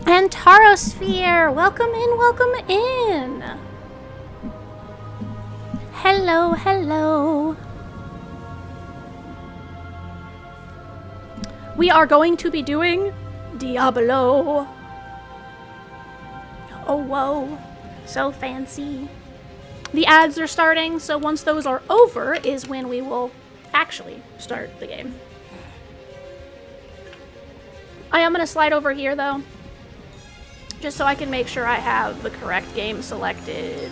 And Tarosphere, welcome in, welcome in. Hello, hello. We are going to be doing Diablo. Oh, whoa. So fancy. The ads are starting, so once those are over is when we will actually start the game. I am going to slide over here, though, just so I can make sure I have the correct game selected.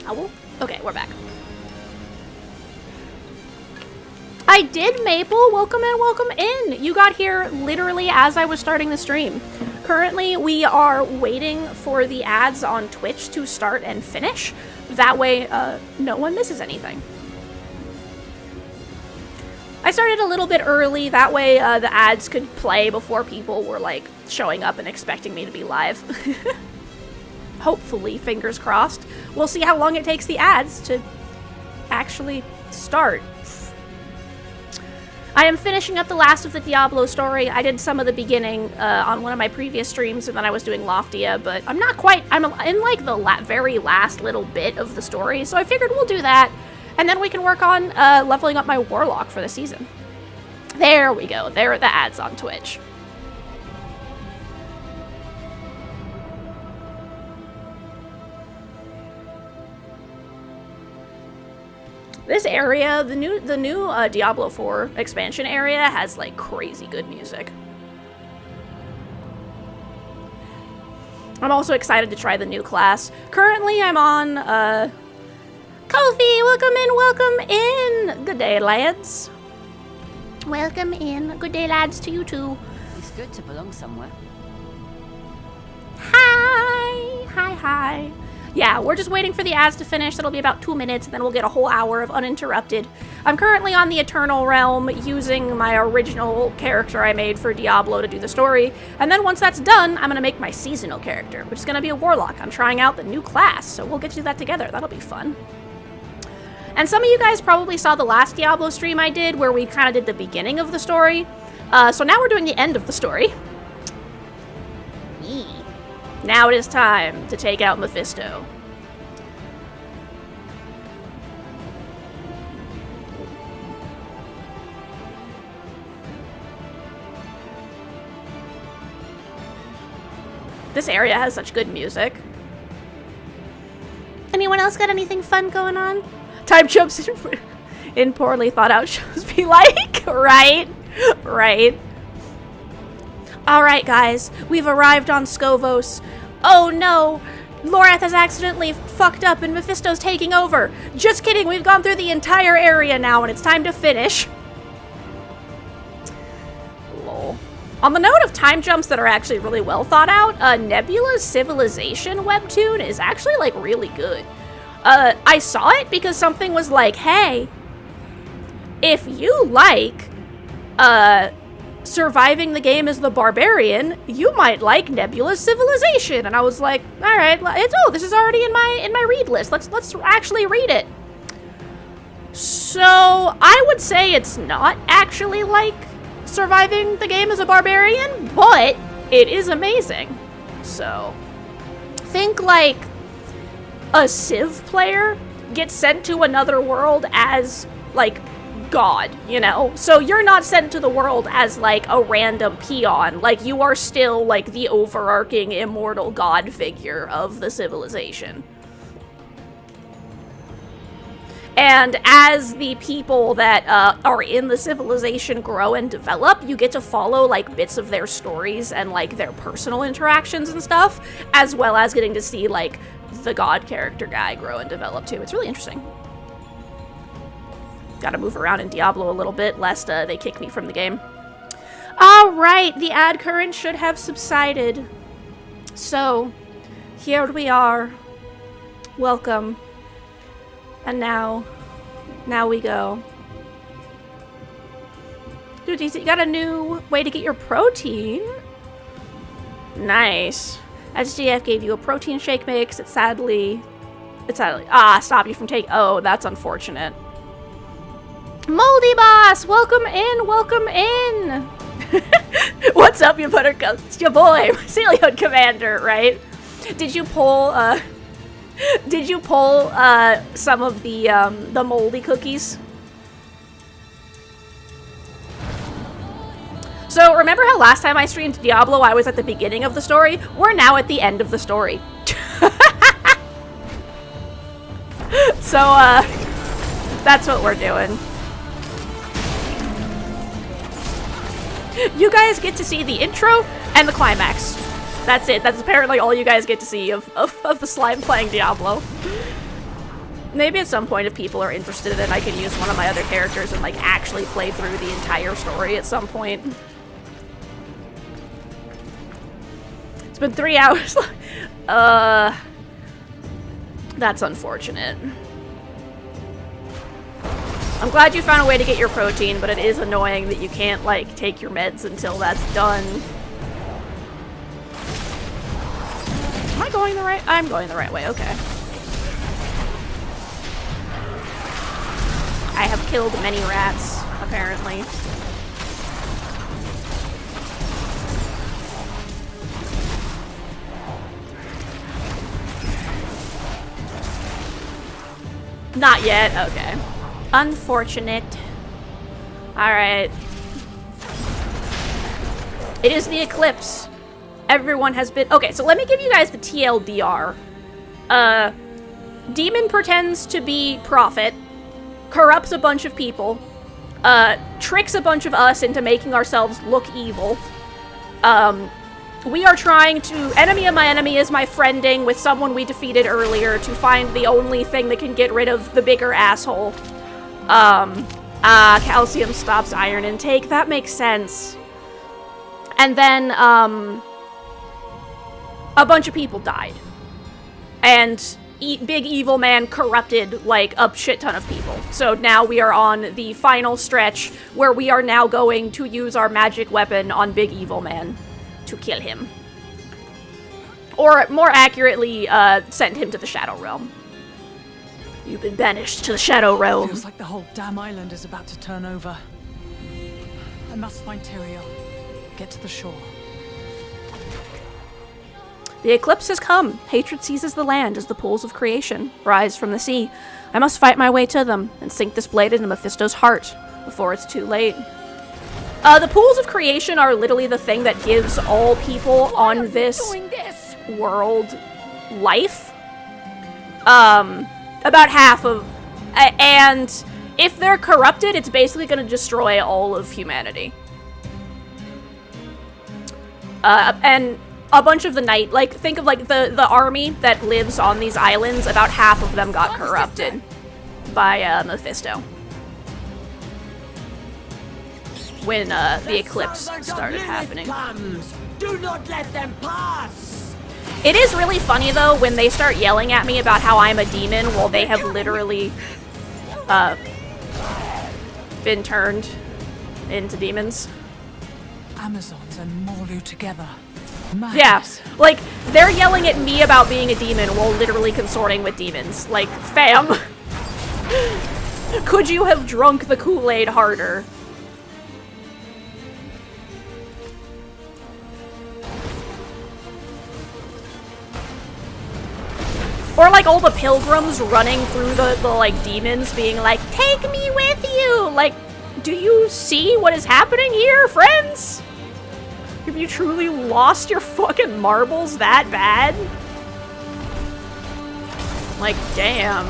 Owl? Okay, we're back. I did, Maple. Welcome in, welcome in. You got here literally as I was starting the stream. Currently, we are waiting for the ads on Twitch to start and finish. That way, no one misses anything. I started a little bit early, that way the ads could play before people were like showing up and expecting me to be live. Hopefully, fingers crossed. We'll see how long it takes the ads to actually start. I am finishing up the last of the Diablo story. I did some of the beginning on one of my previous streams, and then I was doing Loftia, but I'm not quite, I'm in like the very last little bit of the story, so I figured we'll do that. And then we can work on leveling up my Warlock for the season. There we go. There are the ads on Twitch. This area, the new Diablo 4 expansion area has like crazy good music. I'm also excited to try the new class. Currently, I'm on Kofi, welcome in, welcome in. Good day, lads. Welcome in. Good day, lads, to you too. It's good to belong somewhere. Hi, hi, hi. Yeah, we're just waiting for the ads to finish. That'll be about 2 minutes, and then we'll get a whole hour of uninterrupted. I'm currently on the Eternal Realm using my original character I made for Diablo to do the story. And then once that's done, I'm going to make my seasonal character, which is going to be a Warlock. I'm trying out the new class, so we'll get to do that together. That'll be fun. And some of you guys probably saw the last Diablo stream I did where we kind of did the beginning of the story. So now we're doing the end of the story. Yee. Now it is time to take out Mephisto. This area has such good music. Anyone else got anything fun going on? Time jumps in poorly thought out shows be like, right? Right. Alright guys, we've arrived on Scovos. Oh no, Lorath has accidentally fucked up and Mephisto's taking over. Just kidding, we've gone through the entire area now and it's time to finish. Lol. On the note of time jumps that are actually really well thought out, Nebula's Civilization webtoon is actually like really good. I saw it because something was like, hey, if you like, surviving the game as the barbarian, you might like Nebula's Civilization. And I was like, all right, this is already in my read list. Let's actually read it. So I would say it's not actually like surviving the game as a barbarian, but it is amazing. So, think like a Civ player gets sent to another world as, like, God, you know? So you're not sent to the world as, like, a random peon. Like, you are still, like, the overarching immortal God figure of the civilization. And as the people that are in the civilization grow and develop, you get to follow, like, bits of their stories and, like, their personal interactions and stuff, as well as getting to see, like, the God character guy grow and develop, too. It's really interesting. Gotta move around in Diablo a little bit, lest they kick me from the game. Alright, the ad current should have subsided. So, here we are. Welcome. And now we go. Dude, you got a new way to get your protein? Nice. SGF gave you a protein shake mix. It sadly stopped you from taking. Oh, that's unfortunate. Moldy Boss, welcome in, welcome in. What's up, you buttercup? It's your boy, Celion Commander, right? Did you pull some of the moldy cookies? So remember how last time I streamed Diablo I was at the beginning of the story? We're now at the end of the story. So that's what we're doing. You guys get to see the intro and the climax. That's it. That's apparently all you guys get to see of the slime playing Diablo. Maybe at some point, if people are interested in it, I can use one of my other characters and, like, actually play through the entire story at some point. It's been 3 hours. That's unfortunate. I'm glad you found a way to get your protein, but it is annoying that you can't, like, take your meds until that's done. Am I going the right? I'm going the right way, okay. I have killed many rats, apparently. Not yet, okay. Unfortunate. Alright. It is the eclipse. Everyone has been... Okay, so let me give you guys the TLDR. Demon pretends to be prophet, corrupts a bunch of people, tricks a bunch of us into making ourselves look evil. We are trying to... Enemy of my enemy is my friending with someone we defeated earlier to find the only thing that can get rid of the bigger asshole. Calcium stops iron intake. That makes sense. And then, a bunch of people died. And big evil man corrupted, like, a shit ton of people. So now we are on the final stretch where we are now going to use our magic weapon on big evil man to kill him. Or, more accurately, send him to the Shadow Realm. You've been banished to the Shadow Realm. Feels like the whole damn island is about to turn over. I must find Tyrael. Get to the shore. The eclipse has come. Hatred seizes the land as the pools of creation rise from the sea. I must fight my way to them and sink this blade into Mephisto's heart before it's too late. The pools of creation are literally the thing that gives all people on this world life. About half of... and if they're corrupted, it's basically going to destroy all of humanity. And a bunch of the night... Like, think of, like, the army that lives on these islands. About half of them got corrupted by Mephisto. When the eclipse started happening. Do not let them pass! It is really funny, though, when they start yelling at me about how I'm a demon while they have literally been turned into demons. Amazons and Morlu together. Yeah, like, they're yelling at me about being a demon while literally consorting with demons. Like, fam. Could you have drunk the Kool-Aid harder? Or like all the pilgrims running through the like demons being like, take me with you! Like, do you see what is happening here, friends? Have you truly lost your fucking marbles that bad? Like, damn.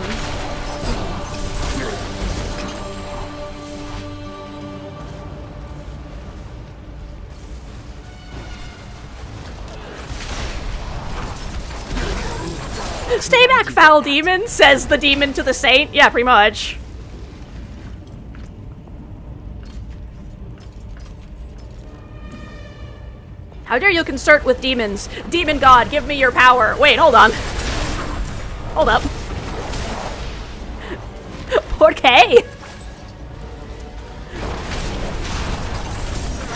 Stay back, foul demon, says the demon to the saint. Yeah, pretty much. How dare you consort with demons? Demon god, give me your power. Wait, hold on. Hold up. Okay.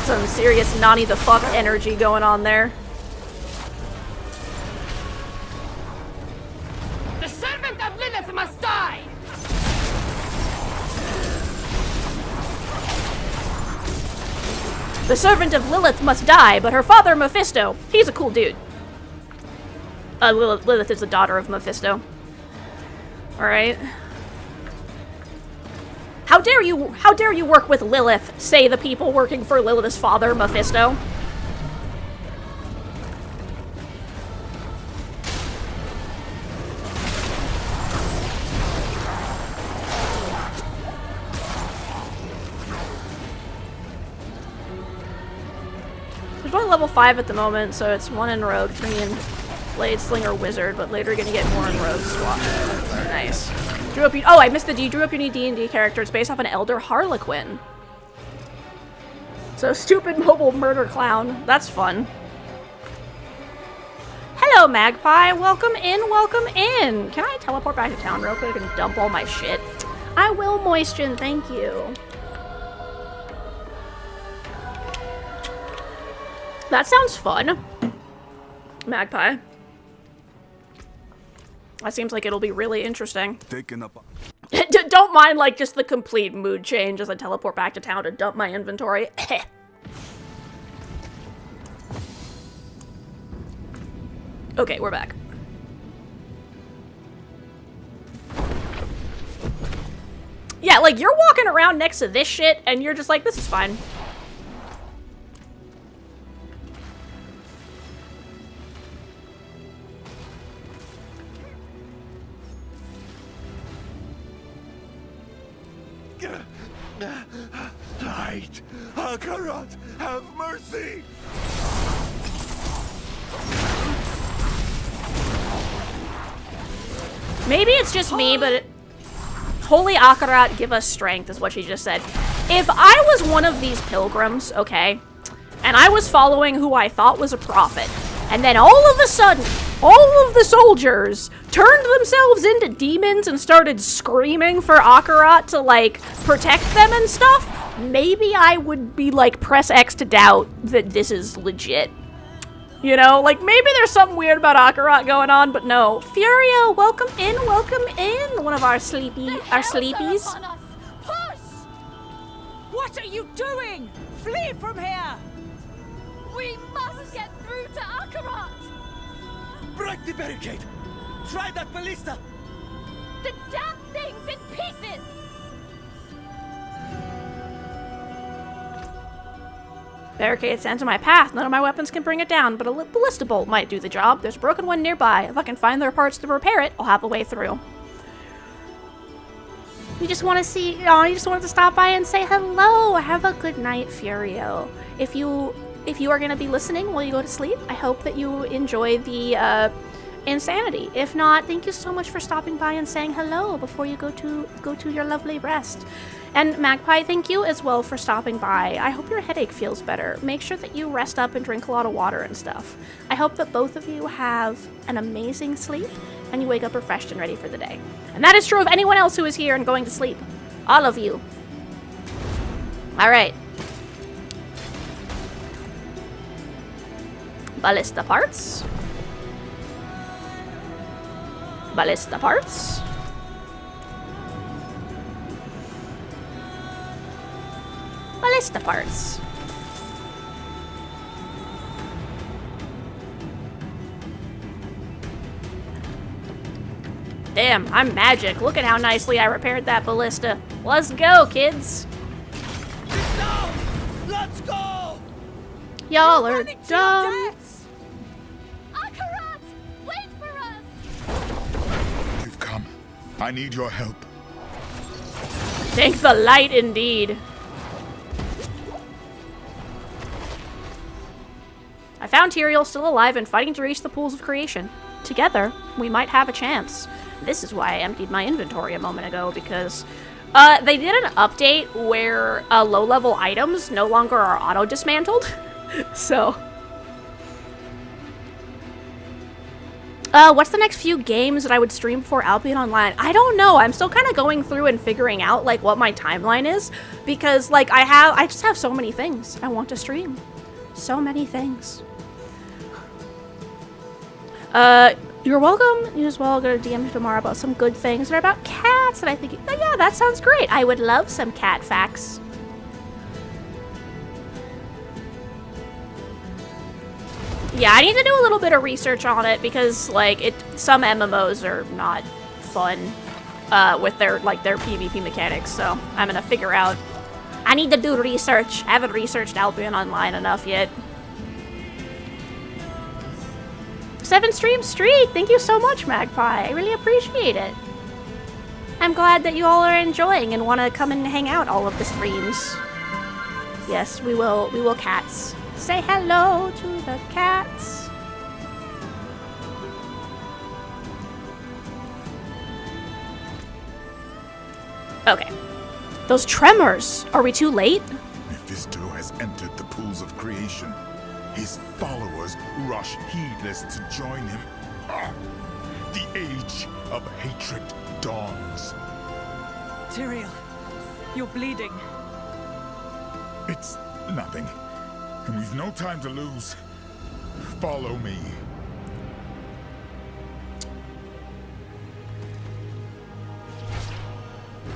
Some serious Nani the fuck energy going on there. The servant of Lilith must die! The servant of Lilith must die, but her father, Mephisto, he's a cool dude. Lilith is the daughter of Mephisto. Alright. How dare you work with Lilith, say the people working for Lilith's father, Mephisto. There's only level 5 at the moment, so it's 1 in Rogue, 3 in Blade Slinger Wizard, but later gonna get more in Rogue Swap. Nice. Drew up. Oh, I missed the D. Drew up your new D&D character. It's based off an Elder Harlequin. So stupid mobile murder clown. That's fun. Hello, Magpie. Welcome in. Welcome in. Can I teleport back to town real quick and dump all my shit? I will, Moistion. Thank you. That sounds fun. Magpie. That seems like it'll be really interesting. Taken up. Don't mind, like, just the complete mood change as I teleport back to town to dump my inventory. Okay, we're back. Yeah, like, you're walking around next to this shit, and you're just like, this is fine. Light! Akarat, have mercy! Maybe it's just me, but Holy Akarat, give us strength, is what she just said. If I was one of these pilgrims, okay, and I was following who I thought was a prophet, and then all of a sudden, all of the soldiers turned themselves into demons and started screaming for Akarat to, like, protect them and stuff, maybe I would be like, press X to doubt that this is legit. You know, like, maybe there's something weird about Akarat going on, but no. Furio, welcome in, one of our sleepies. Push! What are you doing? Flee from here! We must get through to Akarat! Break the barricade! Try that ballista! The damn thing's in pieces! Barricade stands in my path. None of my weapons can bring it down, but a ballista bolt might do the job. There's a broken one nearby. If I can find their parts to repair it, I'll have a way through. You just want to see, you just wanted to stop by and say hello. Have a good night, Furio. If you are going to be listening while you go to sleep, I hope that you enjoy the insanity. If not, thank you so much for stopping by and saying hello before you go to your lovely rest. And Magpie, thank you as well for stopping by. I hope your headache feels better. Make sure that you rest up and drink a lot of water and stuff. I hope that both of you have an amazing sleep and you wake up refreshed and ready for the day. And that is true of anyone else who is here and going to sleep. All of you. All right. Ballista parts. Ballista parts. Ballista parts. Damn, I'm magic. Look at how nicely I repaired that ballista. Let's go, kids. It's down! Let's go! Y'all are Running to your dumb. deaths. Akarat! Wait for us! You've come. I need your help. Thank the light indeed. I found Tyrael still alive and fighting to reach the pools of creation. Together, we might have a chance. This is why I emptied my inventory a moment ago, because they did an update where low-level items no longer are auto-dismantled. So... what's the next few games that I would stream for Albion Online? I don't know. I'm still kind of going through and figuring out, like, what my timeline is. Because, like, I just have so many things I want to stream. So many things. You're welcome. You as well go to DM tomorrow about some good things that are about cats that I think... yeah, that sounds great. I would love some cat facts. Yeah, I need to do a little bit of research on it because, like, some MMOs are not fun with their PvP mechanics, so I'm gonna figure out. I need to do research. I haven't researched Albion Online enough yet. 7 Stream Street, thank you so much, Magpie. I really appreciate it. I'm glad that you all are enjoying and want to come and hang out all of the streams. Yes, we will cats. Say hello to the cats. Okay. Those tremors! Are we too late? Mephisto has entered the pools of creation. His followers rush heedless to join him. The age of hatred dawns. Tyrael, you're bleeding. It's nothing. And we've no time to lose. Follow me.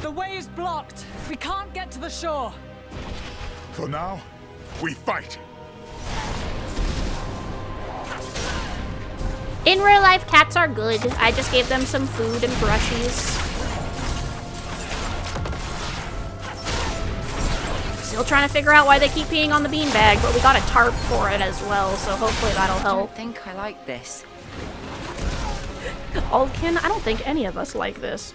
The way is blocked. We can't get to the shore. For now, we fight. In real life, cats are good. I just gave them some food and brushies. Still trying to figure out why they keep peeing on the beanbag, but we got a tarp for it as well, so hopefully that'll I help. don't think I like this. Aldkin, I don't think any of us like this.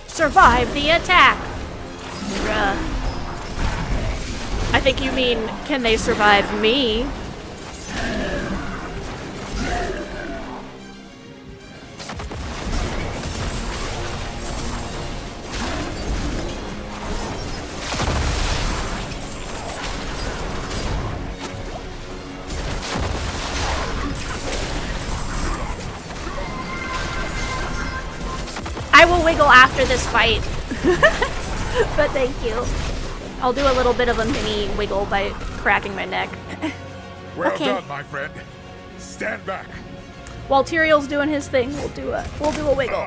Survive the attack! Bruh. I think you mean, can they survive me? I will wiggle after this fight. But thank you. I'll do a little bit of a mini wiggle by cracking my neck. Well Okay. done, my friend. Stand back. While Tyrael's doing his thing, we'll do a wiggle.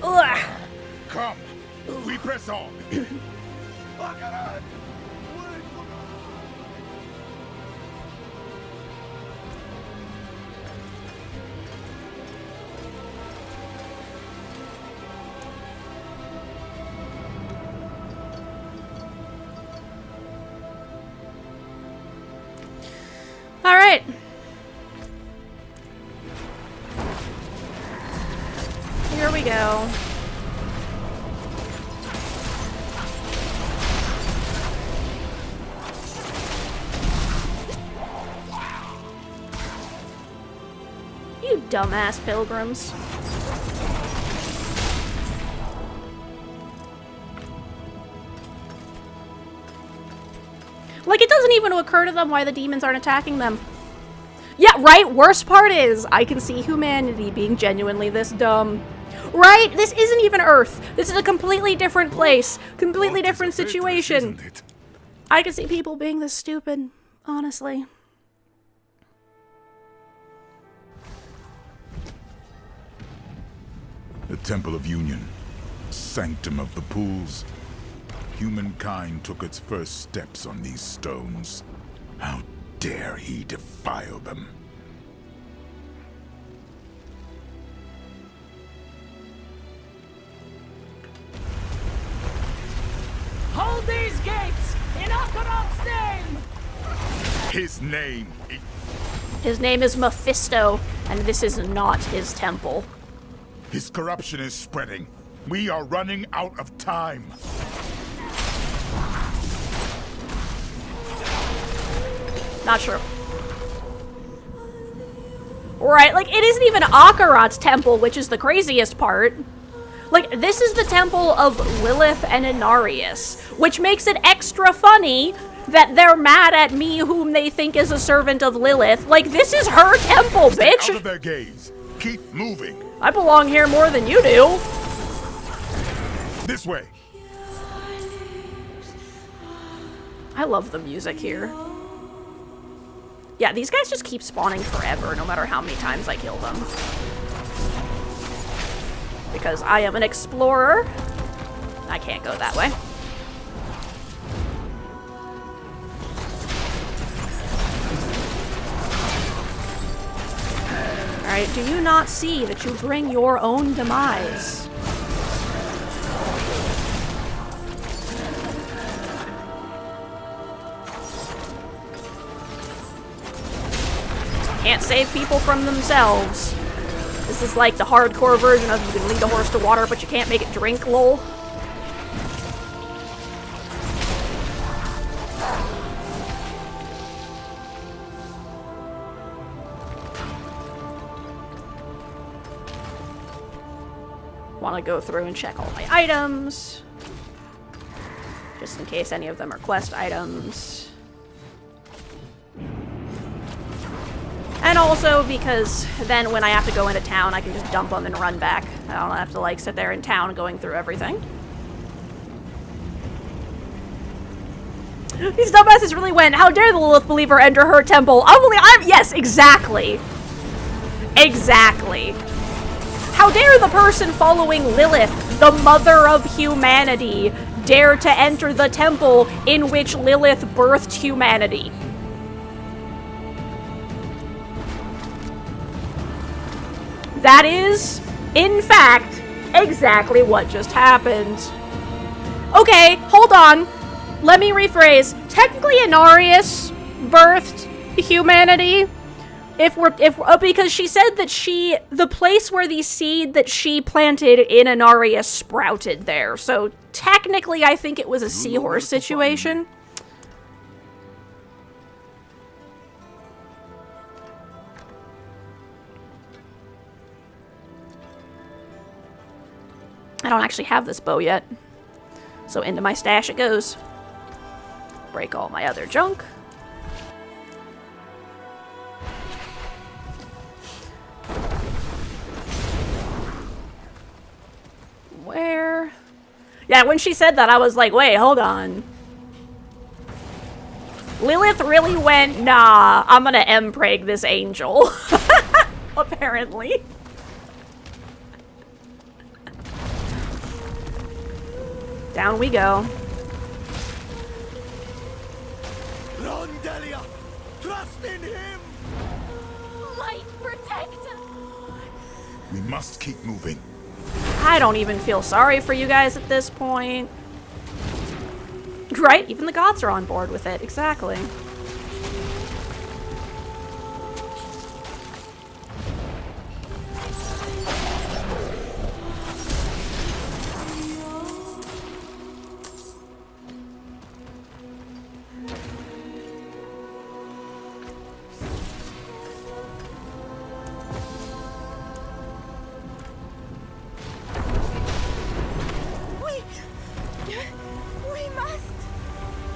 Ugh. Come. We press on. All right. Here we go. You dumbass pilgrims. Like, it doesn't even occur to them why the demons aren't attacking them. Yeah, right? Worst part is, I can see humanity being genuinely this dumb. Right? This isn't even Earth. This is a completely different place. Completely different situation. Isn't it? I can see people being this stupid, honestly. The Temple of Union, sanctum of the pools. Humankind took its first steps on these stones. How dare he defile them? Hold these gates in Akarat's name! His name. His name is Mephisto, and this is not his temple. His corruption is spreading. We are running out of time. Not sure. Right, like, it isn't even Akarat's temple, which is the craziest part. Like, this is the temple of Lilith and Inarius, which makes it extra funny that they're mad at me, whom they think is a servant of Lilith. Like, this is her temple, bitch! Out of their gaze. Keep moving. I belong here more than you do. This way. I love the music here. Yeah, these guys just keep spawning forever, no matter how many times I kill them. Because I am an explorer. I can't go that way. Alright, do you not see that you bring your own demise? Can't save people from themselves. This is like the hardcore version of you can lead a horse to water, but you can't make it drink, lol. Want to go through and check all my items, just in case any of them are quest items. And also because then when I have to go into town, I can just dump them and run back. I don't have to, like, sit there in town going through everything. These dumbasses really went, how dare the Lilith believer enter her temple? Yes, exactly. Exactly. How dare the person following Lilith, the mother of humanity, dare to enter the temple in which Lilith birthed humanity? That is, in fact, exactly what just happened. Okay, hold on. Let me rephrase. Technically, Inarius birthed humanity. Because she said that the place where the seed that she planted in Inarius sprouted there. So technically, I think it was a seahorse situation. I don't actually have this bow yet. So into my stash it goes. Break all my other junk. Where? Yeah, when she said that, I was like, wait, hold on. Lilith really went, nah, I'm gonna empreg this angel. Apparently. Down we go. Run, Delia! Trust in him! Light protector! We must keep moving. I don't even feel sorry for you guys at this point. Right? Even the gods are on board with it. Exactly. We must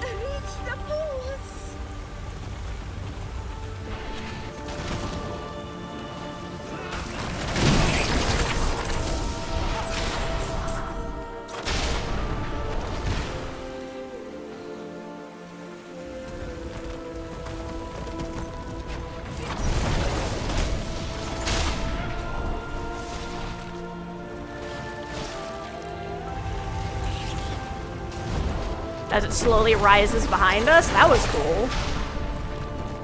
reach the pools. As it slowly rises behind us. That was cool.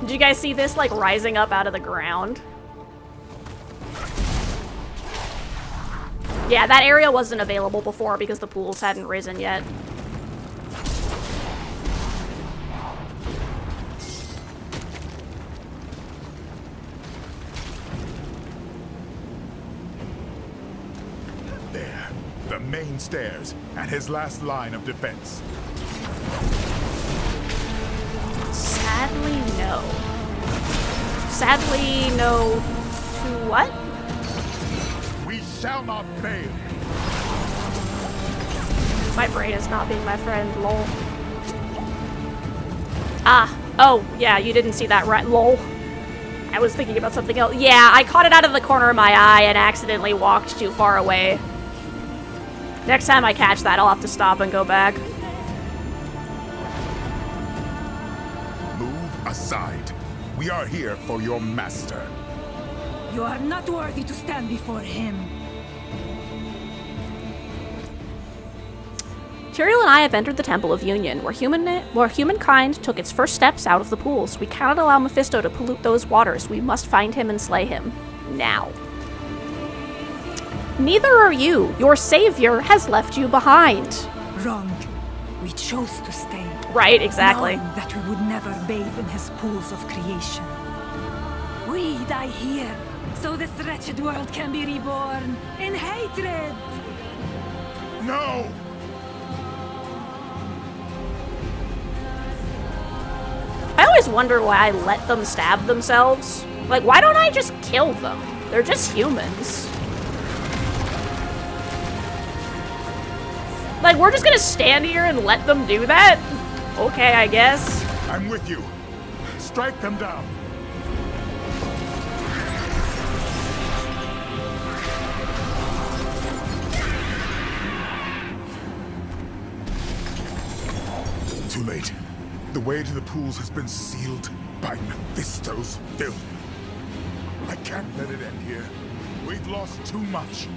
Did you guys see this, like, rising up out of the ground? Yeah, that area wasn't available before because the pools hadn't risen yet. There, the main stairs and his last line of defense. Sadly, no. Sadly, no. To what? We shall not fail. My brain is not being my friend, lol. Ah, oh, yeah, you didn't see that right, lol. I was thinking about something else. Yeah, I caught it out of the corner of my eye and accidentally walked too far away. Next time I catch that, I'll have to stop and go back. Move aside. We are here for your master. You are not worthy to stand before him. Tyrael and I have entered the Temple of Union, where humankind took its first steps out of the pools. We cannot allow Mephisto to pollute those waters. We must find him and slay him. Now. Neither are you. Your savior has left you behind. Wrong. We chose to stay. Right, exactly. Knowing that we would never bathe in his pools of creation. We die here, so this wretched world can be reborn in hatred. No! I always wonder why I let them stab themselves. Like, why don't I just kill them? They're just humans. Like, we're just gonna stand here and let them do that? Okay, I guess. I'm with you. Strike them down. Too late. The way to the pools has been sealed by Mephisto's filth. I can't let it end here. We've lost too much.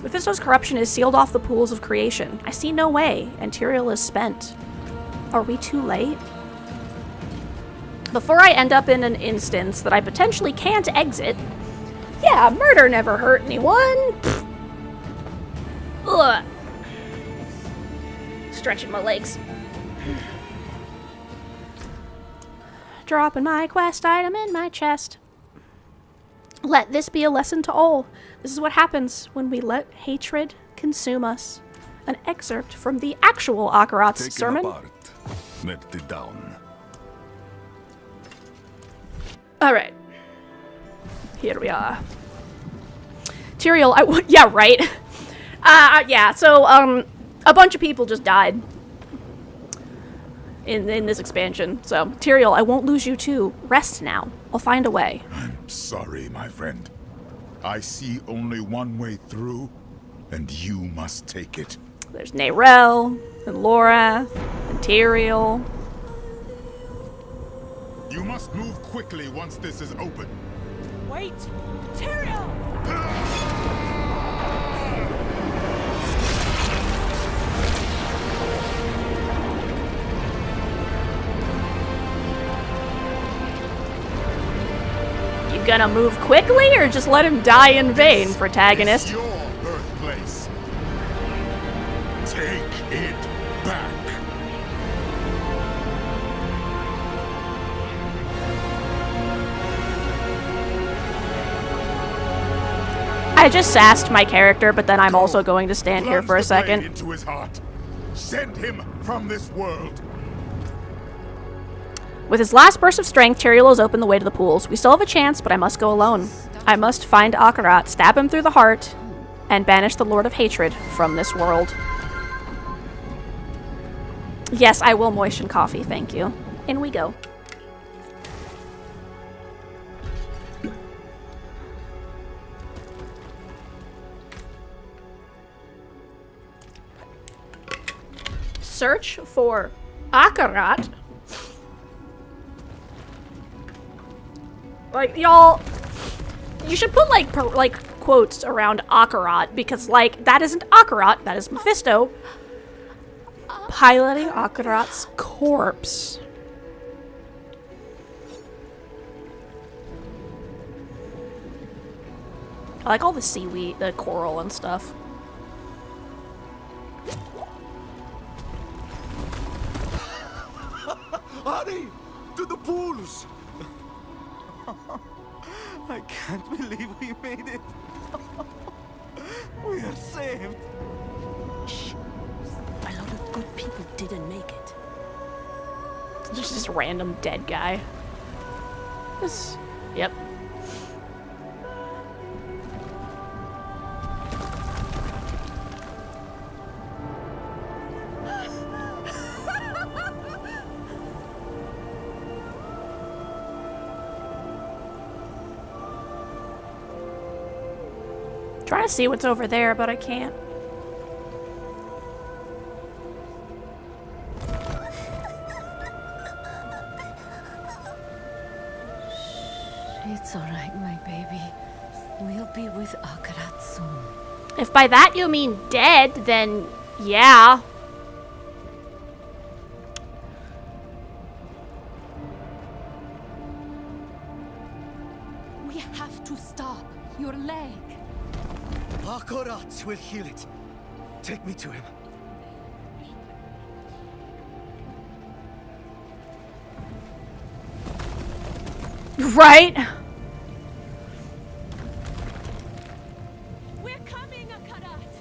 Mephisto's corruption has sealed off the pools of creation. I see no way, and Tyrael is spent. Are we too late? Before I end up in an instance that I potentially can't exit. Yeah, murder never hurt anyone. Pfft. Ugh. Stretching my legs. Dropping my quest item in my chest. Let this be a lesson to all. This is what happens when we let hatred consume us. An excerpt from the actual Akarat's sermon. Melt it down. Alright. Here we are. Tyrael, yeah, right. Yeah, so, a bunch of people just died in this expansion. So, Tyrael, I won't lose you too. Rest now. I'll find a way. I'm sorry, my friend. I see only one way through, and you must take it. There's Neyrelle, and Lorath, and Tyrael. You must move quickly once this is open. Wait! Tyrael! You gonna move quickly, or just let him die in vain, protagonist? It's your birthplace. Take it back. I just sassed my character, but then I'm also going to stand here for a Plunge the blade second. into his heart. Send him from this world. With his last burst of strength, Tyrael has opened the way to the pools. We still have a chance, but I must go alone. I must find Akarat, stab him through the heart, and banish the Lord of Hatred from this world. Yes, I will moisten coffee, thank you. In we go. Search for Akarat. Like, y'all, you should put, like, quotes around Akarat, because, like, that isn't Akarat, that is Mephisto. Piloting Akarat's corpse. I like all the seaweed, the coral and stuff. Hurry! To the pools! I can't believe we made it. We are saved. Shh. A lot of good people didn't make it. There's just a random dead guy. This, yep. Trying to see what's over there, but I can't. It's alright, my baby. We'll be with Akarat soon. If by that you mean dead, then yeah. We have to stop. Your leg. Akarat will heal it. Take me to him. Right? We're coming, Akarat.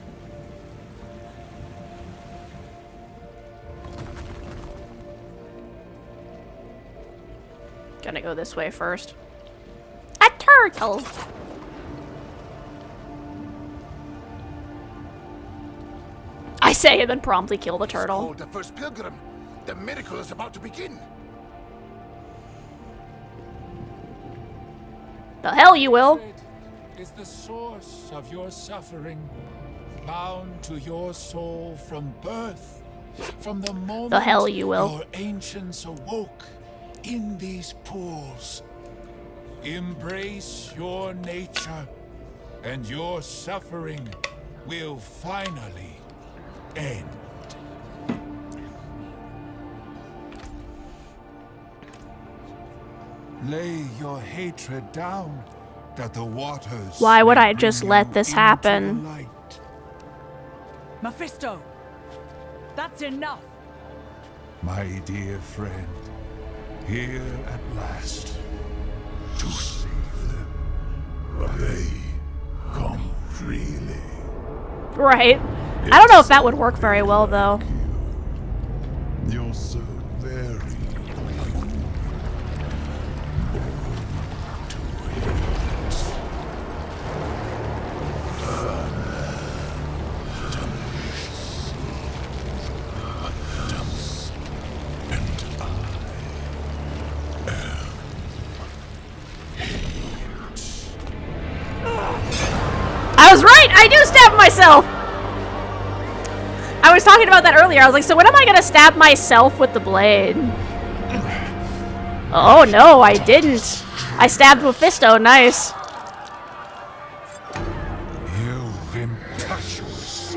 Gonna go this way first. A turtle! I say and then promptly kill the turtle. Hold the first pilgrim. The miracle is about to begin. The hell you will. Is the source of your suffering, bound to your soul from birth, from the moment The hell you will. your ancients awoke in these pools. Embrace your nature, and your suffering will finally end. Lay your hatred down, that the waters. Why would may I just bring let you this into happen? the light. Mephisto! That's enough! My dear friend, here at last to save them. But they come freely. Right. I don't know if that would work very well, though. You're so very I was right! I do stab myself! I was talking about that earlier. I was like, so when am I gonna stab myself with the blade? Oh no, I didn't. I stabbed Mephisto, nice. You impetuous.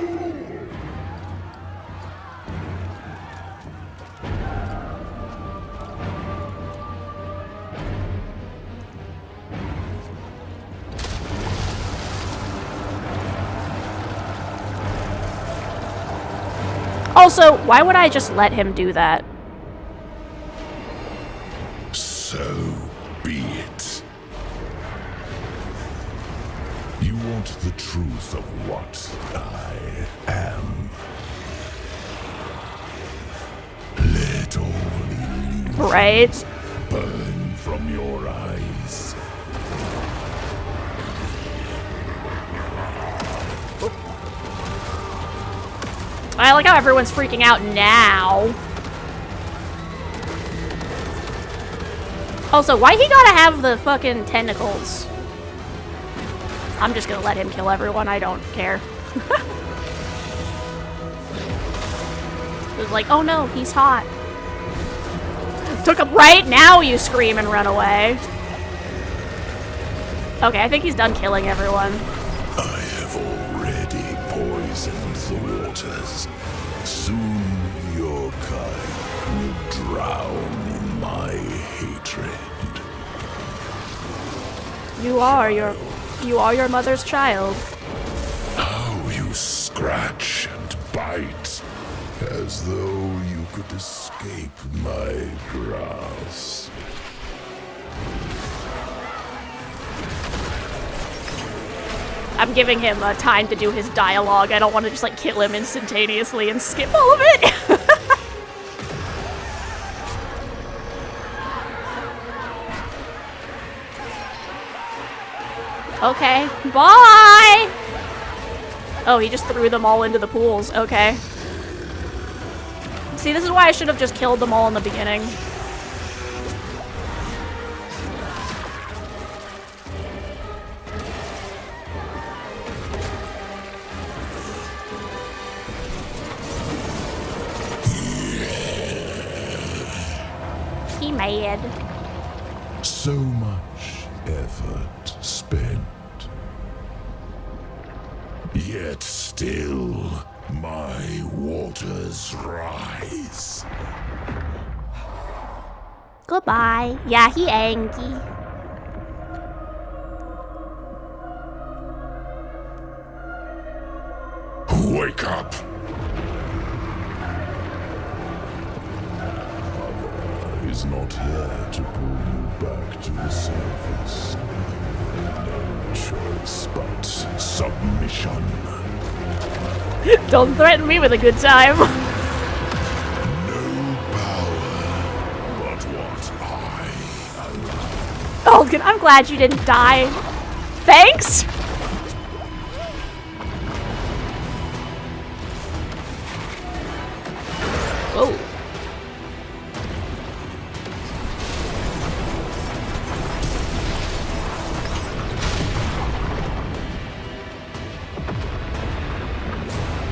Also, why would I just let him do that? So be it. You want the truth of what I am. Let all illusion Right? burn from your eyes. I like how everyone's freaking out now. Also, why he gotta have the fucking tentacles? I'm just gonna let him kill everyone, I don't care. It was like, oh no, he's hot. Took him right now, you scream and run away. Okay, I think he's done killing everyone. I have already poisoned the waters. Soon your kind will drown in my hatred. You are your mother's child. How you scratch and bite, as though you could escape my grasp. I'm giving him time to do his dialogue. I don't want to just like kill him instantaneously and skip all of it. Okay, bye! Oh, he just threw them all into the pools. Okay. See, this is why I should have just killed them all in the beginning. He mad. So much effort spent. Yet still, my waters rise. Goodbye. Yeah, he angry. Wake up! Mother is not here to pull you back to the surface. No choice but submission. Don't threaten me with a good time. No power but what I allow. Oh, good. I'm glad you didn't die. Thanks. Whoa.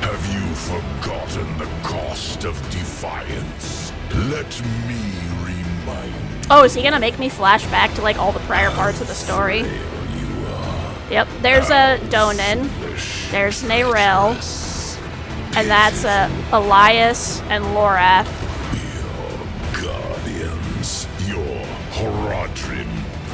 Have you forgotten the cost of defiance? Let me remind Oh, is he gonna make me flash back to like all the prior parts of the story? you are. Yep, there's a Donan, there's Nerel, and that's Elias and Lorath. Your guardians, your Horadrim,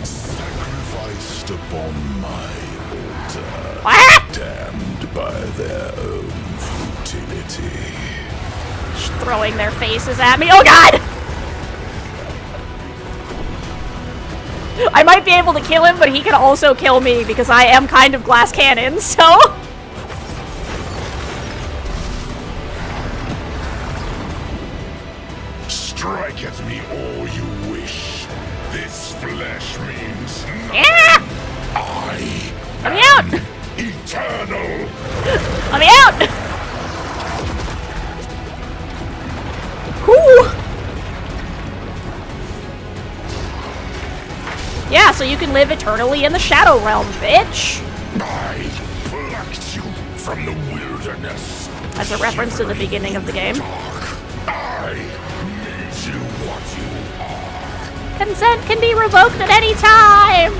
sacrificed upon my altar, Ah! damned by their own futility. Just throwing their faces at me. Oh god! I might be able to kill him, but he can also kill me because I am kind of glass cannon, so... Strike at me all you wish. This flesh means nothing. Yeah! I Let me out! eternal. Let me out! Whew! Yeah, so you can live eternally in the Shadow Realm, bitch! I plucked you from the wilderness. That's a reference to the beginning of the game. I made you what you are. Consent can be revoked at any time!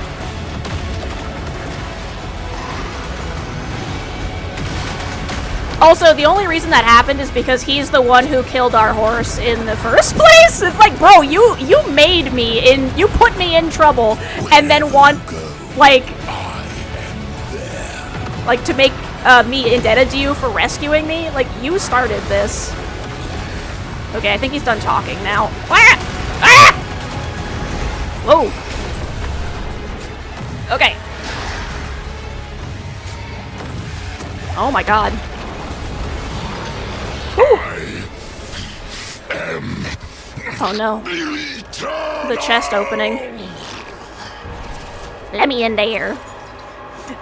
Also, the only reason that happened is because he's the one who killed our horse in the first place. It's like, bro, you made me in, you put me in trouble, and then want, like, to make me indebted to you for rescuing me. Like, you started this. Okay, I think he's done talking now. Ah! Ah! Whoa. Okay. Oh my god. Oh no. The chest opening. Let me in there.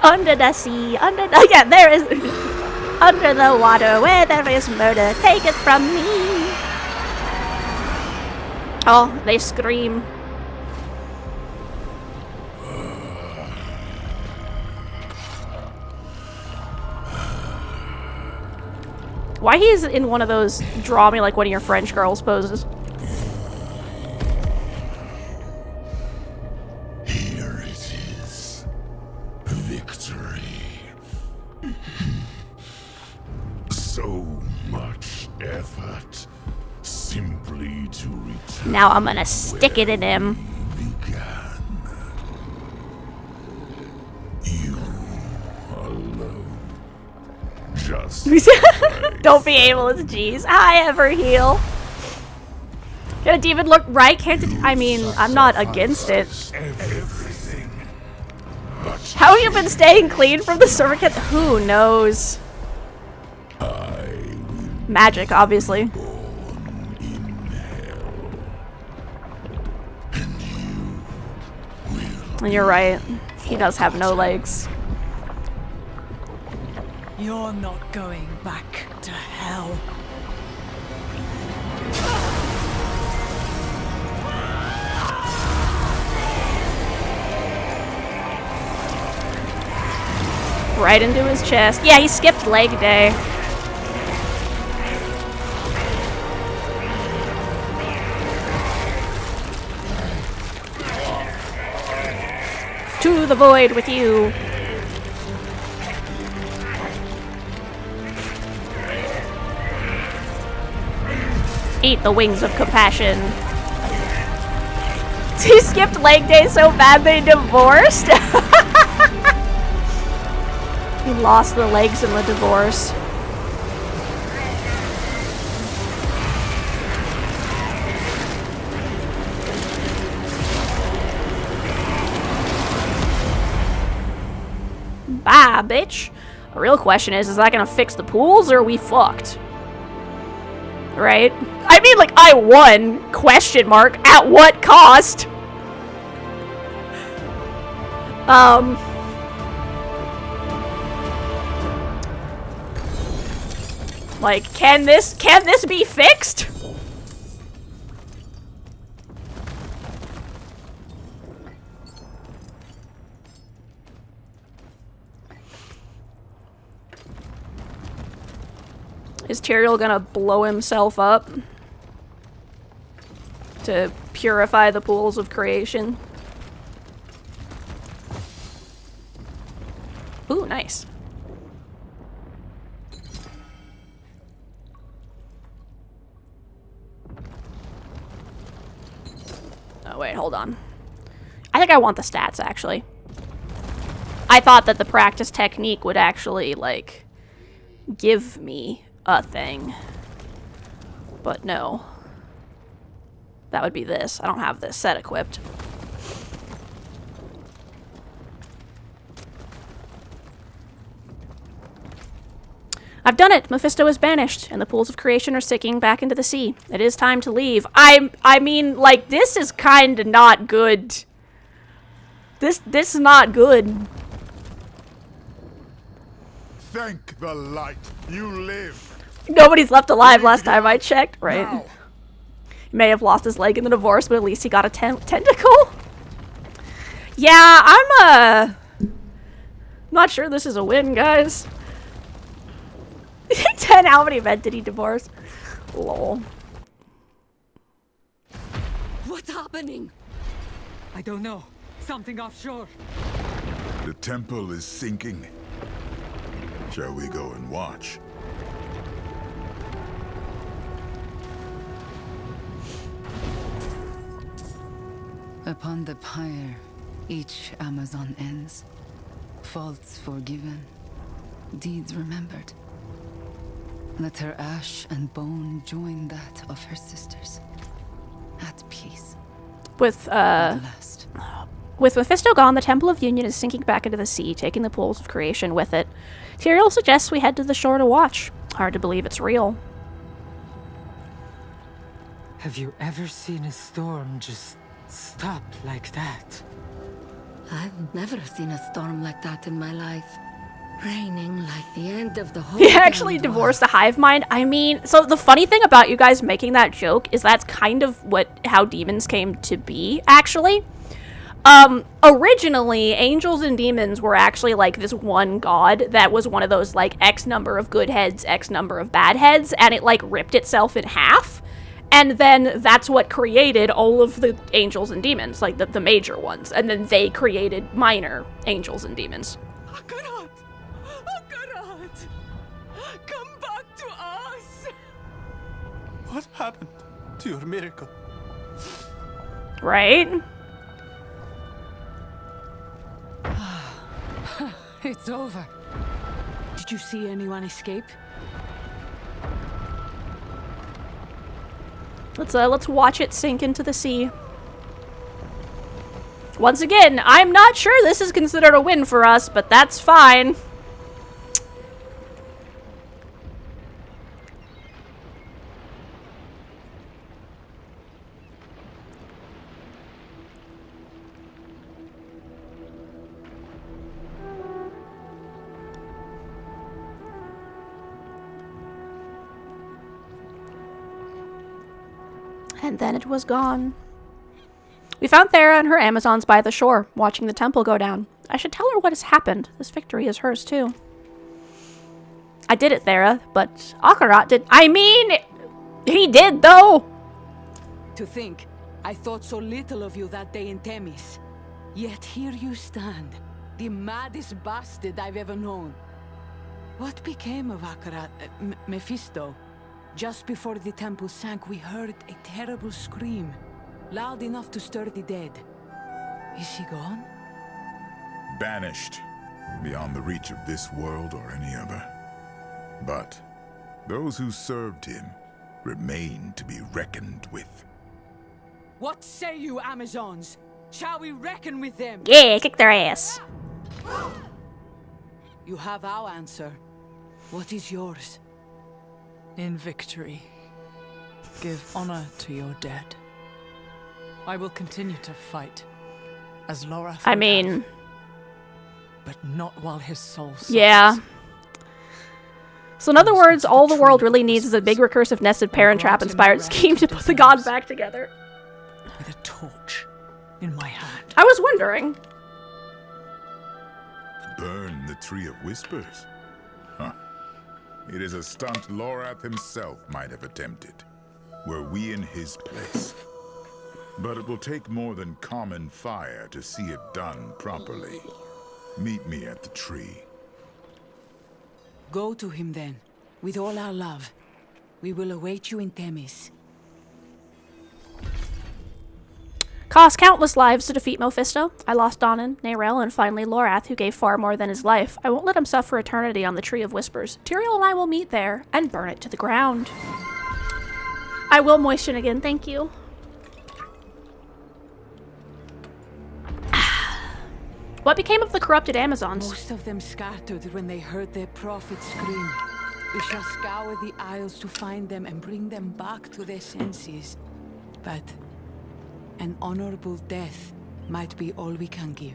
Under the sea, under the... Yeah, there is... Under the water where there is murder, take it from me. Oh, they scream. Why he's in one of those draw me like one of your French girls poses? Here it is. Victory. So much effort simply to return. Now I'm gonna stick it in him. Began. You alone. Just Don't be ableist, jeez. Hi, Everheal. Can a demon look right? Can't it? I mean, I'm not against it. everything. But How have you been staying clean from the servant? Who knows? Magic, obviously. born in hell. And you will. And you're right. He does have no legs. You're not going back to hell. Right into his chest. Yeah, he skipped leg day. To the void with you. Eat the wings of compassion. He skipped leg day so bad they divorced? He lost the legs in the divorce. Bye, bitch. The real question is that gonna fix the pools or are we fucked? Right? I mean, like, I won, question mark, at what cost? Like, can this be fixed? Is Tyrael gonna blow himself up to purify the pools of creation? Ooh, nice. Oh, wait, hold on. I think I want the stats, actually. I thought that the practice technique would actually, like, give me a thing. But no. That would be this. I don't have this set equipped. I've done it! Mephisto is banished, and the pools of creation are sinking back into the sea. It is time to leave. I mean, like, this is kinda not good. This is not good. Thank the light. You live. Nobody's left alive last time I checked, right? Now. He may have lost his leg in the divorce, but at least he got a tentacle. Yeah, I'm not sure this is a win, guys. 10, how many men did he divorce? Lol. What's happening? I don't know. Something offshore. The temple is sinking. Shall we go and watch? Upon the pyre, each Amazon ends. Faults forgiven, deeds remembered. Let her ash and bone join that of her sisters. At peace. With At last. With Mephisto gone, the Temple of Union is sinking back into the sea, taking the pools of creation with it. Tyrael suggests we head to the shore to watch. Hard to believe it's real. Have you ever seen a storm just stop like that? I've never seen a storm like that in my life. Raining like the end of the whole He actually damn divorced the hive mind. I mean, so the funny thing about you guys making that joke is that's kind of how demons came to be, actually. Originally, angels and demons were actually like this one god that was one of those like X number of good heads, X number of bad heads, and it like ripped itself in half. And then that's what created all of the angels and demons, like the major ones. And then they created minor angels and demons. Akarat! Akarat! Come back to What happened to your miracle? Right? It's over. Did you see anyone escape? Let's watch it sink into the sea. Once again, I'm not sure this is considered a win for us, but that's fine. And then it was gone. We found Thera and her Amazons by the shore, watching the temple go down. I should tell her what has happened. This victory is hers, too. I did it, Thera, but Akarat did. I mean, he did, though! To think, I thought so little of you that day in Themis. Yet here you stand, the maddest bastard I've ever known. What became of Akarat, Mephisto? Just before the temple sank, we heard a terrible scream. Loud enough to stir the dead. Is he gone? Banished, beyond the reach of this world or any other. But those who served him remain to be reckoned with. What say you, Amazons? Shall we reckon with them? Yeah, kick their ass. You have our answer. What is yours? In victory, give honor to your dead. I will continue to fight, as Lorath I would mean... have, but not while his soul suffers. Yeah. So in other words, all the world really needs is a big recursive nested parent trap inspired scheme to put the gods back together. With a torch in my hand. I was wondering. Burn the Tree of Whispers? Huh. It is a stunt Lorath himself might have attempted, were we in his place. But it will take more than common fire to see it done properly. Meet me at the tree. Go to him then, with all our love. We will await you in Themis. Cost countless lives to defeat Mephisto. I lost Donan, Nerel, and finally Lorath, who gave far more than his life. I won't let him suffer eternity on the Tree of Whispers. Tyrael and I will meet there and burn it to the ground. I will moisten again, thank you. What became of the corrupted Amazons? Most of them scattered when they heard their prophet scream. We shall scour the isles to find them and bring them back to their senses. But an honorable death might be all we can give.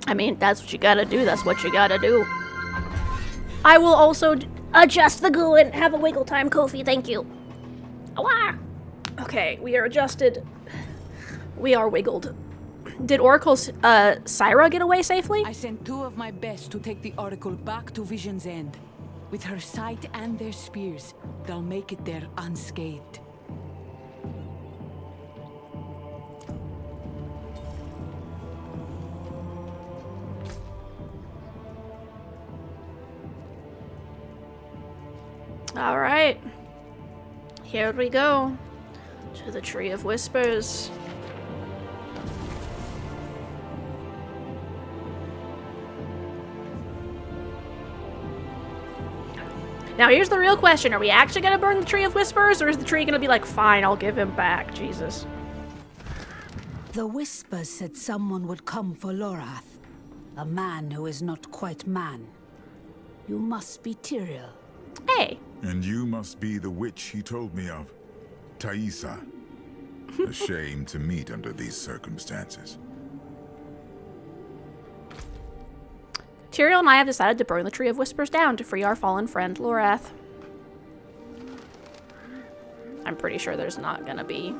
I mean, that's what you gotta do, that's what you gotta do. I will also adjust the goo and have a wiggle time, Kofi, thank you. Ah! Okay, we are adjusted. We are wiggled. Did Oracle's Syra get away safely? I sent 2 of my best to take the Oracle back to Vision's End. With her sight and their spears, they'll make it there unscathed. All right. Here we go. To the Tree of Whispers. Now here's the real question. Are we actually going to burn the Tree of Whispers, or is the tree going to be like, fine, I'll give him back? Jesus. The Whispers said someone would come for Lorath. A man who is not quite man. You must be Tyrael. Hey. And you must be the witch he told me of. Thaisa. A shame to meet under these circumstances. Tyrael and I have decided to burn the Tree of Whispers down to free our fallen friend, Lorath. I'm pretty sure there's not gonna be...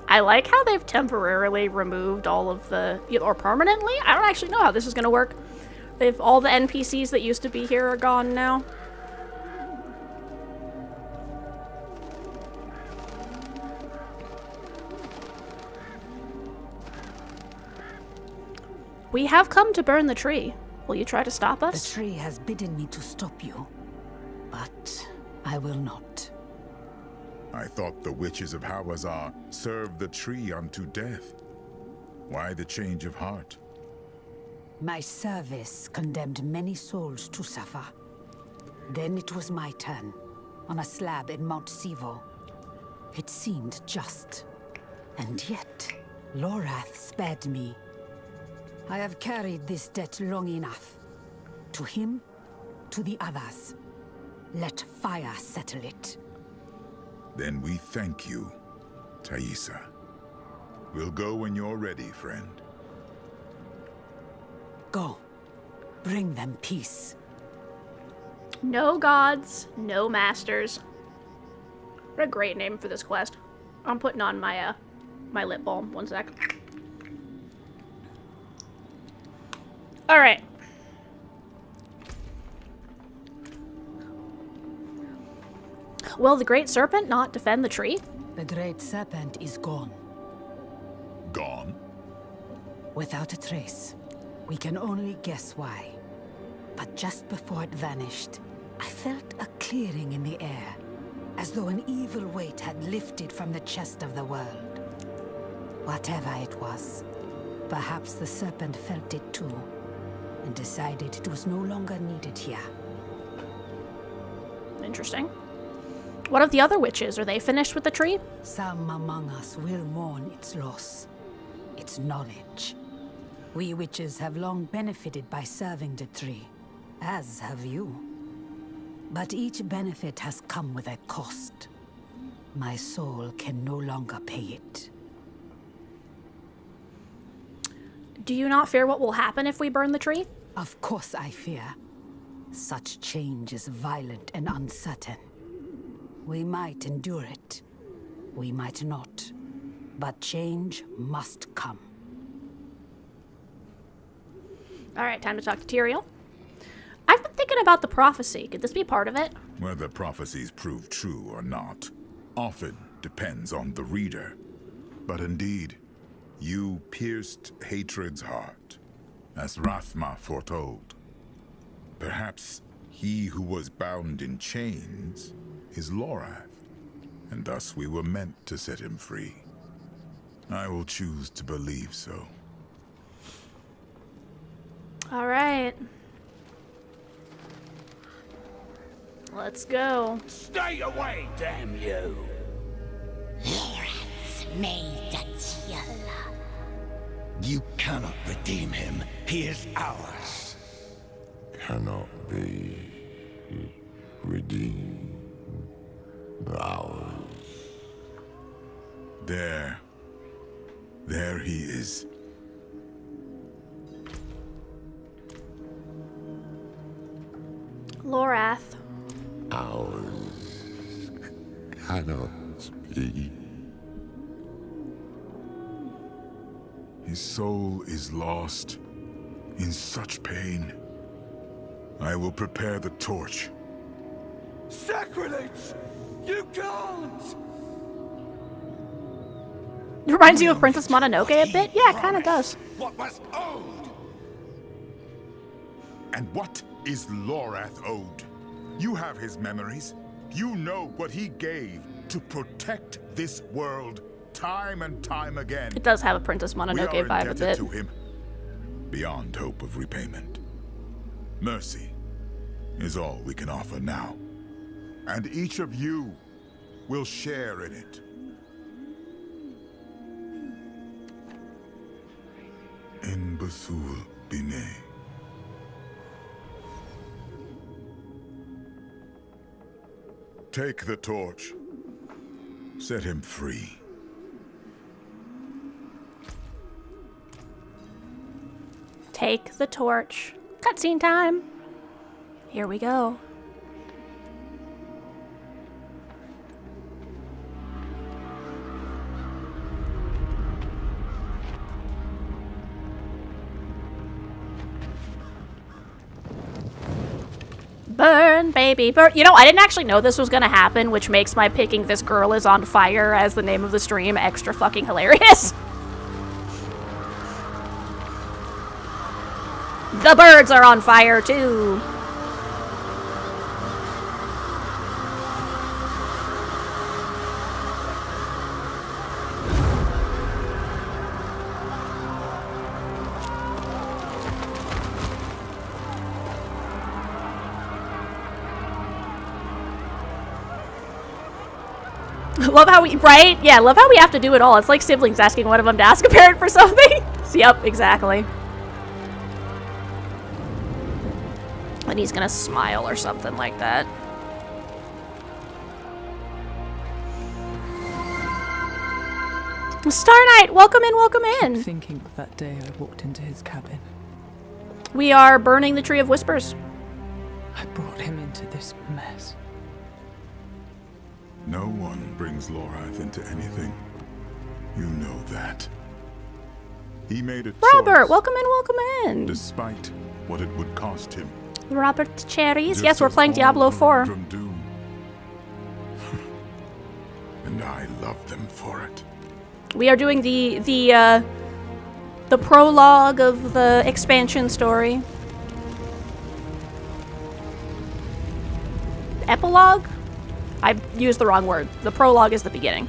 I like how they've temporarily removed all of the... or permanently? I don't actually know how this is gonna work. All the NPCs that used to be here are gone now. We have come to burn the tree. Will you try to stop us? The tree has bidden me to stop you, but I will not. I thought the witches of Hawazar served the tree unto death. Why the change of heart? My service condemned many souls to suffer. Then it was my turn, on a slab in Mount Sivo. It seemed just. And yet, Lorath spared me. I have carried this debt long enough. To him, to the others. Let fire settle it. Then we thank you, Thaisa. We'll go when you're ready, friend. Go. Bring them peace. No gods, no masters. What a great name for this quest. I'm putting on my my lip balm. One sec. Alright. Will the Great Serpent not defend the tree? The Great Serpent is gone. Gone? Without a trace. We can only guess why. But just before it vanished, I felt a clearing in the air, as though an evil weight had lifted from the chest of the world. Whatever it was, perhaps the serpent felt it too, and decided it was no longer needed here. Interesting. What of the other witches? Are they finished with the tree? Some among us will mourn its loss, its knowledge. We witches have long benefited by serving the tree, as have you. But each benefit has come with a cost. My soul can no longer pay it. Do you not fear what will happen if we burn the tree? Of course I fear. Such change is violent and uncertain. We might endure it. We might not. But change must come. Alright, time to talk to Tyrael. I've been thinking about the prophecy. Could this be part of it? Whether prophecies prove true or not, often depends on the reader. But indeed, you pierced hatred's heart, as Rathma foretold. Perhaps he who was bound in chains is Lorath, and thus we were meant to set him free. I will choose to believe so. All right. Let's go. Stay away, damn you! Lorath's made a Tila. You cannot redeem him. He is ours. Cannot be redeemed. Ours. There he is. Lorath. Ours cannot be. His soul is lost, in such pain. I will prepare the torch. Sacrilege! You can't! It reminds you of Princess Mononoke a bit? Yeah, it kind of does. What was owed? And what is Lorath owed? You have his memories. You know what he gave to protect this world time and time again. It does have a Princess Mononoke We are vibe with indebted it. to him, beyond hope of repayment. Mercy is all we can offer now. And each of you will share in it. In Basul Bine. Take the torch. Set him free. Take the torch. Cutscene time. Here we go. Burn, baby, burn. You know, I didn't actually know this was gonna happen, which makes my picking "This Girl is on Fire" as the name of the stream extra fucking hilarious. The birds are on fire, too. Love how we, right? Yeah, love how we have to do it all. It's like siblings asking one of them to ask a parent for something. Yep, exactly. And he's gonna smile or something like that. Star Knight, welcome in, welcome in. Keep thinking of that day I walked into his cabin. We are burning the Tree of Whispers. I brought him into this mess. No one brings Lorath into anything. You know that. He made a Robert, choice, welcome in, welcome in. despite what it would cost him. Robert Cherries. Just Yes, we're as playing all Diablo 4. from Doom. And I love them for it. We are doing the prologue of the expansion story. Epilogue? I used the wrong word. The prologue is the beginning.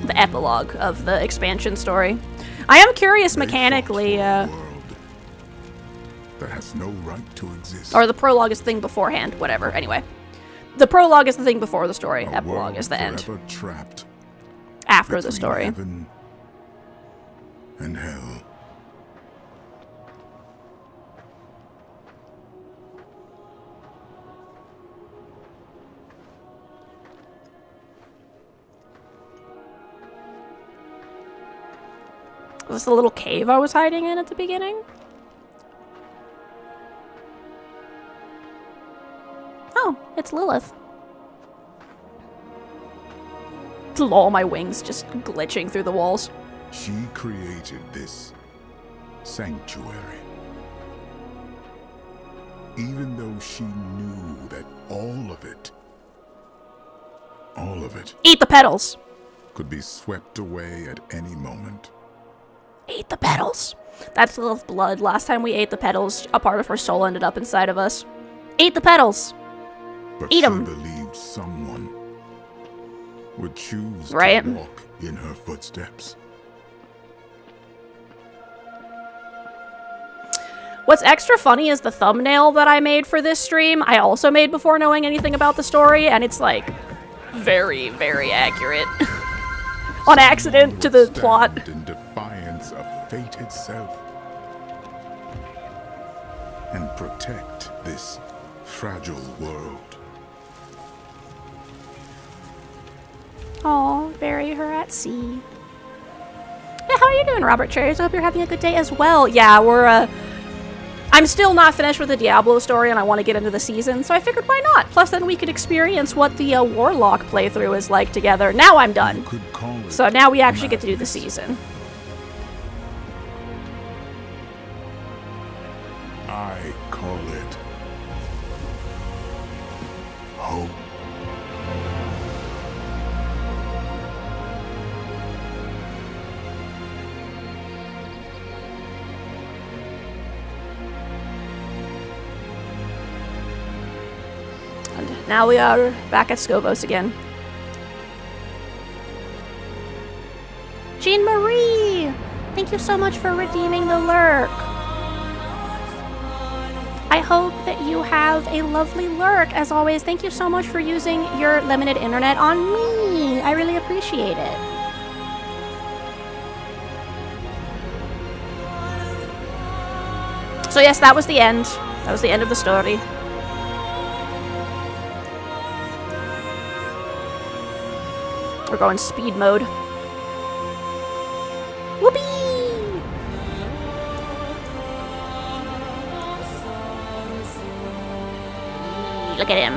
The epilogue of the expansion story. I am curious mechanically, That has no right to exist. or the prologue is the thing beforehand, whatever. Anyway. The prologue is the thing before the story. Epilogue is the end. Forever trapped After the between story. heaven and hell. Was this the little cave I was hiding in at the beginning? Oh, it's Lilith. Lol, my wings just glitching through the walls. She created this sanctuary. Even though she knew that all of it Eat the petals! could be swept away at any moment. Eat the petals! That's Lilith's blood. Last time we ate the petals, a part of her soul ended up inside of us. Eat the petals! But Eat she 'em. believed someone would choose Right. to walk in her footsteps. What's extra funny is the thumbnail that I made for this stream, I also made before knowing anything about the story, and it's like very, very accurate. On accident to the Stand plot. in defiance of fate itself. And protect this fragile world. Oh, bury her at sea. Yeah, how are you doing, Robert Cherries? I hope you're having a good day as well. Yeah, we're, I'm still not finished with the Diablo story, and I want to get into the season, so I figured why not? Plus, then we could experience what the Warlock playthrough is like together. Now I'm done. Could call it So now we actually get to do the madness. season. I call it hope. And now we are back at Scovos again. Jean Marie! Thank you so much for redeeming the lurk. I hope that you have a lovely lurk. As always, thank you so much for using your limited internet on me. I really appreciate it. So yes, that was the end. That was the end of the story. We're going speed mode. Whoopee! Look at him.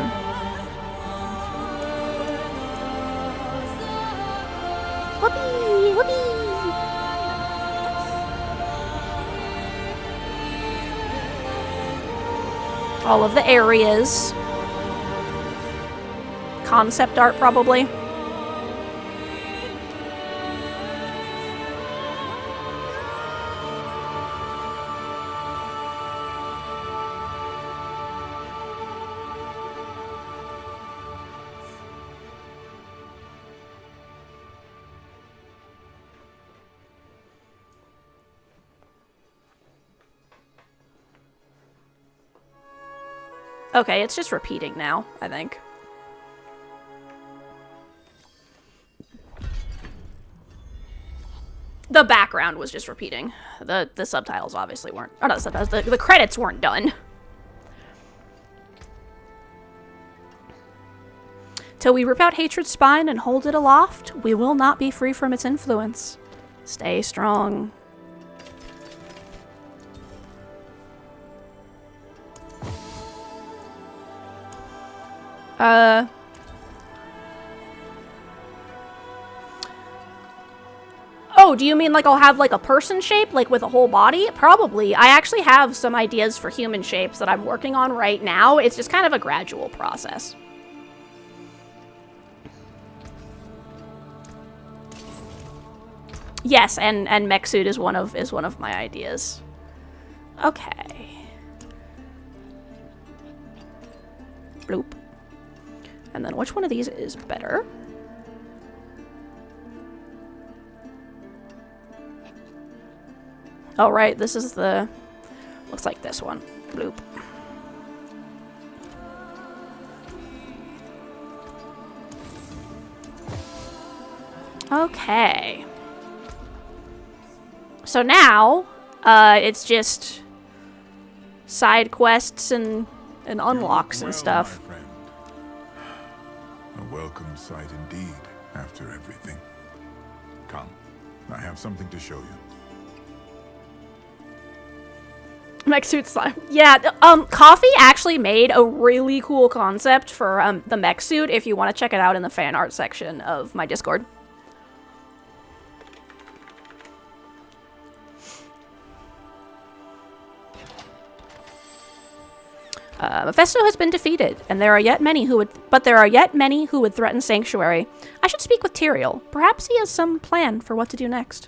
Whoopee! Whoopee! All of the areas. Concept art, probably. Okay, it's just repeating now, I think. The background was just repeating. The subtitles obviously weren't. Oh, not the subtitles. The credits weren't done. Till we rip out hatred's spine and hold it aloft, we will not be free from its influence. Stay strong. Oh, do you mean like I'll have like a person shape, like with a whole body? Probably. I actually have some ideas for human shapes that I'm working on right now. It's just kind of a gradual process. Yes, and mech suit is one of my ideas. Okay. Bloop. And then which one of these is better? Oh, right, this is the... Looks like this one. Bloop. Okay. So now, it's just side quests and unlocks and stuff. My friend. A welcome sight indeed, after everything. Come, I have something to show you. Mech suit slime. Yeah, Coffee actually made a really cool concept for the mech suit if you want to check it out in the fan art section of my Discord. Mephisto has been defeated, and there are yet many who would threaten Sanctuary. I should speak with Tyrael. Perhaps he has some plan for what to do next.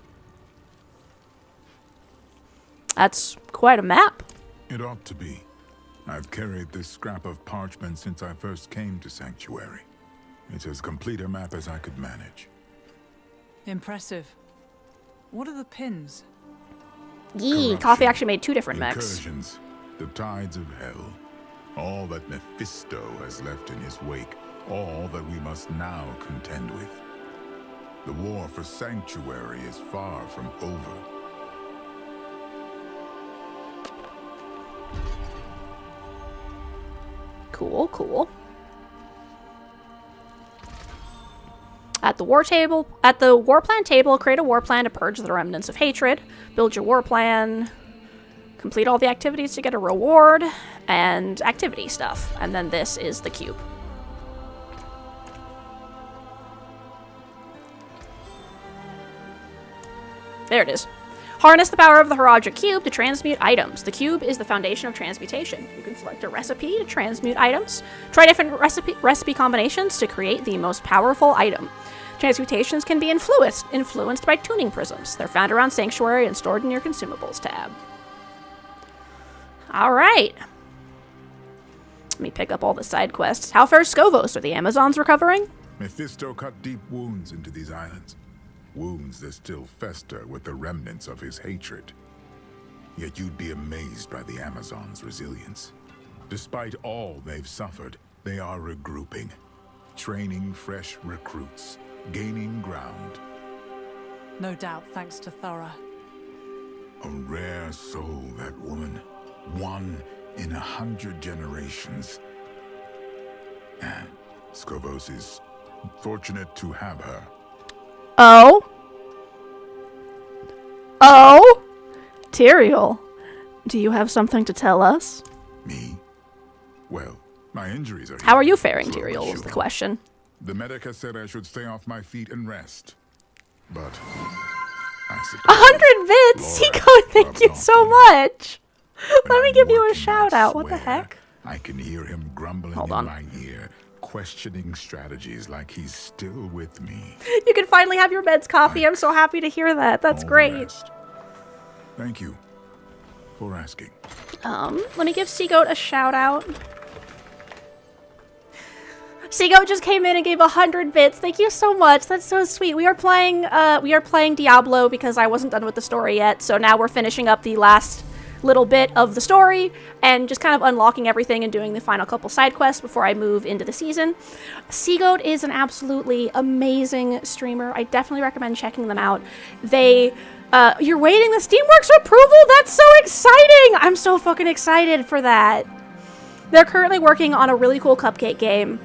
That's quite a map. It ought to be. I've carried this scrap of parchment since I first came to Sanctuary. It's as complete a map as I could manage. Impressive. What are the pins? Yee, Coffee actually made 2 different mechs. Incursions, the tides of hell, all that Mephisto has left in his wake, all that we must now contend with. The war for Sanctuary is far from over. Cool, cool. At the war plan table, create a war plan to purge the remnants of hatred. Build your war plan. Complete all the activities to get a reward. And activity stuff. And then this is the cube. There it is. Harness the power of the Herodric Cube to transmute items. The cube is the foundation of transmutation. You can select a recipe to transmute items. Try different recipe combinations to create the most powerful item. Transmutations can be influenced by tuning prisms. They're found around Sanctuary and stored in your consumables tab. Alright. Let me pick up all the side quests. How fares Scovos? Are the Amazons recovering? Mephisto cut deep wounds into these islands. Wounds that still fester with the remnants of his hatred. Yet you'd be amazed by the Amazons' resilience. Despite all they've suffered, they are regrouping, training fresh recruits, gaining ground. No doubt, thanks to Thora. A rare soul, that woman. One in 100 generations. And Scovos is fortunate to have her. Oh? Oh? Tyrael, do you have something to tell us? Me? Well, my injuries are... How are you faring, Tyrael, was the question. The medic has said I should stay off my feet and rest. But... I suppose... 100 bits! Seiko, thank you so much! Let me give you a shout out. What the heck? I can hear him grumbling in my ear, questioning strategies like he's still with me. You can finally have your meds, Coffee. I'm so happy to hear that. That's great. Thank you for asking. Let me give Seagoat a shout out. Seagoat just came in and gave 100 bits. Thank you so much. That's so sweet. We are playing Diablo because I wasn't done with the story yet. So now we're finishing up the last little bit of the story and just kind of unlocking everything and doing the final couple side quests before I move into the season. Seagoat is an absolutely amazing streamer. I definitely recommend checking them out. You're waiting the Steamworks approval? That's so exciting! I'm so fucking excited for that. They're currently working on a really cool cupcake game.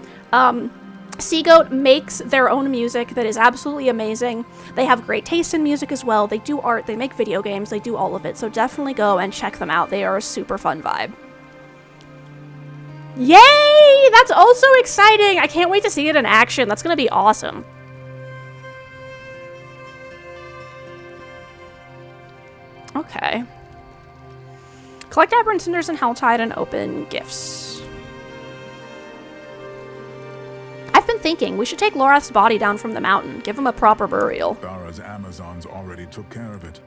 Seagoat makes their own music that is absolutely amazing. They have great taste in music as well. They do art, they make video games, they do all of it. So definitely go and check them out. They are a super fun vibe. Yay! That's also exciting! I can't wait to see it in action. That's gonna be awesome. Okay. Collect aberrant cinders and Helltide and open gifts. I've been thinking, we should take Lorath's body down from the mountain, give him a proper burial. Thara's Amazons already took care of it.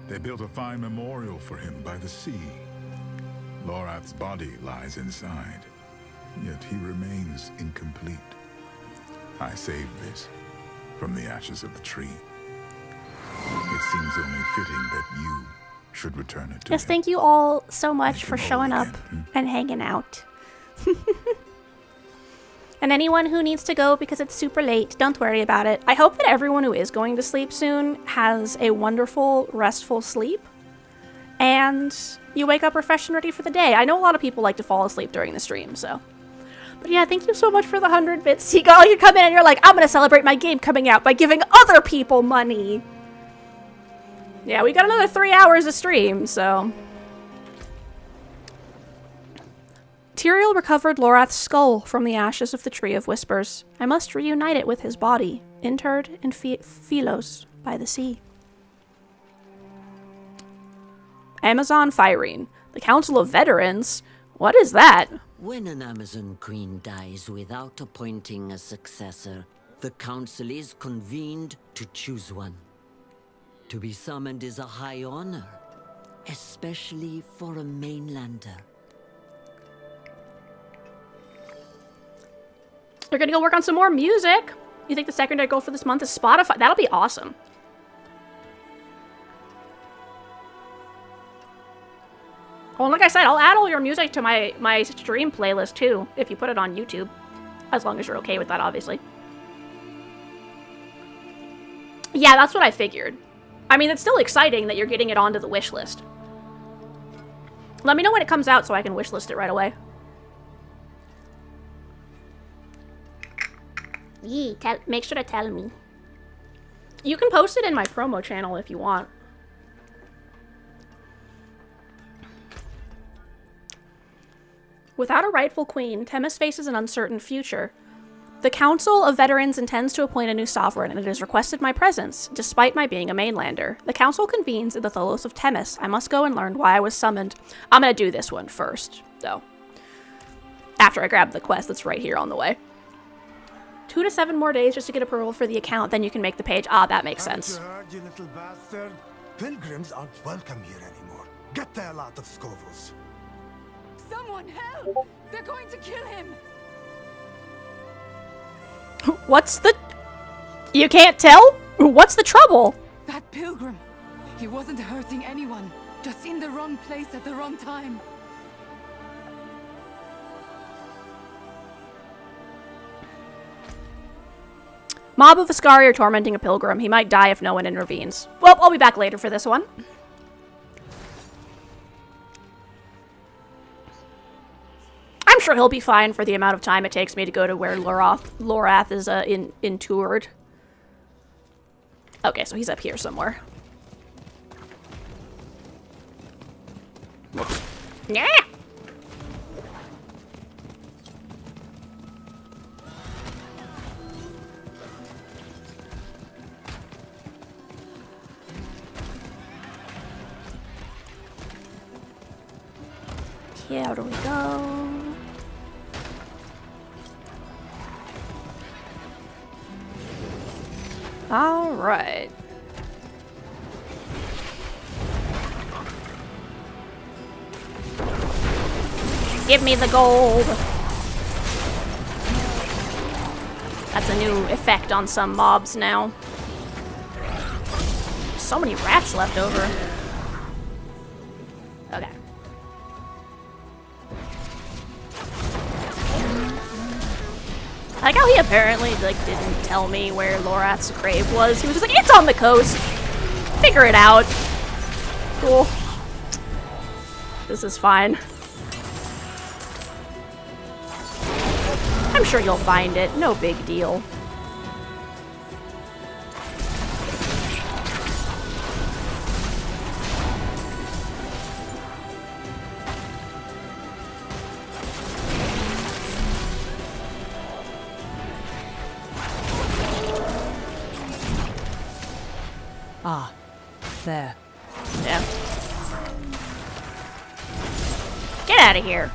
They built a fine memorial for him by the sea. Lorath's body lies inside, yet he remains incomplete. I saved this from the ashes of the tree. It seems only fitting that you should return it to him. Thank you all so much for showing up and hanging out. And anyone who needs to go because it's super late, don't worry about it. I hope that everyone who is going to sleep soon has a wonderful, restful sleep. And you wake up refreshed and ready for the day. I know a lot of people like to fall asleep during the stream, so. But yeah, thank you so much for the 100 bits. Seagull, you come in and you're like, I'm gonna celebrate my game coming out by giving other people money. Yeah, we got another 3 hours of stream, so. Tyrael recovered Lorath's skull from the ashes of the Tree of Whispers. I must reunite it with his body, interred in Philos by the sea. Amazon Firene. The Council of Veterans? What is that? When an Amazon queen dies without appointing a successor, the council is convened to choose one. To be summoned is a high honor, especially for a mainlander. You're gonna go work on some more music. You think the secondary goal for this month is Spotify? That'll be awesome. Well, like I said, I'll add all your music to my stream playlist too, if you put it on YouTube. As long as you're okay with that, obviously. Yeah, that's what I figured. I mean, it's still exciting that you're getting it onto the wish list. Let me know when it comes out so I can wish list it right away. Make sure to tell me. You can post it in my promo channel if you want. Without a rightful queen, Themis faces an uncertain future. The Council of Veterans intends to appoint a new sovereign, and it has requested my presence, despite my being a mainlander. The council convenes in the Tholos of Themis. I must go and learn why I was summoned. I'm gonna do this one first, though. After I grab the quest that's right here on the way. 2 to 7 more days just to get approval for the account, then you can make the page. Ah, that makes sense. Haven't you heard, you little bastard? Pilgrims aren't welcome here anymore. Get the hell out of Scovels. Someone help! They're going to kill him! What's the... You can't tell? What's the trouble? That pilgrim. He wasn't hurting anyone. Just in the wrong place at the wrong time. Mob of Ascari are tormenting a pilgrim. He might die if no one intervenes. Well, I'll be back later for this one. I'm sure he'll be fine for the amount of time it takes me to go to where Lorath is interred. Okay, so he's up here somewhere. Whoops. Yeah. Here we go. All right. Give me the gold. That's a new effect on some mobs now. So many rats left over. Okay. Like how he apparently like didn't tell me where Lorath's grave was. He was just like, it's on the coast. Figure it out. Cool. This is fine. I'm sure you'll find it. No big deal. Ah, there. Yeah. Get out of here.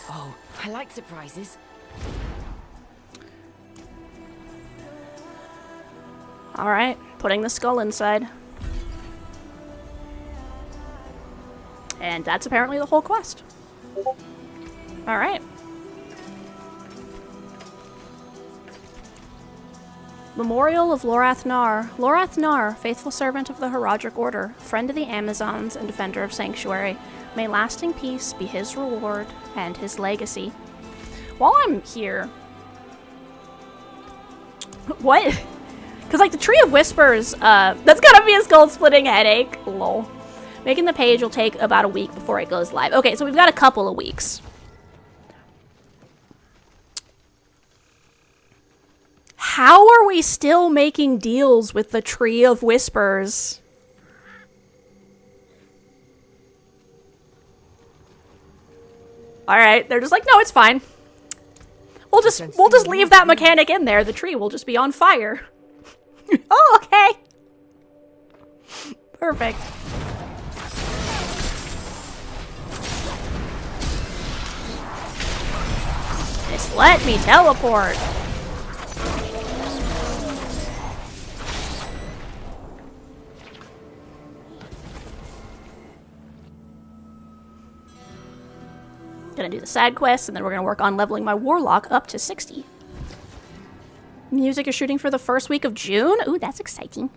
Oh, I like surprises. All right, putting the skull inside. And that's apparently the whole quest. All right. Memorial of Lorath Nar. Lorath Nar, faithful servant of the Heraldric Order, friend of the Amazons, and defender of Sanctuary. May lasting peace be his reward and his legacy. While I'm here... What? Because, like, the Tree of Whispers, that's gonna be a skull-splitting headache. Lol. Making the page will take about a week before it goes live. Okay, so we've got a couple of weeks. How are we still making deals with the Tree of Whispers? Alright, they're just like, no, it's fine. We'll just leave that mechanic in there. The tree will just be on fire. Oh, okay. Perfect. Just let me teleport. Gonna do the side quests, and then we're gonna work on leveling my Warlock up to 60. Music is shooting for the first week of June. Ooh, that's exciting.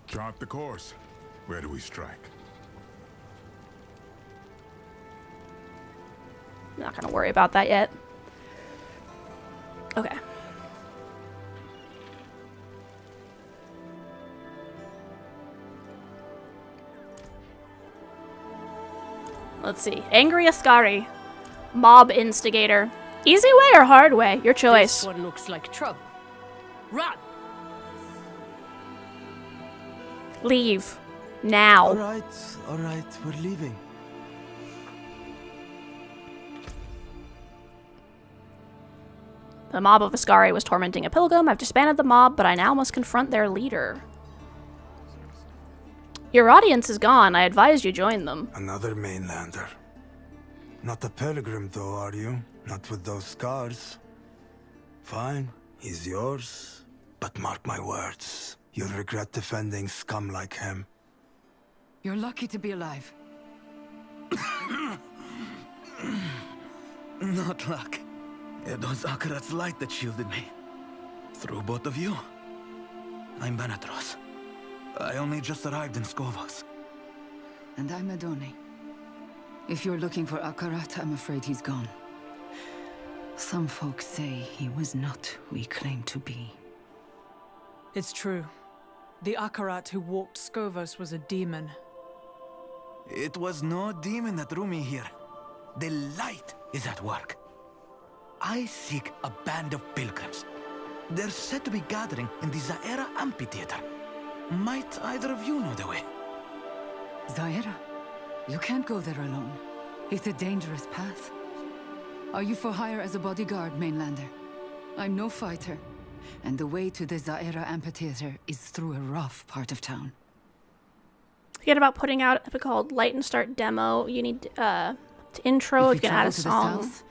Chart the course. Where do we strike? Not gonna worry about that yet. Okay. Let's see. Angry Ascari. Mob Instigator. Easy way or hard way? Your choice. This one looks like trouble. Run! Leave. Now. Alright, we're leaving. The mob of Ascari was tormenting a pilgrim. I've disbanded the mob, but I now must confront their leader. Your audience is gone. I advise you join them. Another mainlander. Not a pilgrim though, are you? Not with those scars. Fine, he's yours. But mark my words, you'll regret defending scum like him. You're lucky to be alive. Not luck. It was Akarat's light that shielded me. Through both of you. I'm Benatros. I only just arrived in Skovos. And I'm Adoni. If you're looking for Akarat, I'm afraid he's gone. Some folks say he was not who he claimed to be. It's true. The Akarat who walked Skovos was a demon. It was no demon that drew me here. The light is at work. I seek a band of pilgrims. They're said to be gathering in the Zaera Amphitheater. Might either of you know the way? Zaera? You can't go there alone. It's a dangerous path. Are you for hire as a bodyguard, mainlander? I'm no fighter, and the way to the Zaera Amphitheater is through a rough part of town. Forget about putting out a called Light and Start demo. You need to intro if you can add a song. South,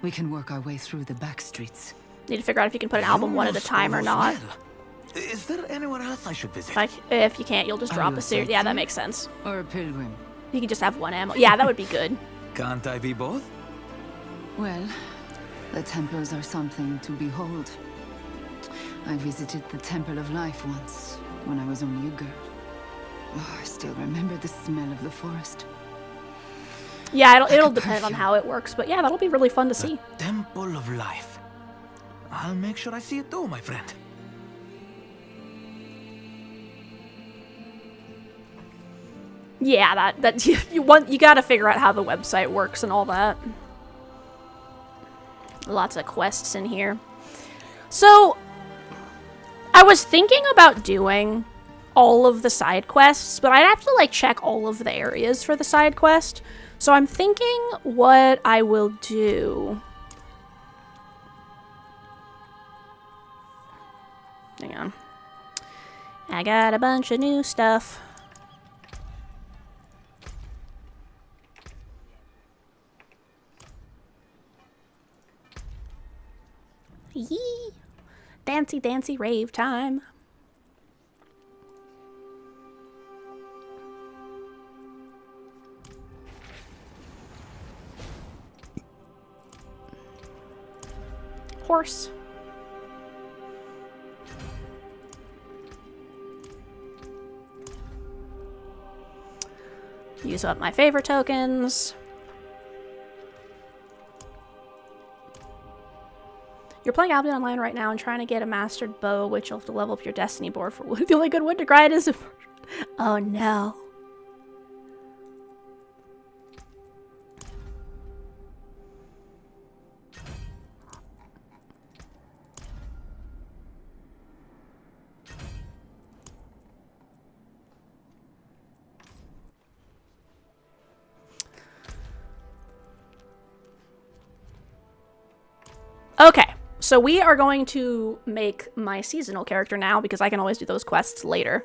we can work our way through the back streets. Need to figure out if you can put an album one at a time or not. Is there anywhere else I should visit? If you can't, you'll just drop a series. Yeah, that makes sense. Or a pilgrim. You can just have one ammo. Yeah, that would be good. Can't I be both? Well, the temples are something to behold. I visited the Temple of Life once, when I was only a girl. Oh, I still remember the smell of the forest. Yeah, it'll depend on how it works, but yeah, that'll be really fun to see. Temple of Life. I'll make sure I see it too, my friend. Yeah, that you gotta figure out how the website works and all that. Lots of quests in here. So, I was thinking about doing all of the side quests, but I'd have to like check all of the areas for the side quest. So I'm thinking what I will do. Hang on. I got a bunch of new stuff. Yee! Dancy, dancy, rave time. Horse. Use up my favorite tokens. You're playing Albion Online right now and trying to get a mastered bow, which you'll have to level up your destiny board for. The only good one to grind is... Oh no. Okay, so we are going to make my seasonal character now because I can always do those quests later.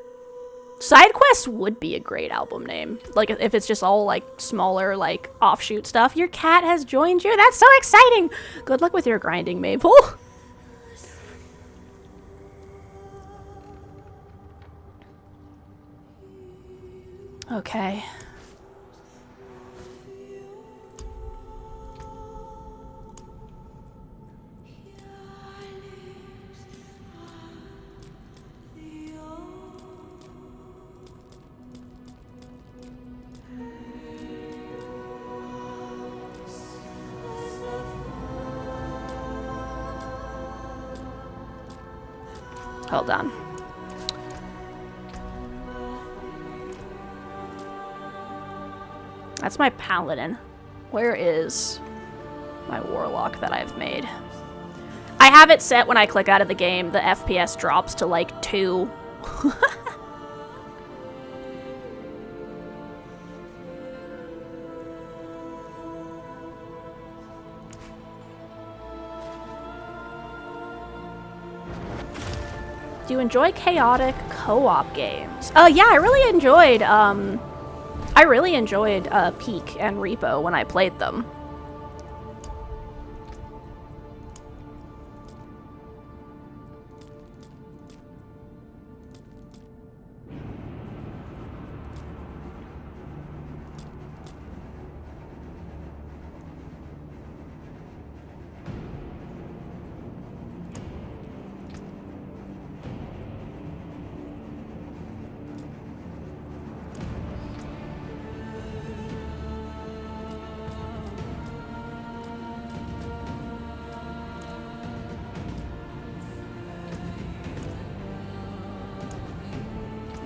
Side quests would be a great album name. Like, if it's just all, like, smaller, like, offshoot stuff. Your cat has joined you. That's so exciting! Good luck with your grinding, Maple. Okay. Hold on. That's my paladin. Where is my warlock that I've made? I have it set when I click out of the game, the FPS drops to like 2. Do you enjoy chaotic co-op games? Yeah, I really enjoyed Peak and Repo when I played them.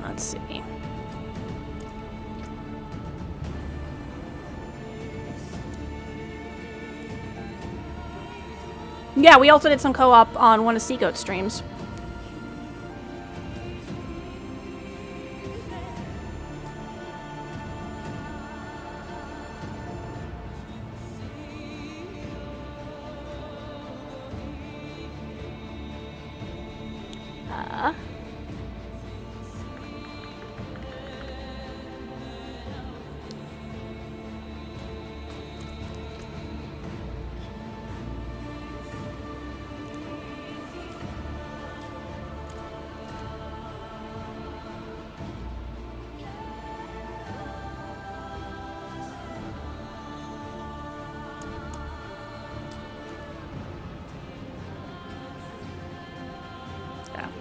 Let's see. Yeah, we also did some co-op on one of Seagoat's streams.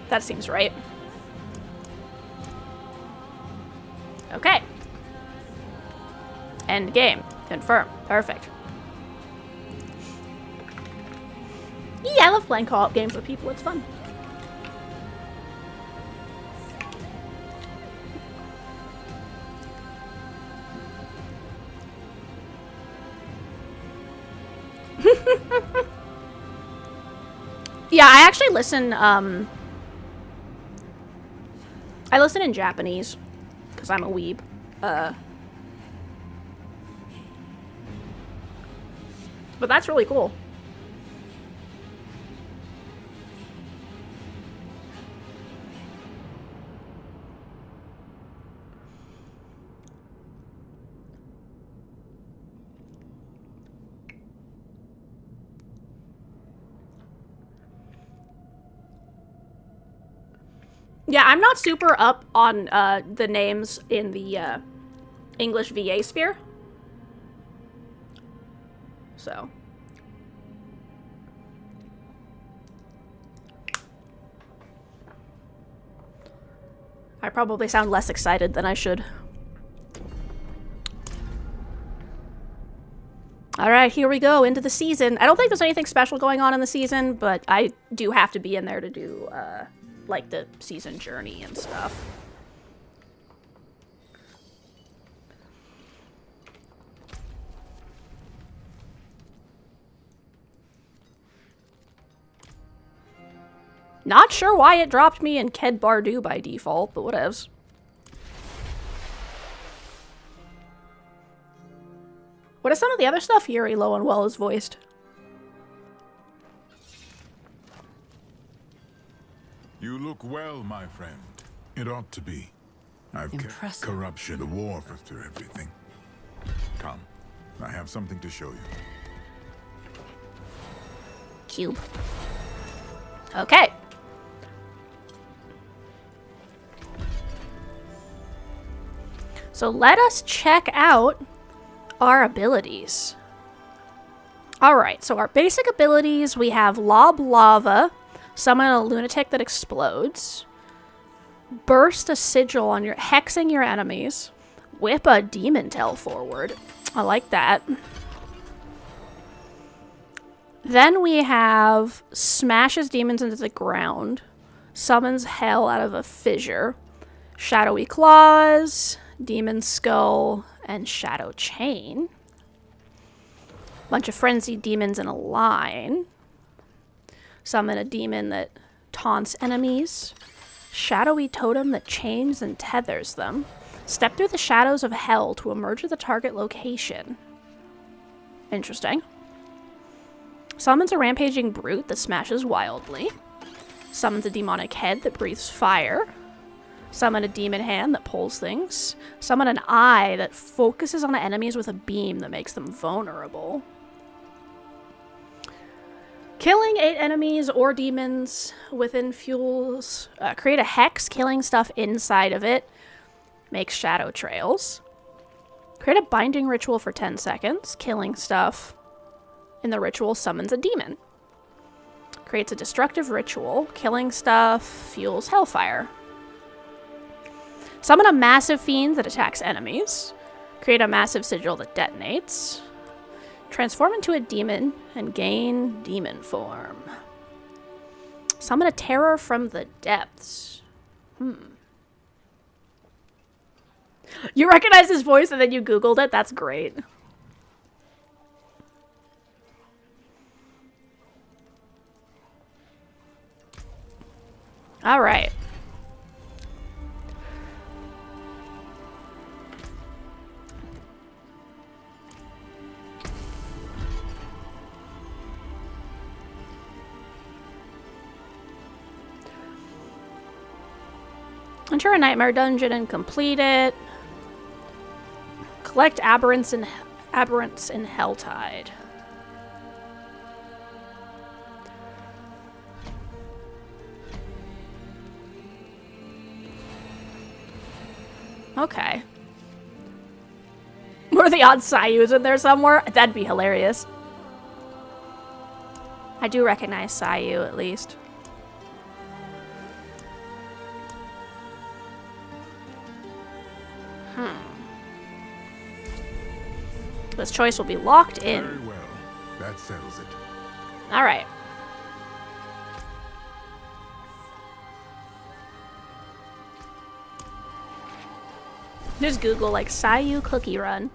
That seems right. Okay. End game. Confirm. Perfect. Yeah, I love playing co-op games with people. It's fun. Yeah, I actually listen, I listen in Japanese, because I'm a weeb. But that's really cool. Yeah, I'm not super up on the names in the English VA sphere. So. I probably sound less excited than I should. Alright, here we go, into the season. I don't think there's anything special going on in the season, but I do have to be in there to do, like, the season journey and stuff. Not sure why it dropped me in Ked Bardu by default, but whatevs. What is some of the other stuff Yuri Lowenwell is voiced? You look well, my friend. It ought to be. I've kept corruption, the war after everything. Come, I have something to show you. Cube. Okay. So let us check out our abilities. Alright, so our basic abilities, we have Lob Lava, summon a lunatic that explodes, burst a sigil on your, hexing your enemies, whip a demon tail forward. I like that. Then we have smashes demons into the ground, summons hell out of a fissure, shadowy claws, demon skull, and shadow chain. Bunch of frenzied demons in a line. Summon a demon that taunts enemies. Shadowy totem that chains and tethers them. Step through the shadows of hell to emerge at the target location. Interesting. Summons a rampaging brute that smashes wildly. Summons a demonic head that breathes fire. Summon a demon hand that pulls things. Summon an eye that focuses on enemies with a beam that makes them vulnerable. Killing 8 enemies or demons within fuels. Create a hex, killing stuff inside of it. Makes shadow trails. Create a binding ritual for 10 seconds. Killing stuff in the ritual summons a demon. Creates a destructive ritual. Killing stuff fuels hellfire. Summon a massive fiend that attacks enemies. Create a massive sigil that detonates. Transform into a demon and gain demon form. Summon a terror from the depths. You recognize his voice and then you Googled it? That's great. All right. Enter a nightmare dungeon and complete it. Collect aberrants in Helltide. Okay. Were the odd Sayus in there somewhere? That'd be hilarious. I do recognize Sayu, at least. This choice will be locked in. Very well. That settles it. All right. Just Google like Sayu cookie run.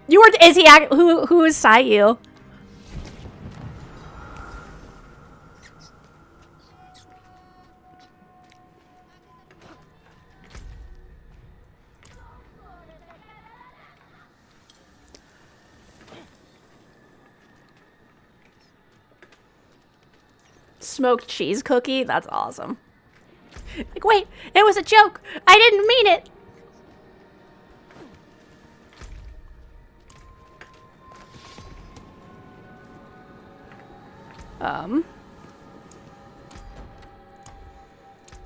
You were is he who is Sayu? Smoked cheese cookie? That's awesome. Like, wait, it was a joke. I didn't mean it.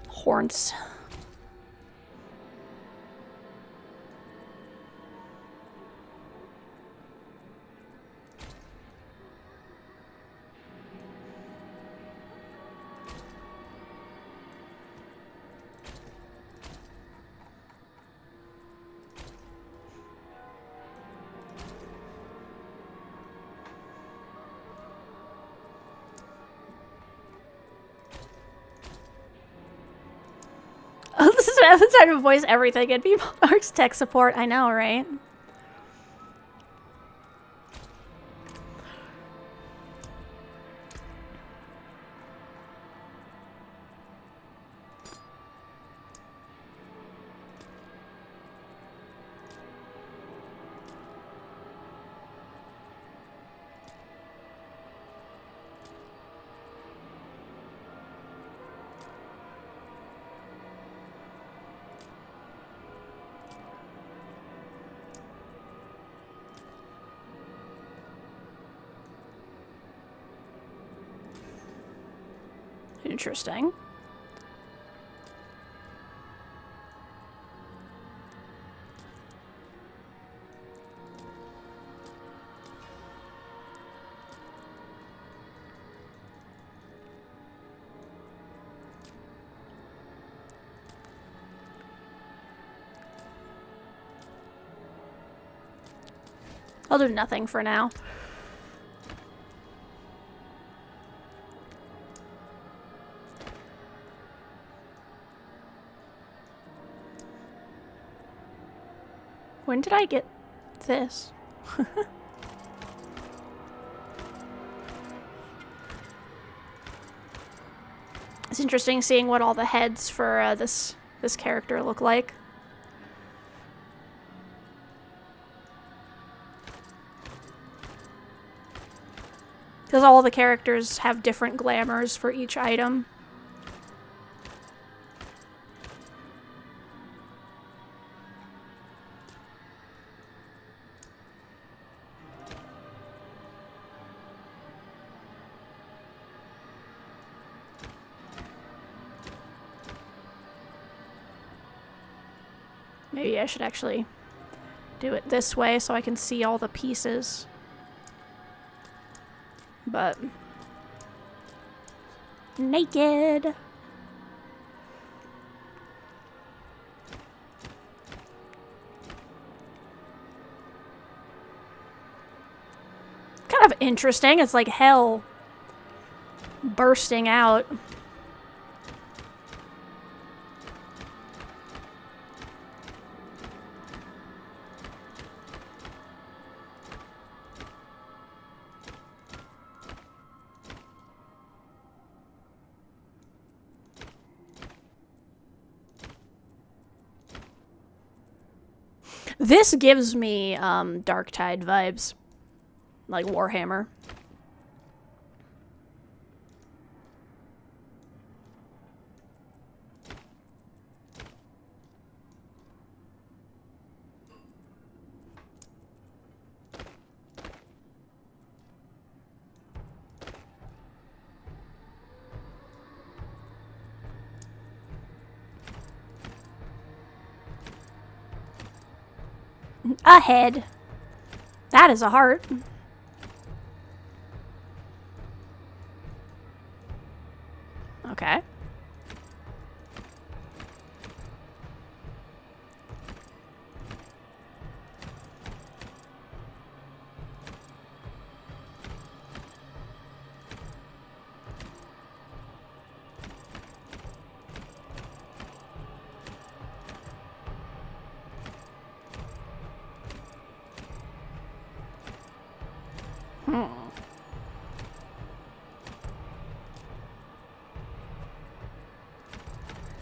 Horns. Oh, this is I'm trying to voice everything in people. Arts tech support, I know, right? Interesting. I'll do nothing for now. When did I get this? It's interesting seeing what all the heads for this character look like. Because all the characters have different glamours for each item. Maybe I should actually do it this way so I can see all the pieces. But naked. Kind of interesting. It's like hell bursting out. This gives me Darktide vibes, like Warhammer. A head. That is a heart. Okay.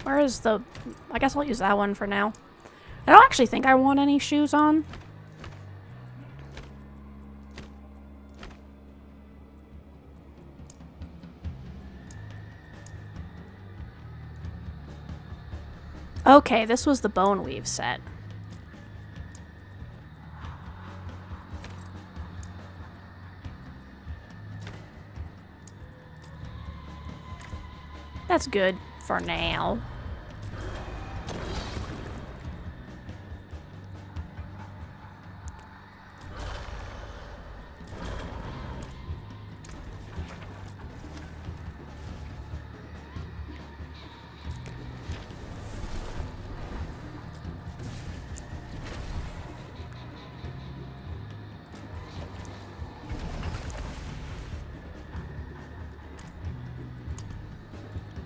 Where is the... I guess I'll use that one for now. I don't actually think I want any shoes on. Okay, this was the bone weave set. That's good for now.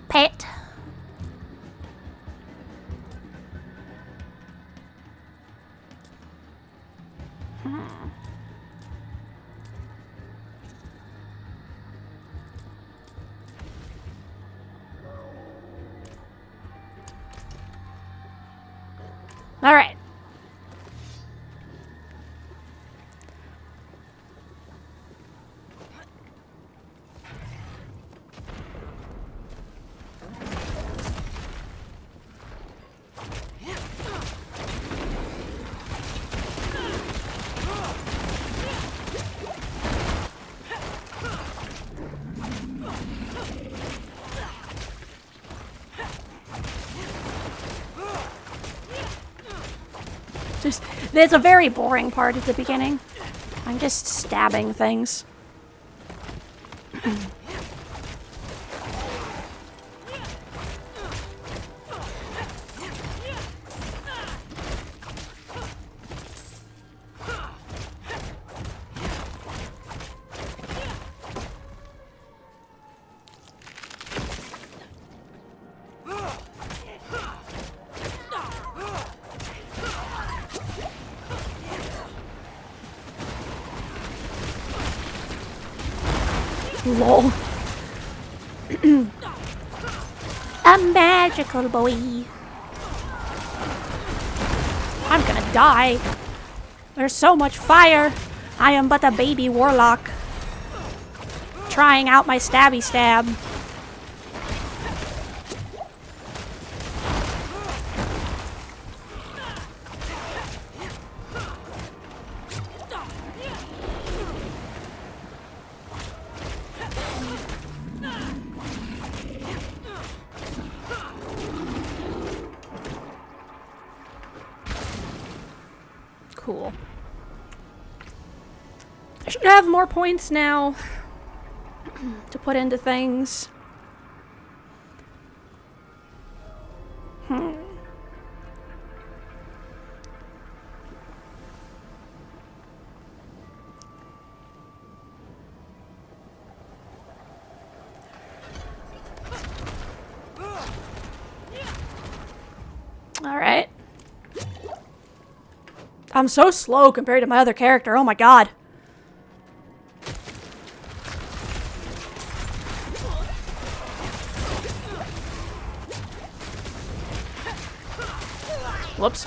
Pet. All right. There's a very boring part at the beginning. I'm just stabbing things. Lol. A magical boy. I'm gonna die. There's so much fire. I am but a baby warlock. Trying out my stabby stab. Cool. I should have more points now to put into things. All right. I'm so slow compared to my other character. Oh my god. Whoops.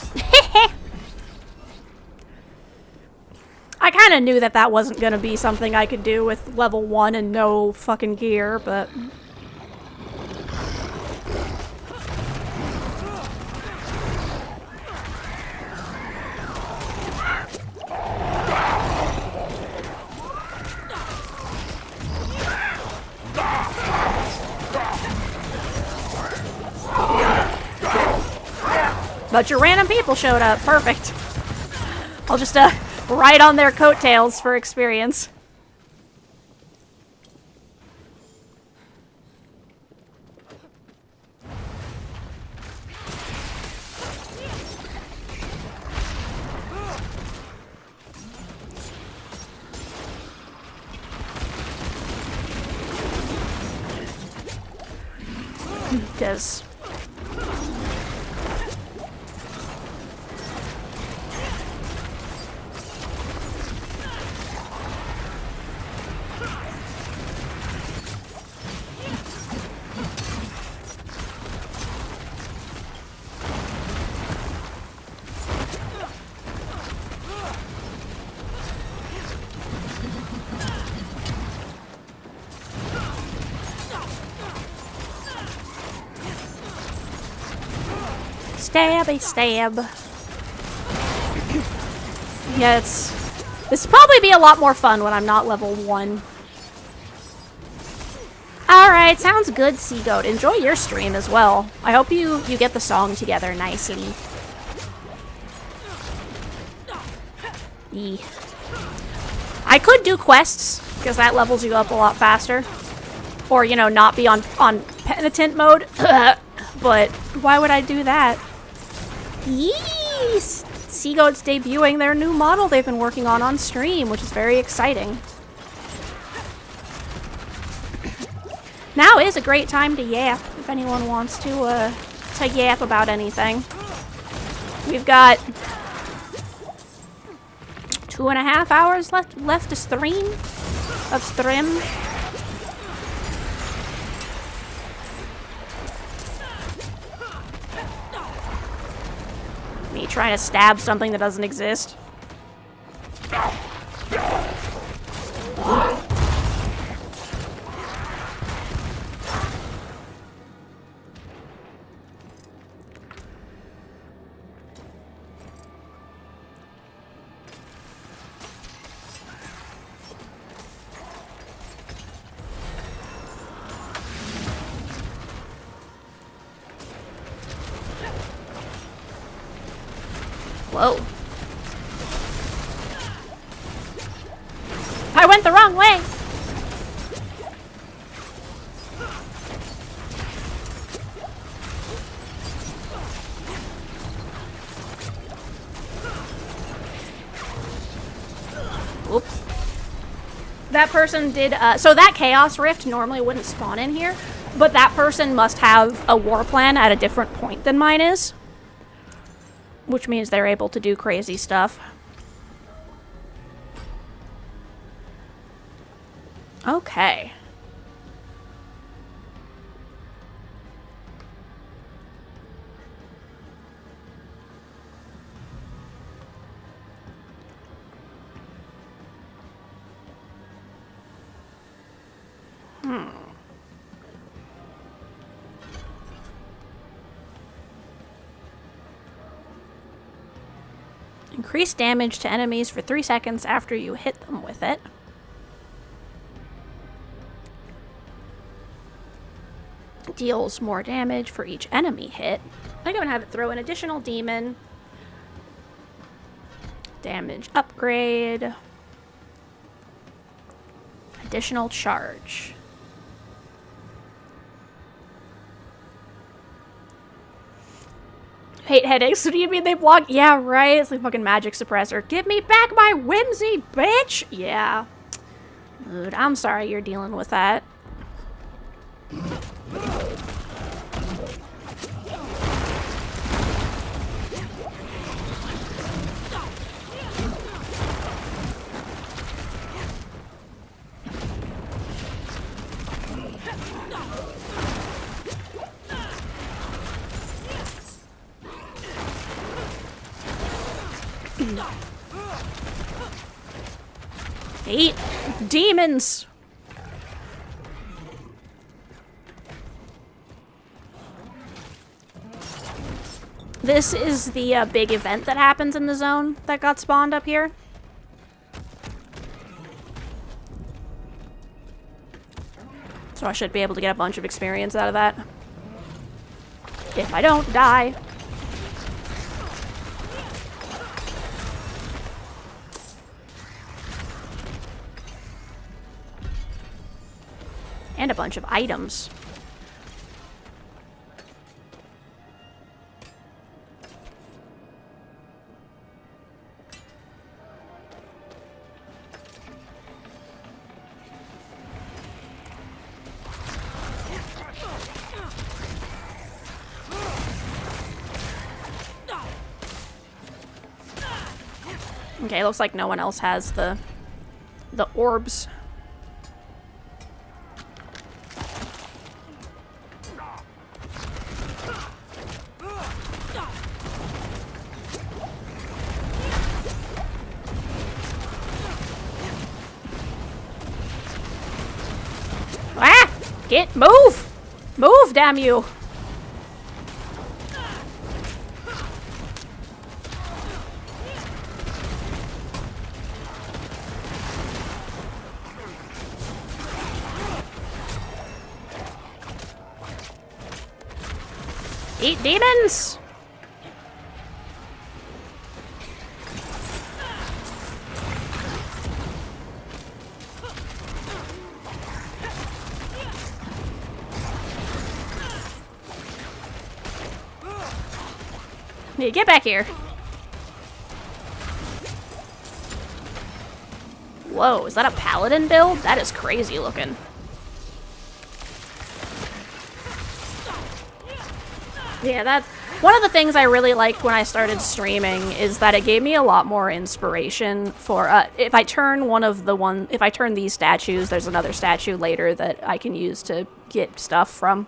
I kind of knew that that wasn't going to be something I could do with level 1 and no fucking gear, but... Bunch of random people showed up. Perfect. I'll just ride on their coattails for experience. Because... Stabby stab. Yeah, this will probably be a lot more fun when I'm not level 1. Alright, sounds good, Sea Goat. Enjoy your stream as well. I hope you get the song together nicely. I could do quests, because that levels you up a lot faster. Or, you know, not be on penitent mode. But why would I do that? Yeesh! Sea Goat's debuting their new model they've been working on stream, which is very exciting. Now is a great time to yap, if anyone wants to yap about anything. We've got 2.5 hours left to stream. Me trying to stab something that doesn't exist. Whoa. I went the wrong way! Oops. That person did, so that Chaos Rift normally wouldn't spawn in here, but that person must have a war plan at a different point than mine is. Which means they're able to do crazy stuff. Okay. Increase damage to enemies for 3 seconds after you hit them with it. Deals more damage for each enemy hit. I'm gonna have it throw an additional demon. Damage upgrade. Additional charge. Hate headaches. What do you mean they block? Yeah, right. It's like fucking magic suppressor. Give me back my whimsy, bitch! Yeah. Dude, I'm sorry you're dealing with that. Eat demons! This is the big event that happens in the zone that got spawned up here. So I should be able to get a bunch of experience out of that. If I don't die. And a bunch of items. Okay, looks like no one else has the orbs. Move! Move, damn you! Eat demons! Hey, get back here. Whoa, is that a paladin build? That is crazy looking. Yeah, that's one of the things I really liked when I started streaming is that it gave me a lot more inspiration for if I turn if I turn these statues, there's another statue later that I can use to get stuff from.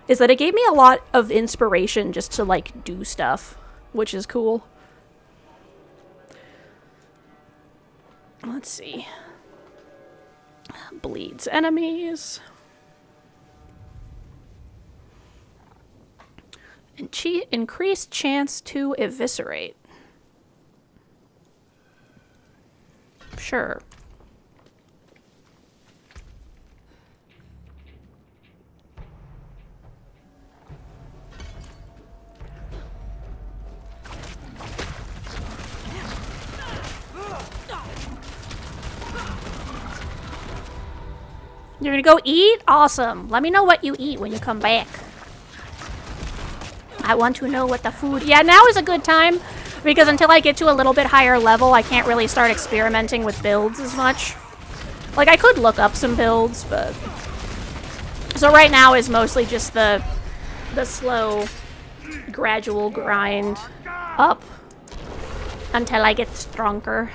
Is that it gave me a lot of inspiration just to like do stuff, which is cool. Let's see. Bleeds enemies. Increased chance to eviscerate. Sure. You're gonna go eat? Awesome. Let me know what you eat when you come back. I want to know what the food... Yeah, now is a good time, because until I get to a little bit higher level, I can't really start experimenting with builds as much. Like, I could look up some builds, but... So right now is mostly just the slow, gradual grind up until I get stronger.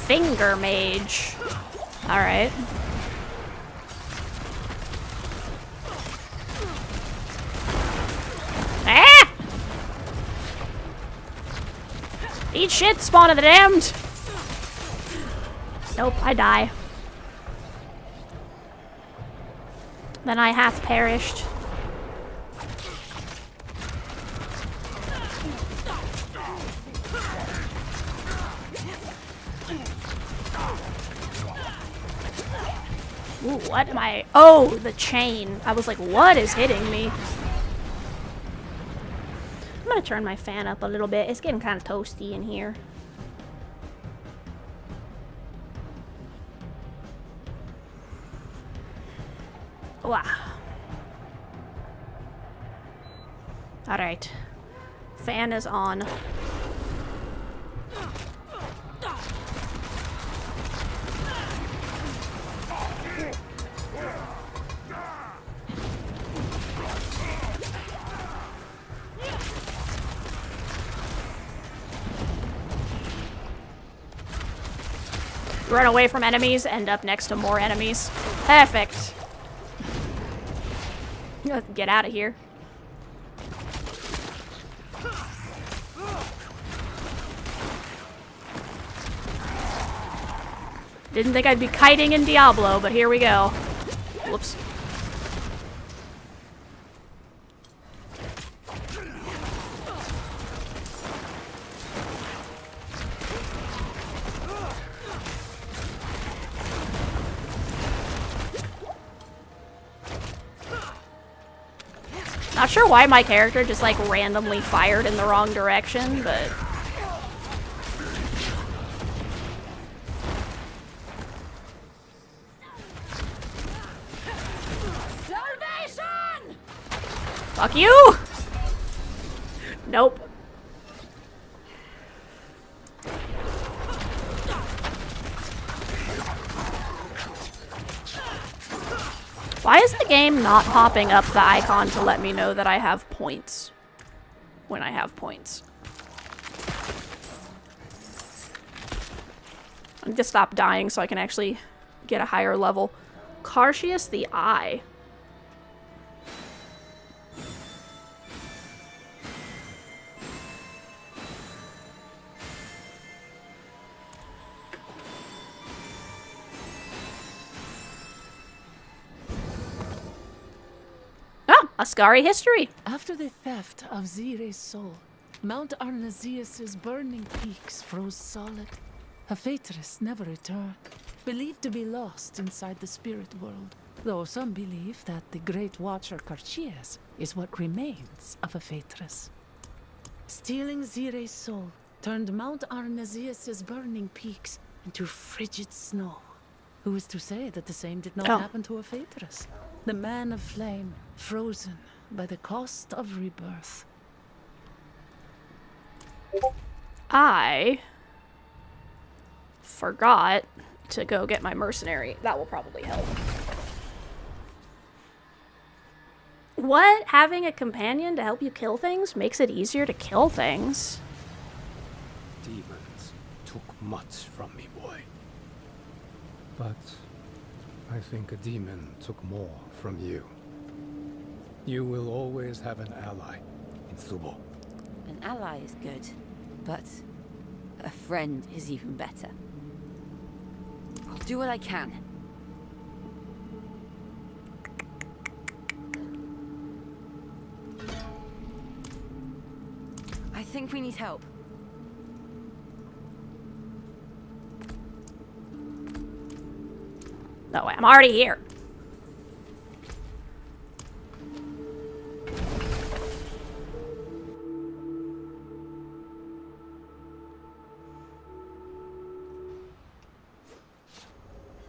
Finger mage. Alright. Ah! Eat shit, Spawn of the Damned! Nope, I die. Then I hath perished. Ooh, what am I? Oh, the chain. I was like, what is hitting me? I'm gonna turn my fan up a little bit. It's getting kind of toasty in here. Wow. Alright. Fan is on. Run away from enemies, end up next to more enemies. Perfect. Get out of here. Didn't think I'd be kiting in Diablo, but here we go. Whoops. Not sure why my character just like randomly fired in the wrong direction, but... Salvation! Fuck you! Nope. Why is the game not popping up the icon to let me know that I have points when I have points? I need to stop dying so I can actually get a higher level. Carshius the Eye. Ascari history. After the theft of Zire's soul, Mount Arnazius' burning peaks froze solid. Hephaestus never returned, believed to be lost inside the spirit world. Though some believe that the great watcher Carchias is what remains of Hephaestus. Stealing Zire's soul turned Mount Arnazius' burning peaks into frigid snow. Who is to say that the same did not happen to Hephaestus? The man of flame, frozen by the cost of rebirth. I forgot to go get my mercenary. That will probably help. What? Having a companion to help you kill things makes it easier to kill things? Demons took much from me, boy. But I think a demon took more from you. You will always have an ally in Thubo. An ally is good, but a friend is even better. I'll do what I can. I think we need help. No way, I'm already here.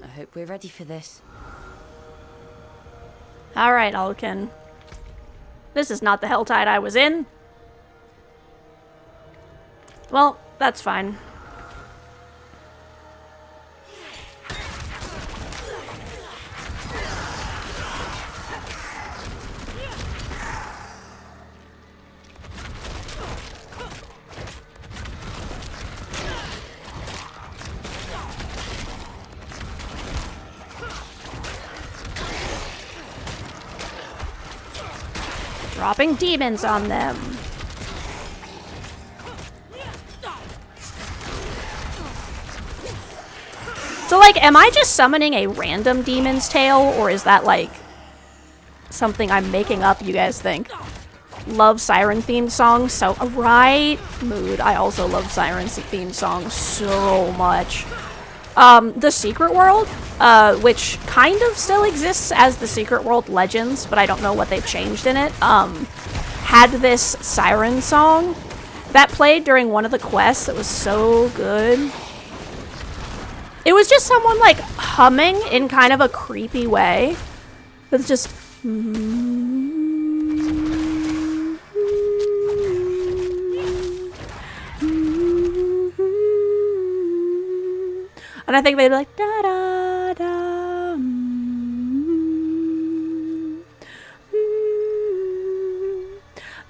I hope we're ready for this. Alright, Alkin. This is not the Helltide I was in. Well, that's fine. Dropping demons on them. So, like, am I just summoning a random demon's tail, or is that, like, something I'm making up, you guys think? Love Siren themed songs, so, right, mood. I also love Siren themed songs so much. The Secret World, which kind of still exists as the Secret World Legends, but I don't know what they've changed in it, had this siren song that played during one of the quests that was so good. It was just someone, like, humming in kind of a creepy way. It's just... And I think they'd be like, da da da.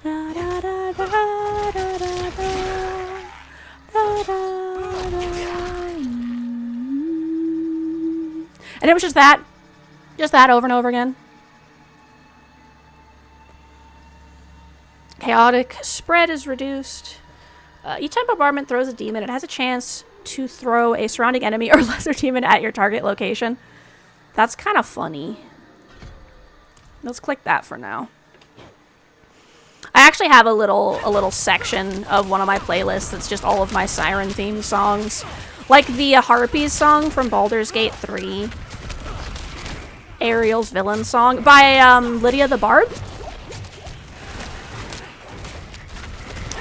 Da da da da da da da da da. And it was just that over and over again. Chaotic spread is reduced. Each time bombardment throws a demon, it has a chance to throw a surrounding enemy or lesser demon at your target location. That's kind of funny. Let's click that for now. I actually have a little section of one of my playlists that's just all of my siren themed songs. Like the Harpies song from Baldur's Gate 3. Ariel's villain song by Lydia the Barb.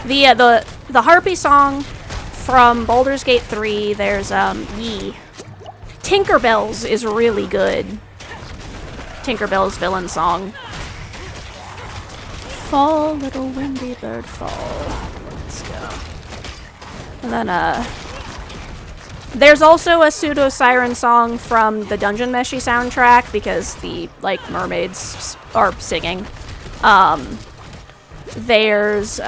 The Harpy song from Baldur's Gate 3, there's Yi. Tinkerbell's is really good. Tinkerbell's villain song. Fall, little windy bird, fall. Let's go. And then there's also a pseudo siren song from the Dungeon Meshi soundtrack because the mermaids are singing. There's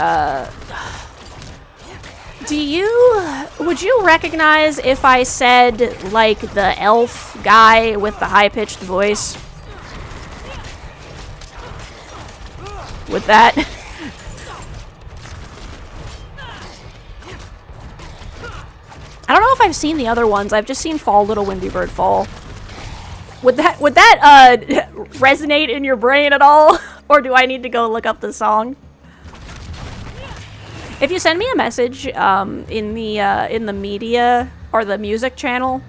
would you recognize if I said, like, the elf guy with the high-pitched voice? With that? I don't know if I've seen the other ones. I've just seen Fall, Little Windy Bird, Fall. Would that resonate in your brain at all? Or do I need to go look up the song? If you send me a message in the media or the music channel,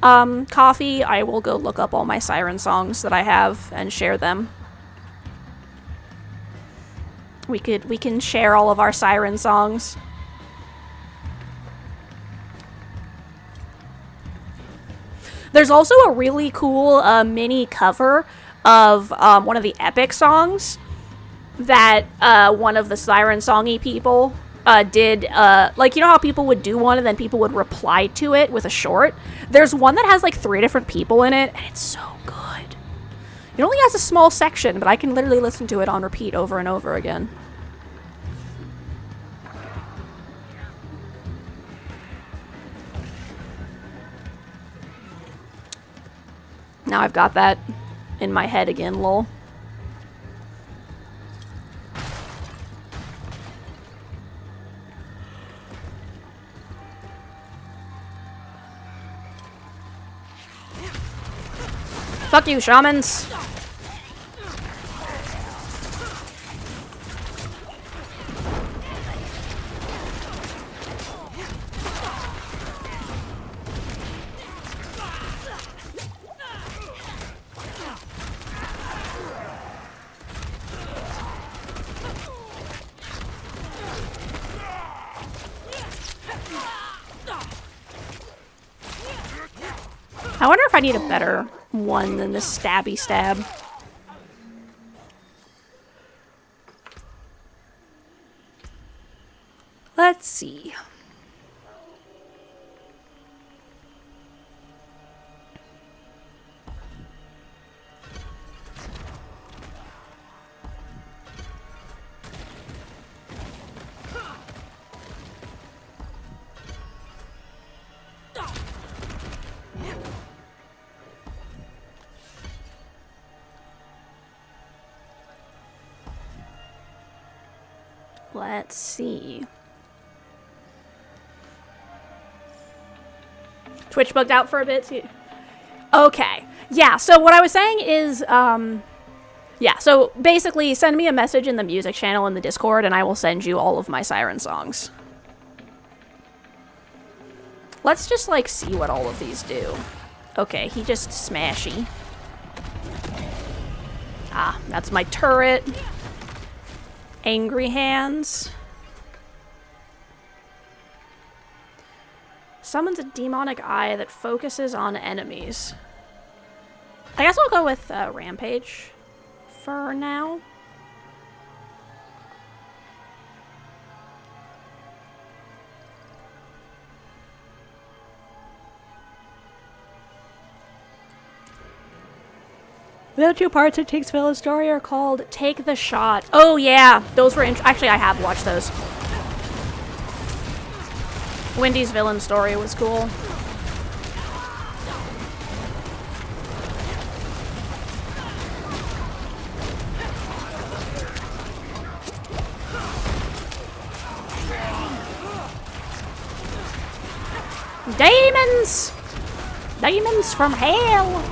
Coffee, I will go look up all my Siren songs that I have and share them. We can share all of our Siren songs. There's also a really cool mini cover of one of the epic songs that one of the Siren Songy people did. Like, you know how people would do one and then people would reply to it with a short? There's one that has like 3 different people in it, and it's so good. It only has a small section, but I can literally listen to it on repeat over and over again. Now I've got that in my head again, lol. Fuck you, shamans! I wonder if I need a better one than this stabby stab. Let's see. Let's see. Twitch bugged out for a bit too. Okay. Yeah, so what I was saying is, yeah, so basically send me a message in the music channel in the Discord and I will send you all of my Siren songs. Let's just, like, see what all of these do. Okay, he just smashy. Ah, that's my turret. Angry hands. Summons a demonic eye that focuses on enemies. I guess I'll go with Rampage for now. The other 2 parts of Take's Villain story are called Take the Shot. Oh yeah, those were actually I have watched those. Wendy's villain story was cool. Demons! Demons from hell!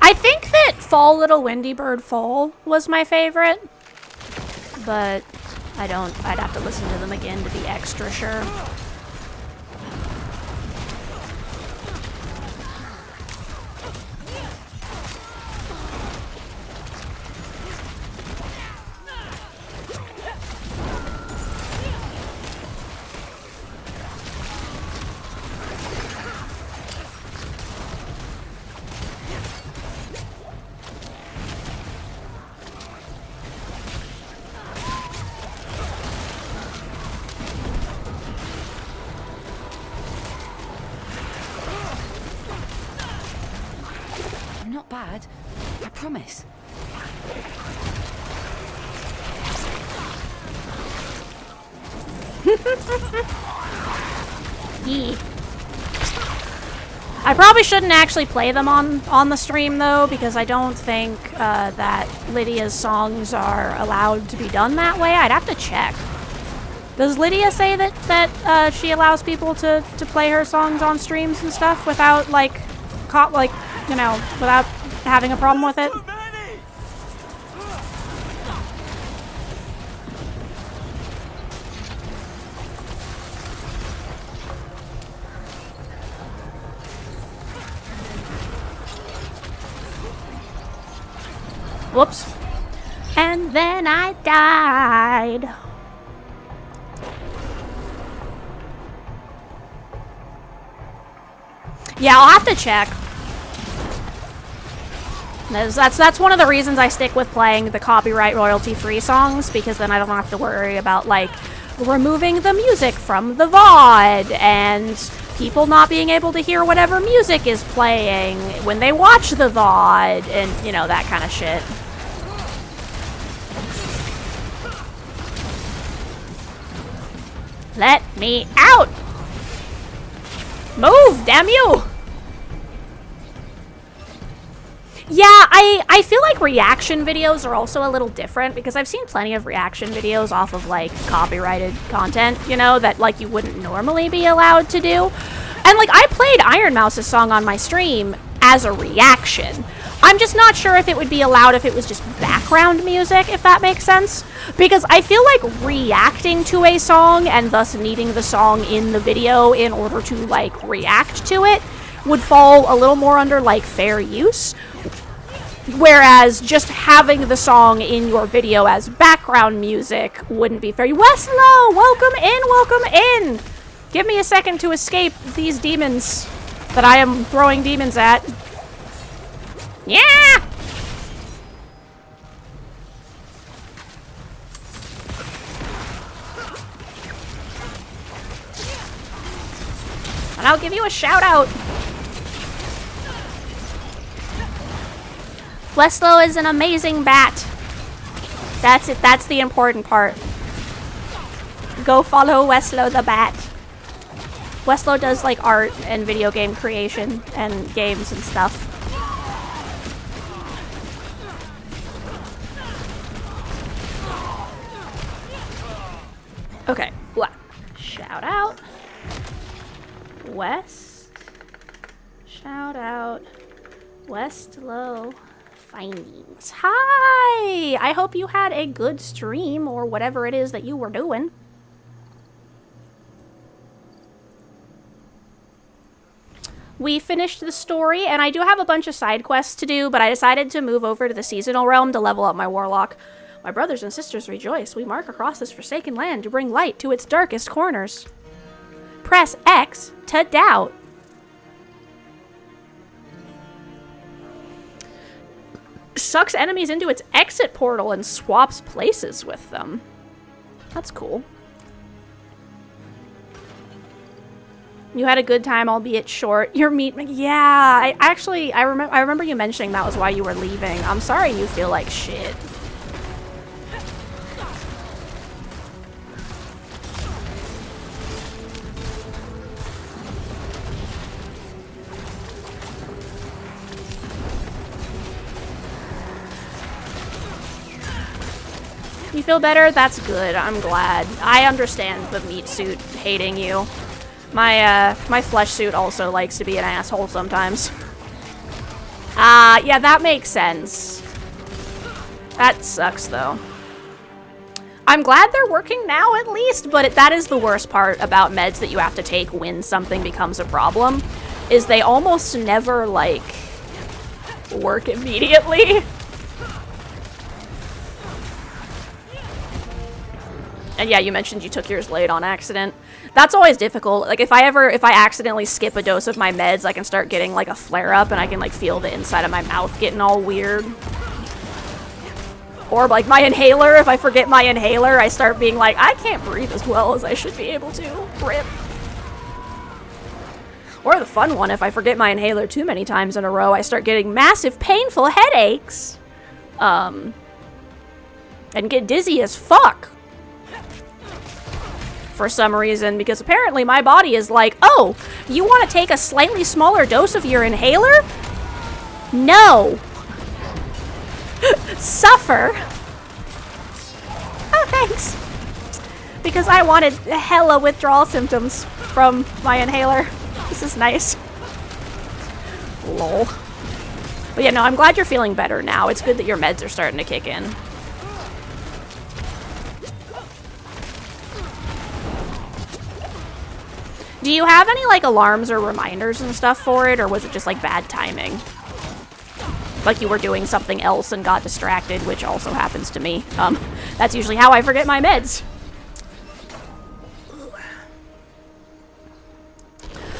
I think that Fall Little Windy Bird Fall was my favorite, but I'd have to listen to them again to be extra sure. Not bad, I promise. Yeah. I probably shouldn't actually play them on the stream, though, because I don't think that Lydia's songs are allowed to be done that way. I'd have to check. Does Lydia say that she allows people to play her songs on streams and stuff without, like, you know, without having a problem with it? Whoops. And then I died. Yeah, I'll have to check. That's one of the reasons I stick with playing the copyright royalty-free songs, because then I don't have to worry about, like, removing the music from the VOD and people not being able to hear whatever music is playing when they watch the VOD and, you know, that kind of shit. Let me out! Move, damn you! Yeah, I feel like reaction videos are also a little different, because I've seen plenty of reaction videos off of, like, copyrighted content, you know, that, like, you wouldn't normally be allowed to do. And, like, I played Iron Mouse's song on my stream as a reaction. I'm just not sure if it would be allowed if it was just background music, if that makes sense. Because I feel like reacting to a song, and thus needing the song in the video in order to, like, react to it, would fall a little more under, like, fair use. Whereas just having the song in your video as background music wouldn't be fair. Westlow, welcome in, welcome in! Give me a second to escape these demons that I am throwing demons at. Yeah! And I'll give you a shout out. Westlow is an amazing bat. That's it. That's the important part. Go follow Westlow the bat. Westlow does, like, art and video game creation and games and stuff. Okay. Shout out. Shout out. Westlow findings. Hi! I hope you had a good stream, or whatever it is that you were doing. We finished the story, and I do have a bunch of side quests to do, but I decided to move over to the seasonal realm to level up my Warlock. My brothers and sisters rejoice. We mark across this forsaken land to bring light to its darkest corners. Press X to doubt. Sucks enemies into its exit portal and swaps places with them. That's cool. You had a good time, albeit short. Your meat... Yeah, I remember you mentioning that was why you were leaving. I'm sorry you feel like shit. You feel better? That's good. I'm glad. I understand the meat suit hating you. My flesh suit also likes to be an asshole sometimes. Yeah, that makes sense. That sucks, though. I'm glad they're working now, at least, but that is the worst part about meds that you have to take when something becomes a problem, is they almost never, like, work immediately. And yeah, you mentioned you took yours late on accident. That's always difficult. Like, if I accidentally skip a dose of my meds, I can start getting, like, a flare-up, and I can, like, feel the inside of my mouth getting all weird. Or, like, my inhaler, if I forget my inhaler, I start being like, I can't breathe as well as I should be able to. Rip. Or the fun one, if I forget my inhaler too many times in a row, I start getting massive, painful headaches. And get dizzy as fuck. for some reason, because apparently my body is like, oh, you want to take a slightly smaller dose of your inhaler? No. Suffer. Oh, thanks. Because I wanted hella withdrawal symptoms from my inhaler. This is nice. Lol. But yeah, no, I'm glad you're feeling better now. It's good that your meds are starting to kick in. Do you have any, like, alarms or reminders and stuff for it, or was it just, like, bad timing? Like you were doing something else and got distracted, which also happens to me. That's usually how I forget my meds.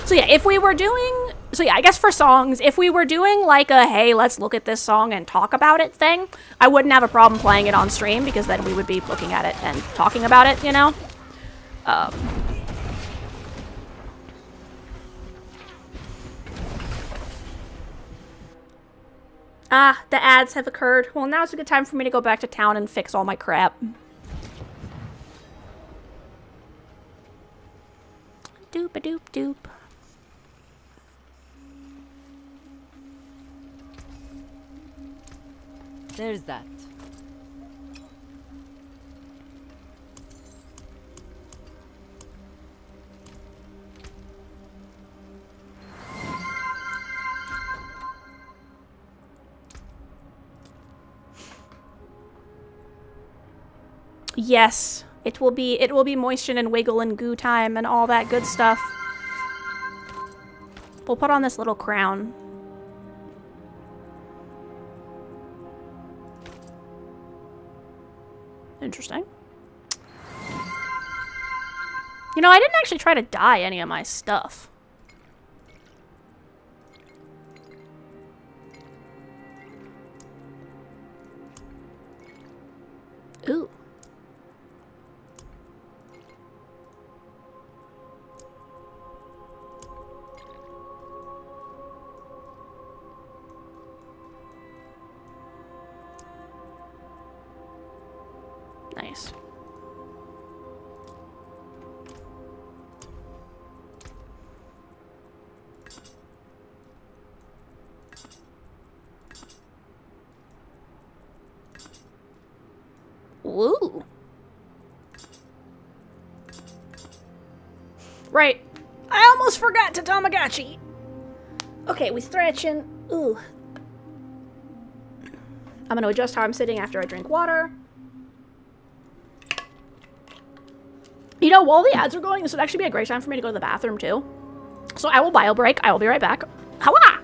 So yeah, if we were doing... So yeah, I guess for songs, if we were doing like a, hey, let's look at this song and talk about it thing, I wouldn't have a problem playing it on stream, because then we would be looking at it and talking about it, you know? Ah, the ads have occurred. Well, now's a good time for me to go back to town and fix all my crap. Doop-a-doop-doop. There's that. Yes, it will be moisten and wiggle and goo time and all that good stuff. We'll put on this little crown. Interesting. You know, I didn't actually try to dye any of my stuff. Ooh. Nice. Woo. Right. I almost forgot to Tamagotchi. Okay, we stretching. Ooh. I'm gonna adjust how I'm sitting after I drink water. You know, while the ads are going, this would actually be a great time for me to go to the bathroom, too. So I will bio break. I will be right back. Hawa!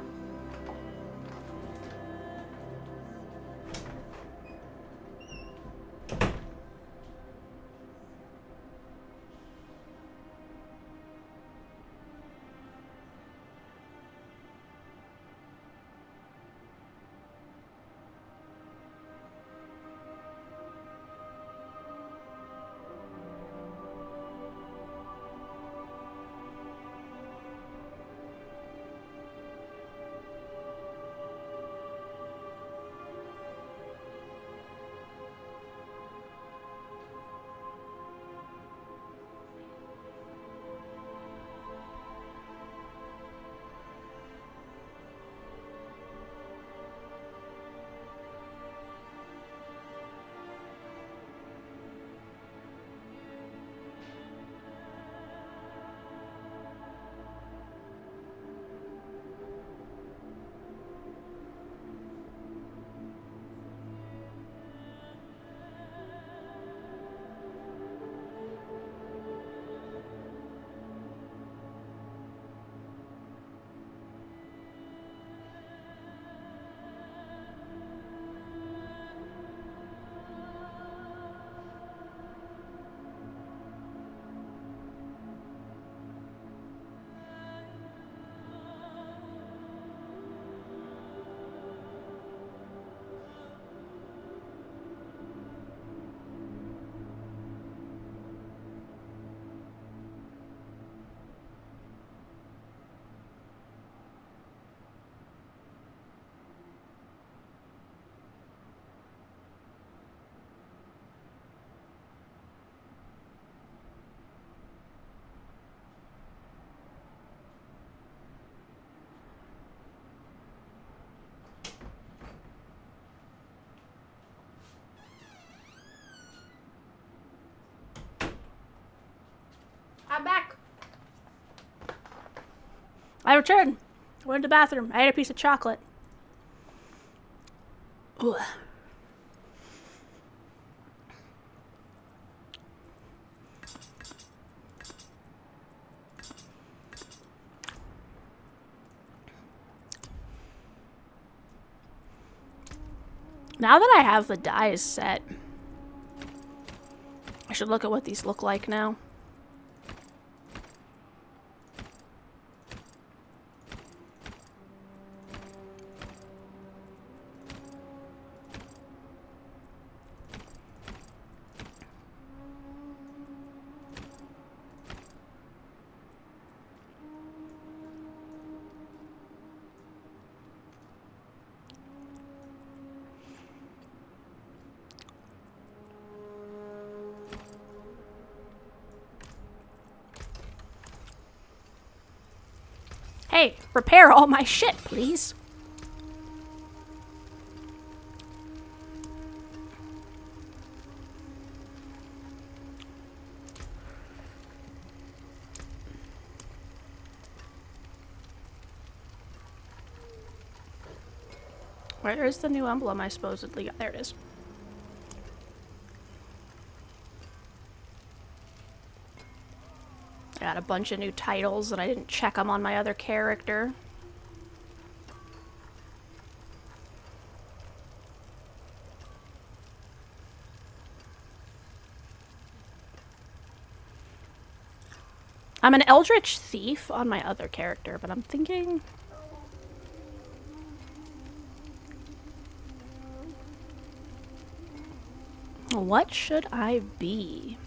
I'm back. I returned. Went to the bathroom. I ate a piece of chocolate. Ugh. Now that I have the dyes set, I should look at what these look like now. Hey, repair all my shit, please. Where is the new emblem I supposedly got? There it is. I got a bunch of new titles and I didn't check them on my other character. I'm an Eldritch Thief on my other character, but I'm thinking... what should I be?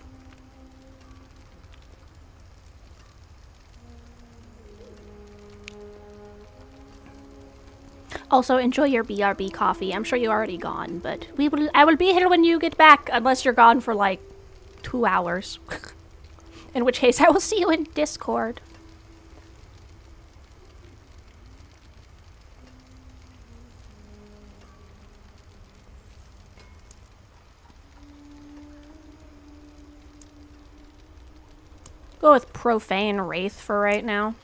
Also, enjoy your BRB coffee. I'm sure you're already gone, but I will be here when you get back, unless you're gone for like 2 hours. In which case, I will see you in Discord. Go with Profane Wraith for right now.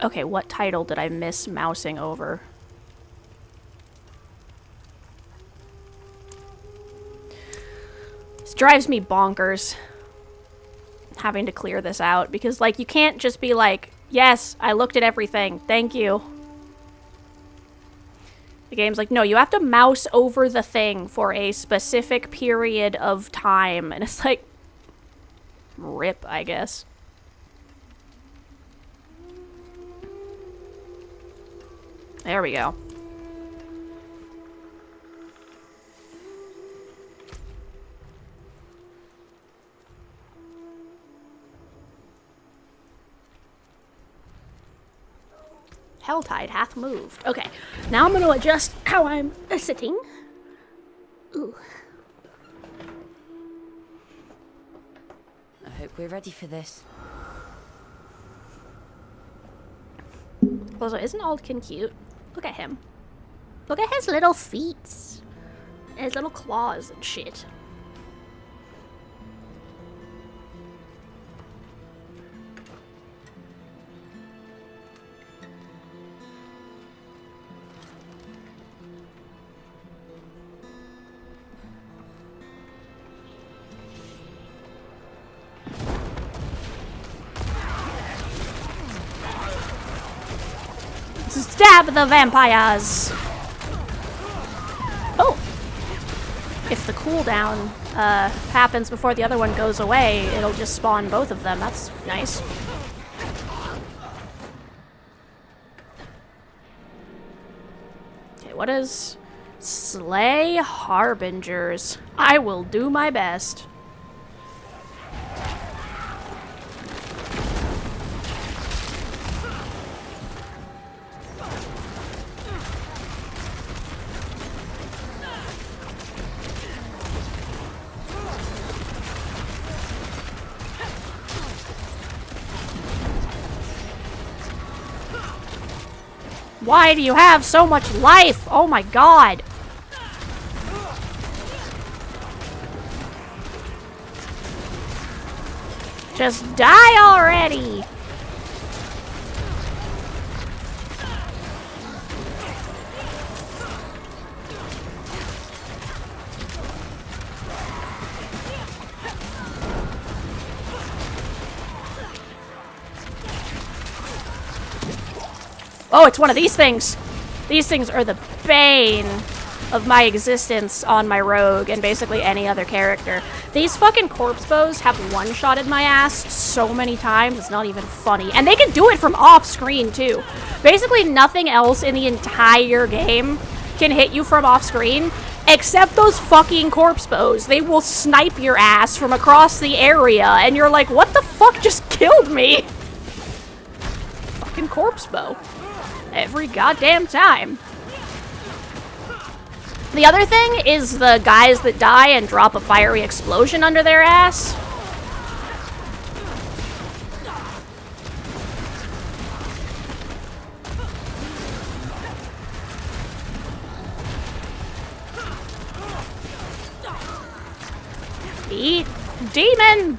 Okay, what title did I miss mousing over? This drives me bonkers, having to clear this out, because, like, you can't just be like, yes, I looked at everything, thank you. The game's like, no, you have to mouse over the thing for a specific period of time, and it's like, rip, I guess. There we go. Helltide hath moved. Okay, now I'm going to adjust how I'm sitting. Ooh. I hope we're ready for this. Also, isn't Aldkin cute? Look at him. Look at his little feet. His little claws and shit. Stab the vampires! Oh! If the cooldown happens before the other one goes away, it'll just spawn both of them. That's nice. Okay, what is... Slay Harbingers. I will do my best. Why do you have so much life? Oh my god. Just die already! Oh, it's one of these things! These things are the bane of my existence on my rogue and basically any other character. These fucking corpse bows have one-shotted my ass so many times, it's not even funny. And they can do it from off-screen, too. Basically nothing else in the entire game can hit you from off-screen except those fucking corpse bows. They will snipe your ass from across the area, and you're like, what the fuck just killed me? Fucking corpse bow. Every goddamn time. The other thing is the guys that die and drop a fiery explosion under their ass. Eat demon!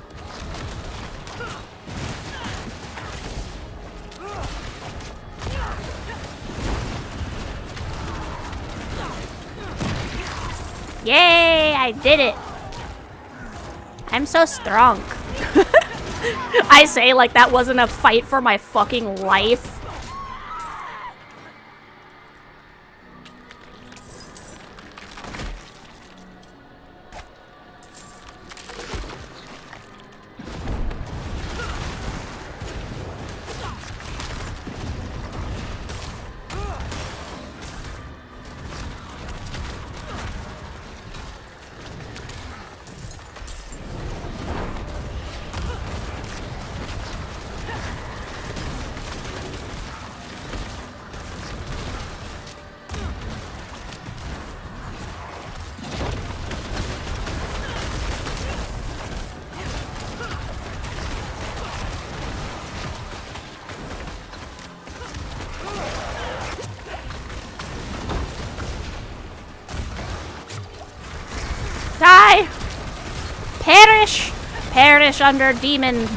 Yay! I did it! I'm so strong. I say like that wasn't a fight for my fucking life. Die! Perish! Perish under demon.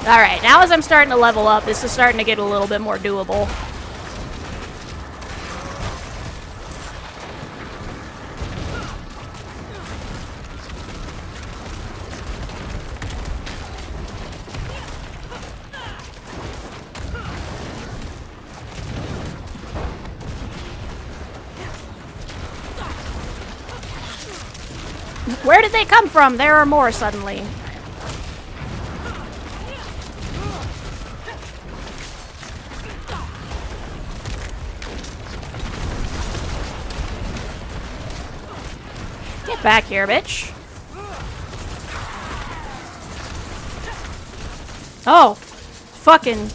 Alright, now as I'm starting to level up, this is starting to get a little bit more doable. Where did they come from? There are more suddenly. Get back here, bitch. Oh, fucking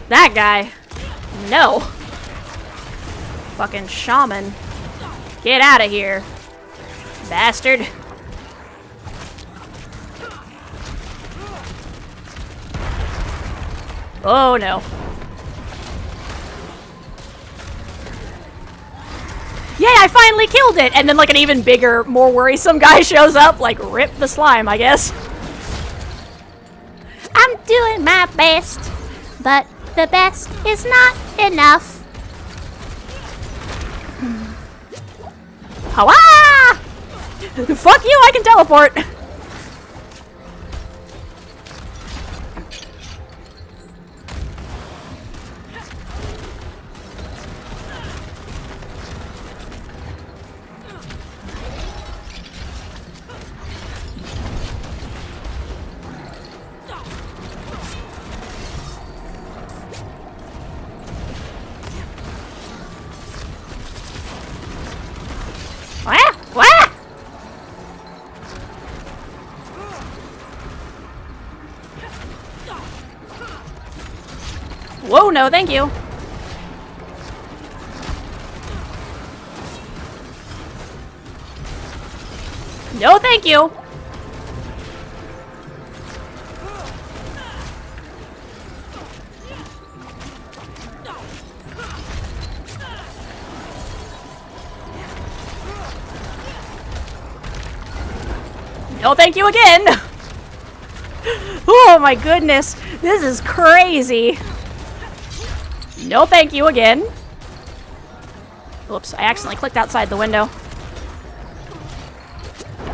that guy. No. Fucking shaman. Get out of here. Bastard. Oh no. Yay, I finally killed it! And then like an even bigger, more worrisome guy shows up, like rip the slime, I guess. I'm doing my best, but the best is not enough. Hawa! Fuck you, I can teleport! Whoa, no, thank you. No, thank you. No, thank you again. Oh my goodness, this is crazy. No, thank you again. Whoops, I accidentally clicked outside the window.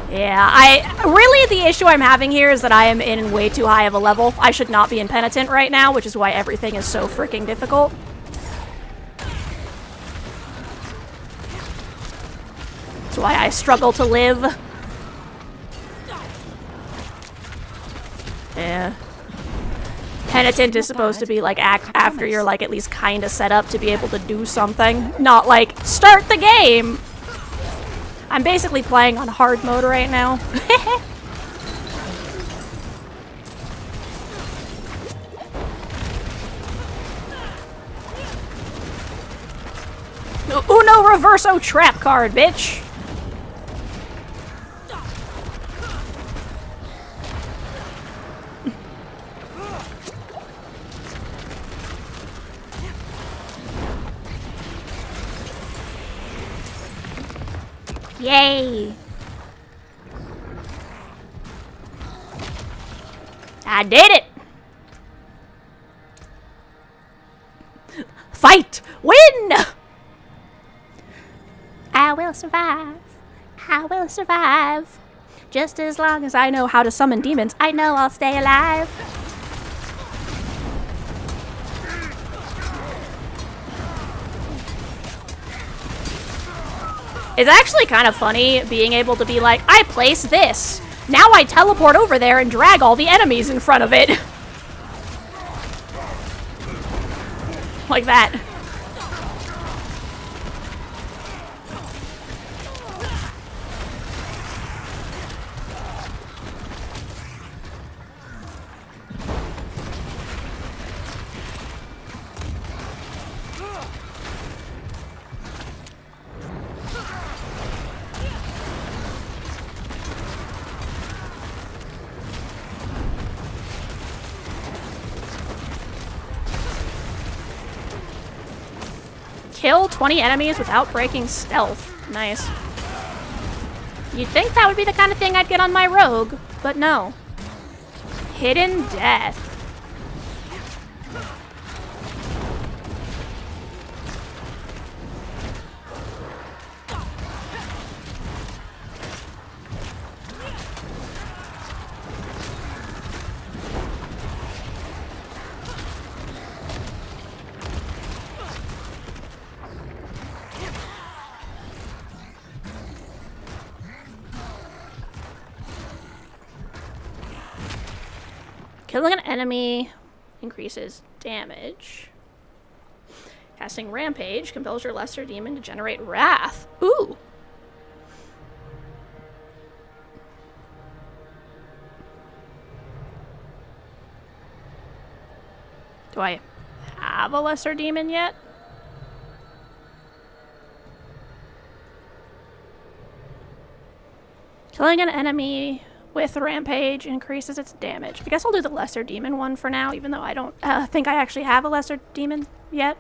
Yeah, really the issue I'm having here is that I am in way too high of a level. I should not be in Penitent right now, which is why everything is so freaking difficult. That's why I struggle to live. Yeah. Penitent is supposed to be like after you're like at least kind of set up to be able to do something. Not like, start the game! I'm basically playing on hard mode right now. Uno Reverso trap card, bitch! Yay! I did it! Fight! Win! I will survive. I will survive. Just as long as I know how to summon demons, I know I'll stay alive. It's actually kind of funny being able to be like, I place this. Now I teleport over there and drag all the enemies in front of it. Like that. Kill 20 enemies without breaking stealth. Nice. You'd think that would be the kind of thing I'd get on my rogue, but no. Hidden death. Killing an enemy increases damage. Casting Rampage compels your lesser demon to generate wrath. Ooh! Do I have a lesser demon yet? Killing an enemy with Rampage increases its damage. I guess I'll do the lesser demon one for now, even though I don't think I actually have a lesser demon yet.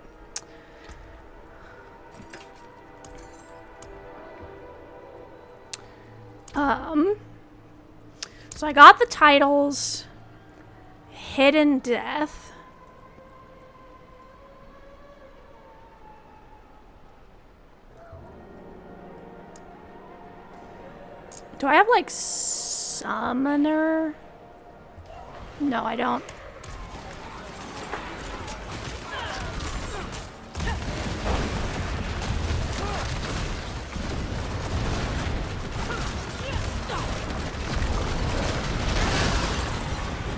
So I got the titles. Hidden Death. Do I have like Summoner? No, I don't.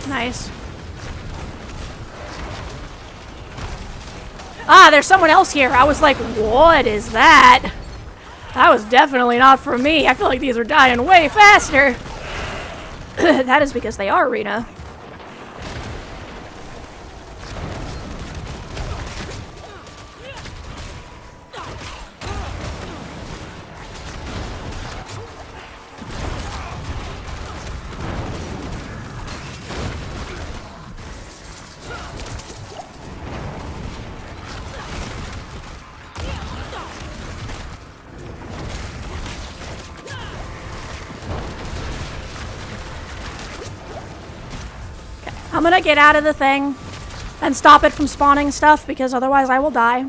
Nice. Ah, there's someone else here. I was like, what is that? That was definitely not for me. I feel like these are dying way faster. That is because they are Rena. I'm gonna get out of the thing and stop it from spawning stuff because otherwise I will die.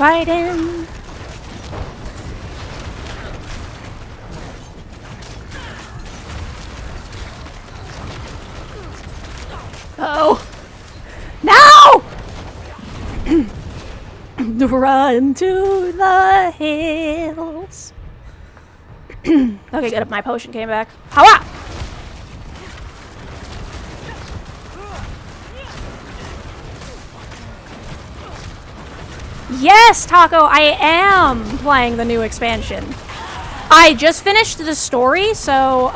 Fighting. Uh-oh. No! Run to the hills. Okay, good. My potion came back. Hawa! Yes, Taco, I am playing the new expansion. I just finished the story, so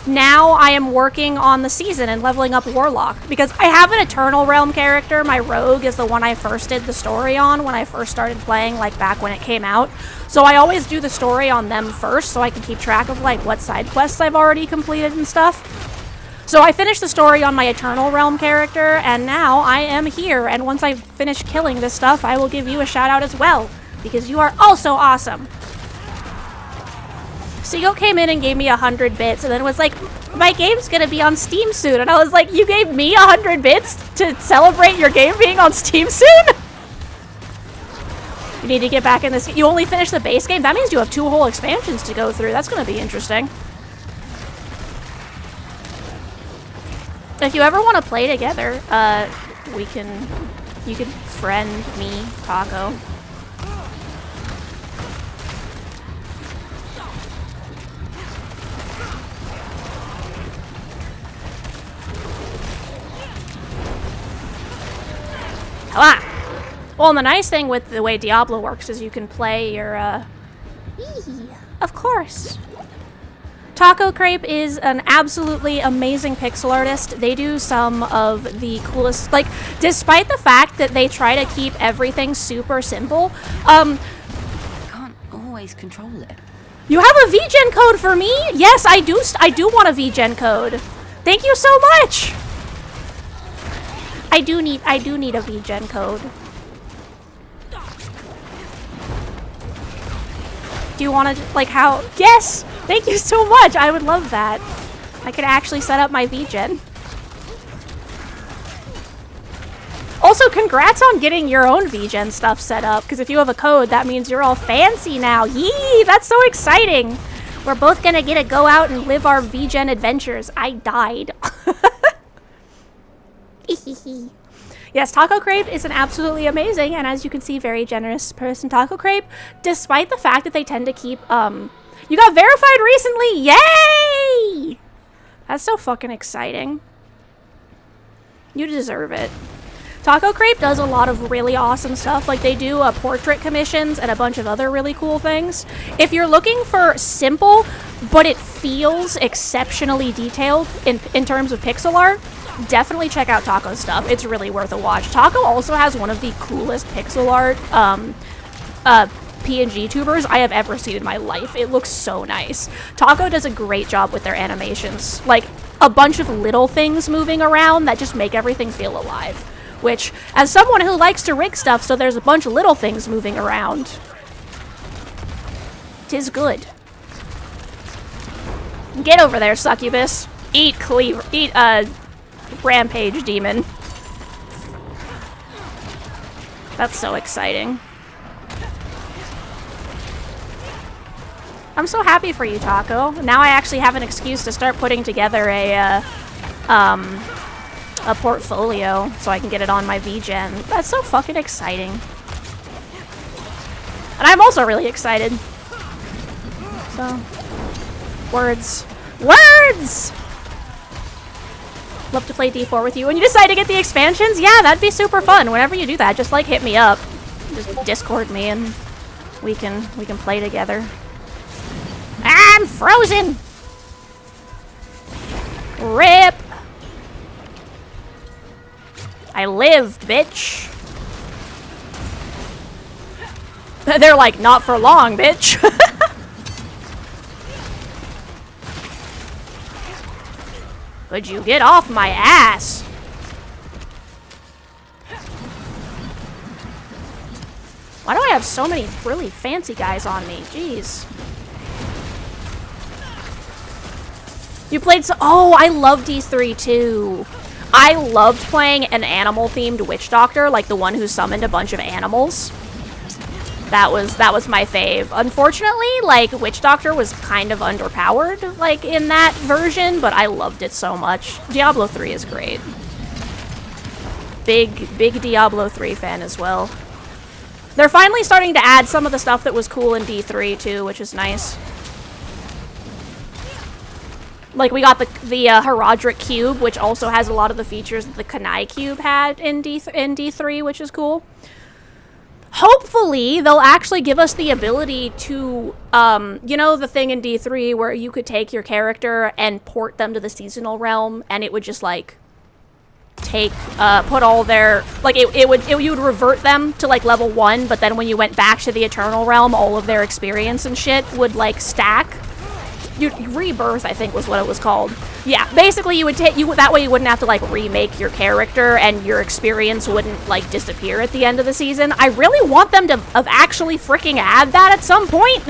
now I am working on the season and leveling up Warlock. Because I have an Eternal Realm character. My rogue is the one I first did the story on when I first started playing, like back when it came out. So I always do the story on them first so I can keep track of like what side quests I've already completed and stuff. So I finished the story on my Eternal Realm character, and now I am here, and once I finish killing this stuff, I will give you a shout out as well, because you are also awesome. Seagull came in and gave me 100 bits, and then was like, my game's gonna be on Steam soon, and I was like, you gave me 100 bits to celebrate your game being on Steam soon? You need to get back in this. You only finished the base game? That means you have 2 whole expansions to go through. That's gonna be interesting. If you ever want to play together, you can friend me, Taco. Hello. Well, and the nice thing with the way Diablo works is you can play your, of course. Taco Crepe is an absolutely amazing pixel artist. They do some of the coolest, like, despite the fact that they try to keep everything super simple, I can't always control it. You have a VGen code for me? Yes, I do want a VGen code. Thank you so much. I do need a VGen code. Do you want to, like, how? Yes! Thank you so much! I would love that. I could actually set up my VGen. Also, congrats on getting your own VGen stuff set up, because if you have a code, that means you're all fancy now. Yee! That's so exciting! We're both gonna get to go out and live our VGen adventures. I died. Yes, Taco Crepe is an absolutely amazing, and as you can see, very generous person, Taco Crepe, despite the fact that they tend to keep, you got verified recently! Yay! That's so fucking exciting. You deserve it. Taco Crepe does a lot of really awesome stuff. Like, they do portrait commissions and a bunch of other really cool things. If you're looking for simple, but it feels exceptionally detailed in terms of pixel art, definitely check out Taco's stuff. It's really worth a watch. Taco also has one of the coolest pixel art PNG tubers I have ever seen in my life. It looks so nice. Taco does a great job with their animations. Like, a bunch of little things moving around that just make everything feel alive. Which, as someone who likes to rig stuff so there's a bunch of little things moving around, 'tis good. Get over there, succubus. Eat Rampage Demon. That's so exciting. I'm so happy for you, Taco. Now I actually have an excuse to start putting together a portfolio so I can get it on my VGen. That's so fucking exciting. And I'm also really excited. So, words. Words! Love to play D4 with you. When you decide to get the expansions, yeah, that'd be super fun. Whenever you do that, just like hit me up. Just Discord me and we can play together. I'm frozen! RIP! I lived, bitch. They're like, not for long, bitch. Could you get off my ass? Why do I have so many really fancy guys on me? Jeez. You played so— oh, I love D3 too. I loved playing an animal-themed witch doctor, like the one who summoned a bunch of animals. That was my fave. Unfortunately, like, Witch Doctor was kind of underpowered, like, in that version, but I loved it so much. Diablo 3 is great. Big Diablo 3 fan as well. They're finally starting to add some of the stuff that was cool in D3 too, which is nice. Like, we got the Herodric Cube, which also has a lot of the features that the Kanai Cube had in D3, which is cool. Hopefully, they'll actually give us the ability to, you know, the thing in D3 where you could take your character and port them to the seasonal realm, and it would just, like, take, put all their, like, you would revert them to, like, level 1, but then when you went back to the Eternal Realm, all of their experience and shit would, like, stack. Rebirth, I think, was what it was called. Yeah, basically, you would take that way you wouldn't have to like remake your character, and your experience wouldn't like disappear at the end of the season. I really want them to actually freaking add that at some point,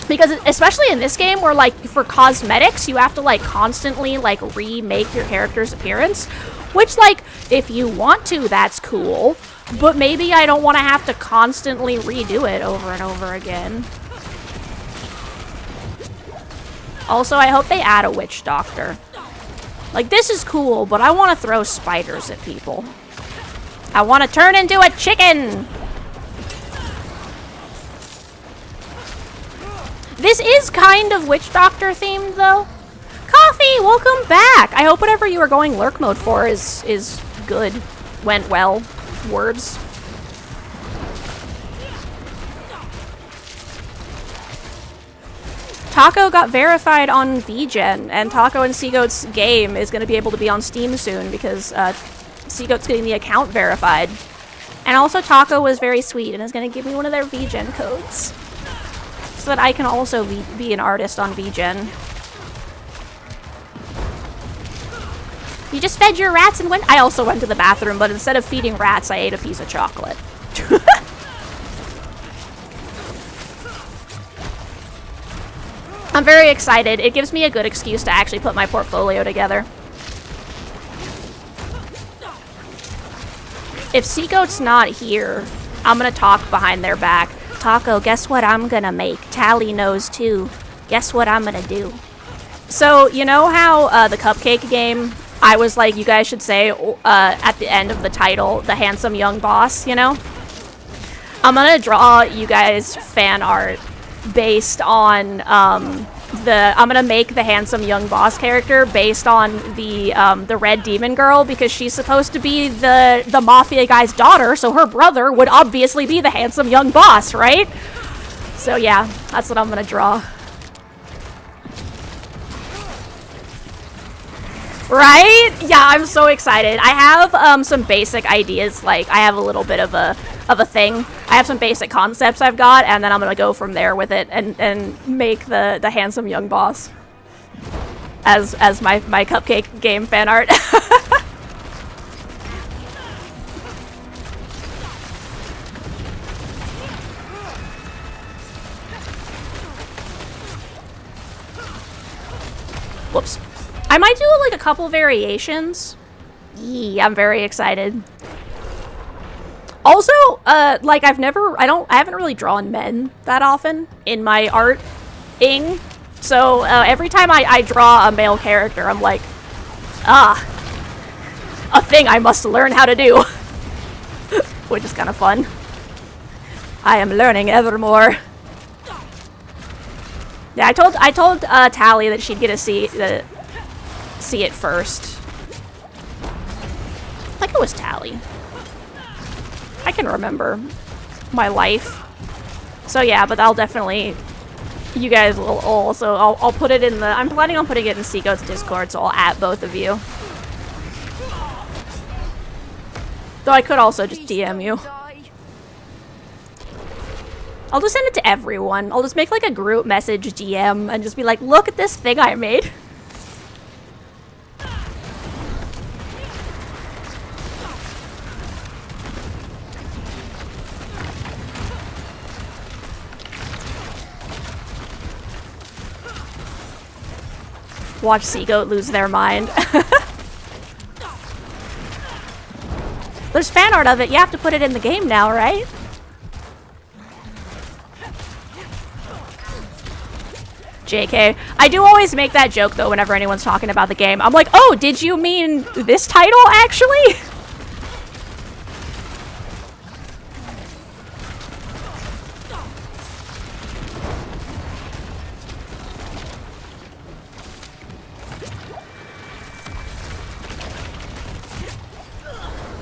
because especially in this game, where like for cosmetics, you have to like constantly like remake your character's appearance. Which, like, if you want to, that's cool, but maybe I don't want to have to constantly redo it over and over again. Also, I hope they add a witch doctor. Like, this is cool, but I want to throw spiders at people. I want to turn into a chicken! This is kind of witch doctor themed, though. Coffee, welcome back! I hope whatever you were going lurk mode for is good. Went well. Words. Taco got verified on VGen, and Taco and Seagoat's game is going to be able to be on Steam soon because Seagoat's getting the account verified. And also Taco was very sweet and is going to give me one of their VGen codes so that I can also be an artist on VGen. You just fed your rats and went— I also went to the bathroom, but instead of feeding rats, I ate a piece of chocolate. I'm very excited. It gives me a good excuse to actually put my portfolio together. If Seagoat's not here, I'm gonna talk behind their back. Taco, guess what I'm gonna make? Tally knows too. Guess what I'm gonna do? So, you know how the cupcake game, I was like, you guys should say at the end of the title, the handsome young boss, you know? I'm gonna draw you guys fan art based on I'm gonna make the handsome young boss character based on the red demon girl, because she's supposed to be the mafia guy's daughter, so her brother would obviously be the handsome young boss, right? So yeah, that's what I'm gonna draw. Right? Yeah, I'm so excited. I have some basic ideas, like I have a little bit of a thing. I have some basic concepts I've got, and then I'm gonna go from there with it and make the handsome young boss as my cupcake game fan art. Whoops. I might do like a couple variations. Yeah, I'm very excited. Also, like I haven't really drawn men that often in my art-ing. So every time I draw a male character, I'm like, a thing I must learn how to do. Which is kind of fun. I am learning evermore. Yeah, I told Tally that she'd get to see see it first. I think it was Tally. I can remember my life. So yeah, but I'll definitely... You guys will also... I'll put it in the... I'm planning on putting it in Seagoat's Discord, so I'll at both of you. Though I could also just DM you. I'll just send it to everyone. I'll just make like a group message DM and just be like, look at this thing I made. Watch Seagoat lose their mind. There's fan art of it. You have to put it in the game now, right? JK. I do always make that joke, though, whenever anyone's talking about the game. I'm like, oh, did you mean this title, actually?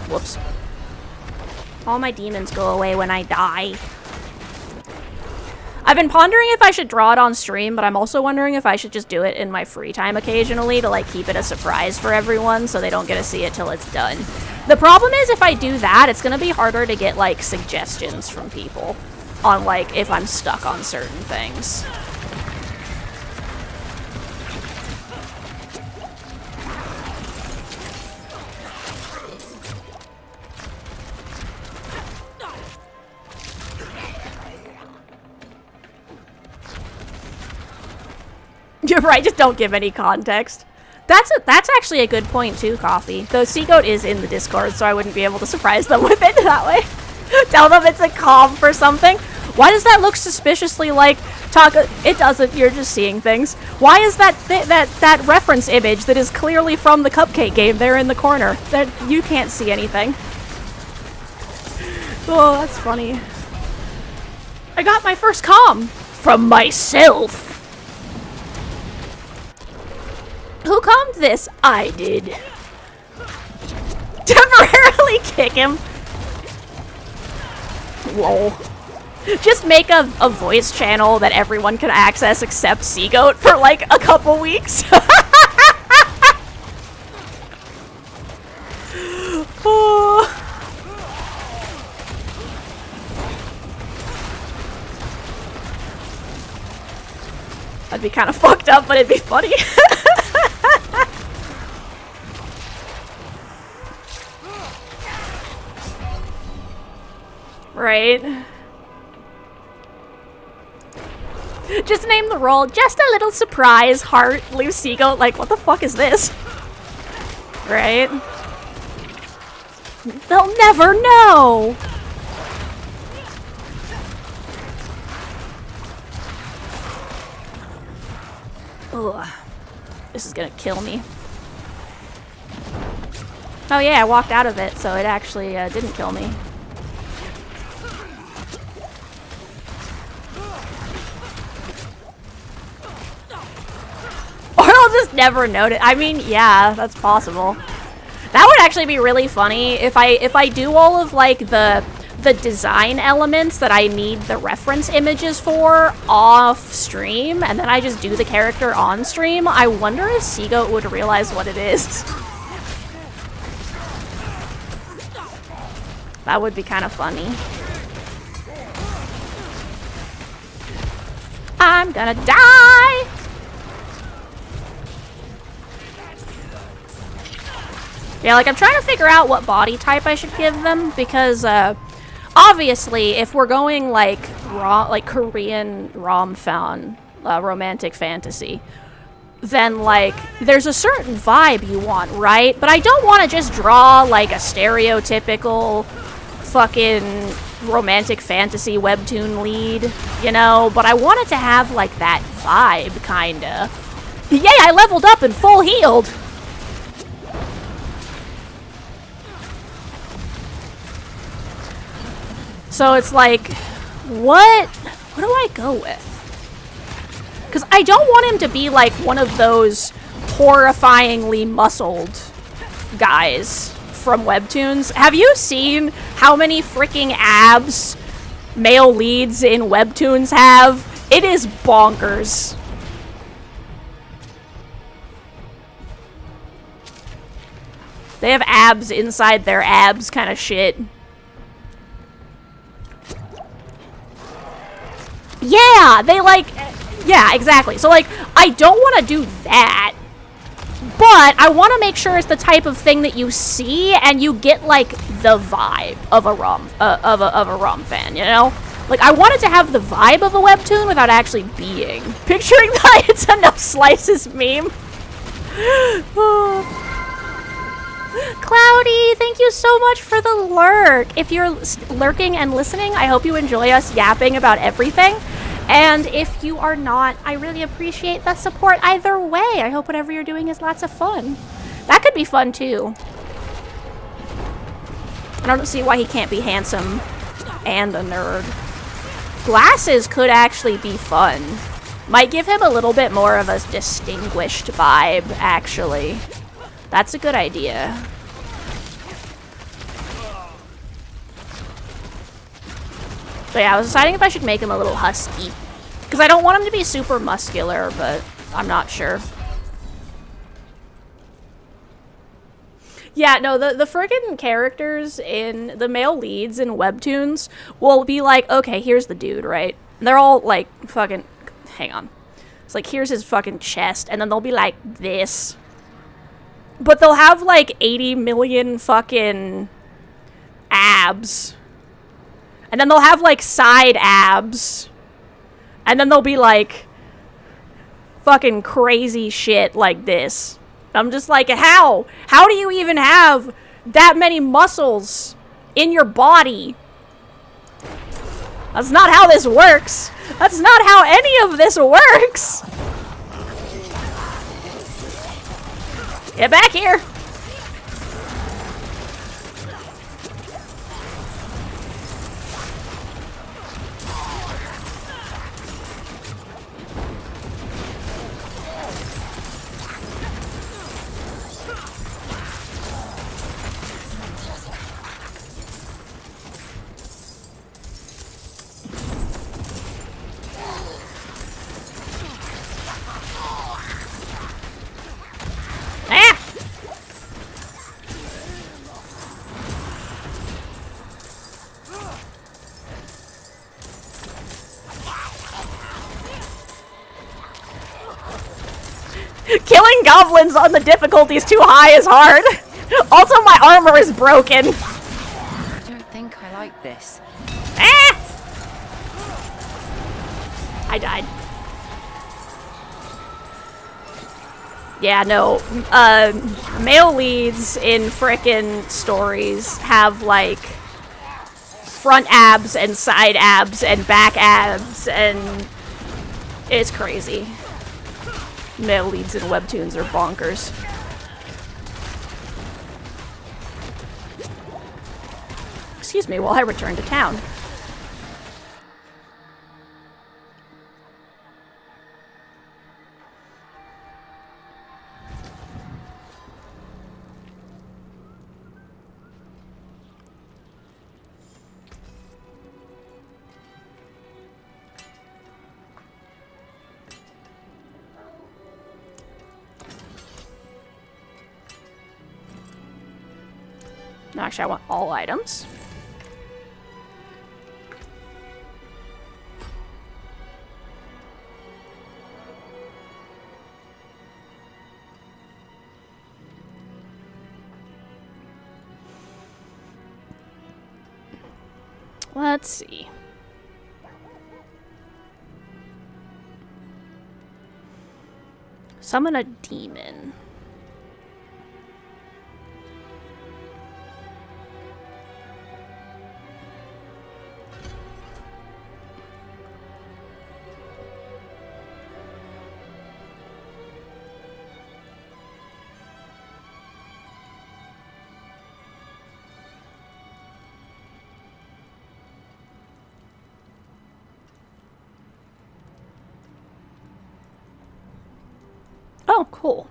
Whoops. All my demons go away when I die. I've been pondering if I should draw it on stream, but I'm also wondering if I should just do it in my free time occasionally to, like, keep it a surprise for everyone so they don't get to see it till it's done. The problem is if I do that, it's gonna be harder to get, like, suggestions from people on, like, if I'm stuck on certain things. You're right, just don't give any context. That's actually a good point too, Coffee. Though Seagoat is in the Discord, so I wouldn't be able to surprise them with it that way. Tell them it's a comp for something. Why does that look suspiciously like Taco? It doesn't, you're just seeing things. Why is that reference image that is clearly from the Cupcake game there in the corner? That you can't see anything. Oh, that's funny. I got my first comm from myself. Who calmed this? I did. Temporarily kick him. Lol. Just make a voice channel that everyone can access except Seagoat for like a couple weeks. Oh. That'd be kind of fucked up, but it'd be funny. Right. Just name the role. Just a little surprise heart. Leave Seagoat like, what the fuck is this? Right? They'll never know. Ugh. This is gonna kill me. Oh yeah, I walked out of it, so it actually didn't kill me. Or I'll just never notice. I mean, yeah, that's possible. That would actually be really funny if I do all of like the design elements that I need the reference images for off stream, and then I just do the character on stream. I wonder if Seagoat would realize what it is. That would be kind of funny. I'm gonna die! Yeah, like I'm trying to figure out what body type I should give them because obviously if we're going like Korean romantic fantasy, then like there's a certain vibe you want, right? But I don't want to just draw like a stereotypical fucking romantic fantasy webtoon lead, you know? But I want it to have like that vibe, kinda. Yay, I leveled up and full healed! So it's like, what do I go with? Because I don't want him to be like one of those horrifyingly muscled guys from webtoons. Have you seen how many freaking abs male leads in webtoons have? It is bonkers. They have abs inside their abs kind of shit. Yeah, they like... Yeah, exactly. So, like, I don't want to do that. But I want to make sure it's the type of thing that you see and you get, like, the vibe of a rom fan, you know? Like, I wanted to have the vibe of a webtoon without actually being. Picturing that it's enough slices meme. Cloudy, thank you so much for the lurk. If you're lurking and listening, I hope you enjoy us yapping about everything. And if you are not, I really appreciate the support either way. I hope whatever you're doing is lots of fun. That could be fun too. I don't see why he can't be handsome and a nerd. Glasses could actually be fun. Might give him a little bit more of a distinguished vibe, actually. That's a good idea. So yeah, I was deciding if I should make him a little husky. Because I don't want him to be super muscular, but I'm not sure. Yeah, no, the friggin' characters in the male leads in webtoons will be like, okay, here's the dude, right? And they're all like fucking, hang on. It's like, here's his fucking chest, and then they'll be like this. But they'll have like 80 million fucking abs. And then they'll have like side abs. And then they'll be like fucking crazy shit like this. I'm just like, how? How do you even have that many muscles in your body? That's not how this works. That's not how any of this works. Get back here. Killing goblins on the difficulties too high is hard. Also, my armor is broken. I don't think I like this. Ah! I died. Yeah, no. Male leads in frickin' stories have, like, front abs and side abs and back abs, and it's crazy. Male leads in webtoons are bonkers. Excuse me while I return to town. No, actually, I want all items. Let's see. Summon a demon. Oh, cool.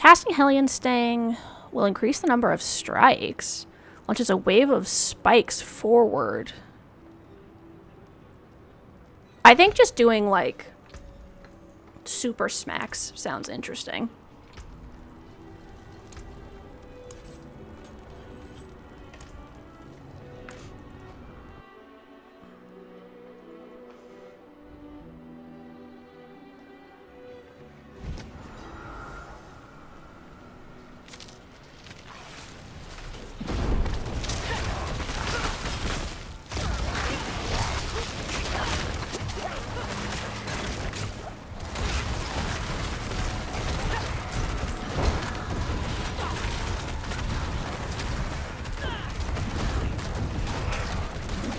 Casting Hellion Sting will increase the number of strikes. Launches a wave of spikes forward. I think just doing, like, super smacks sounds interesting.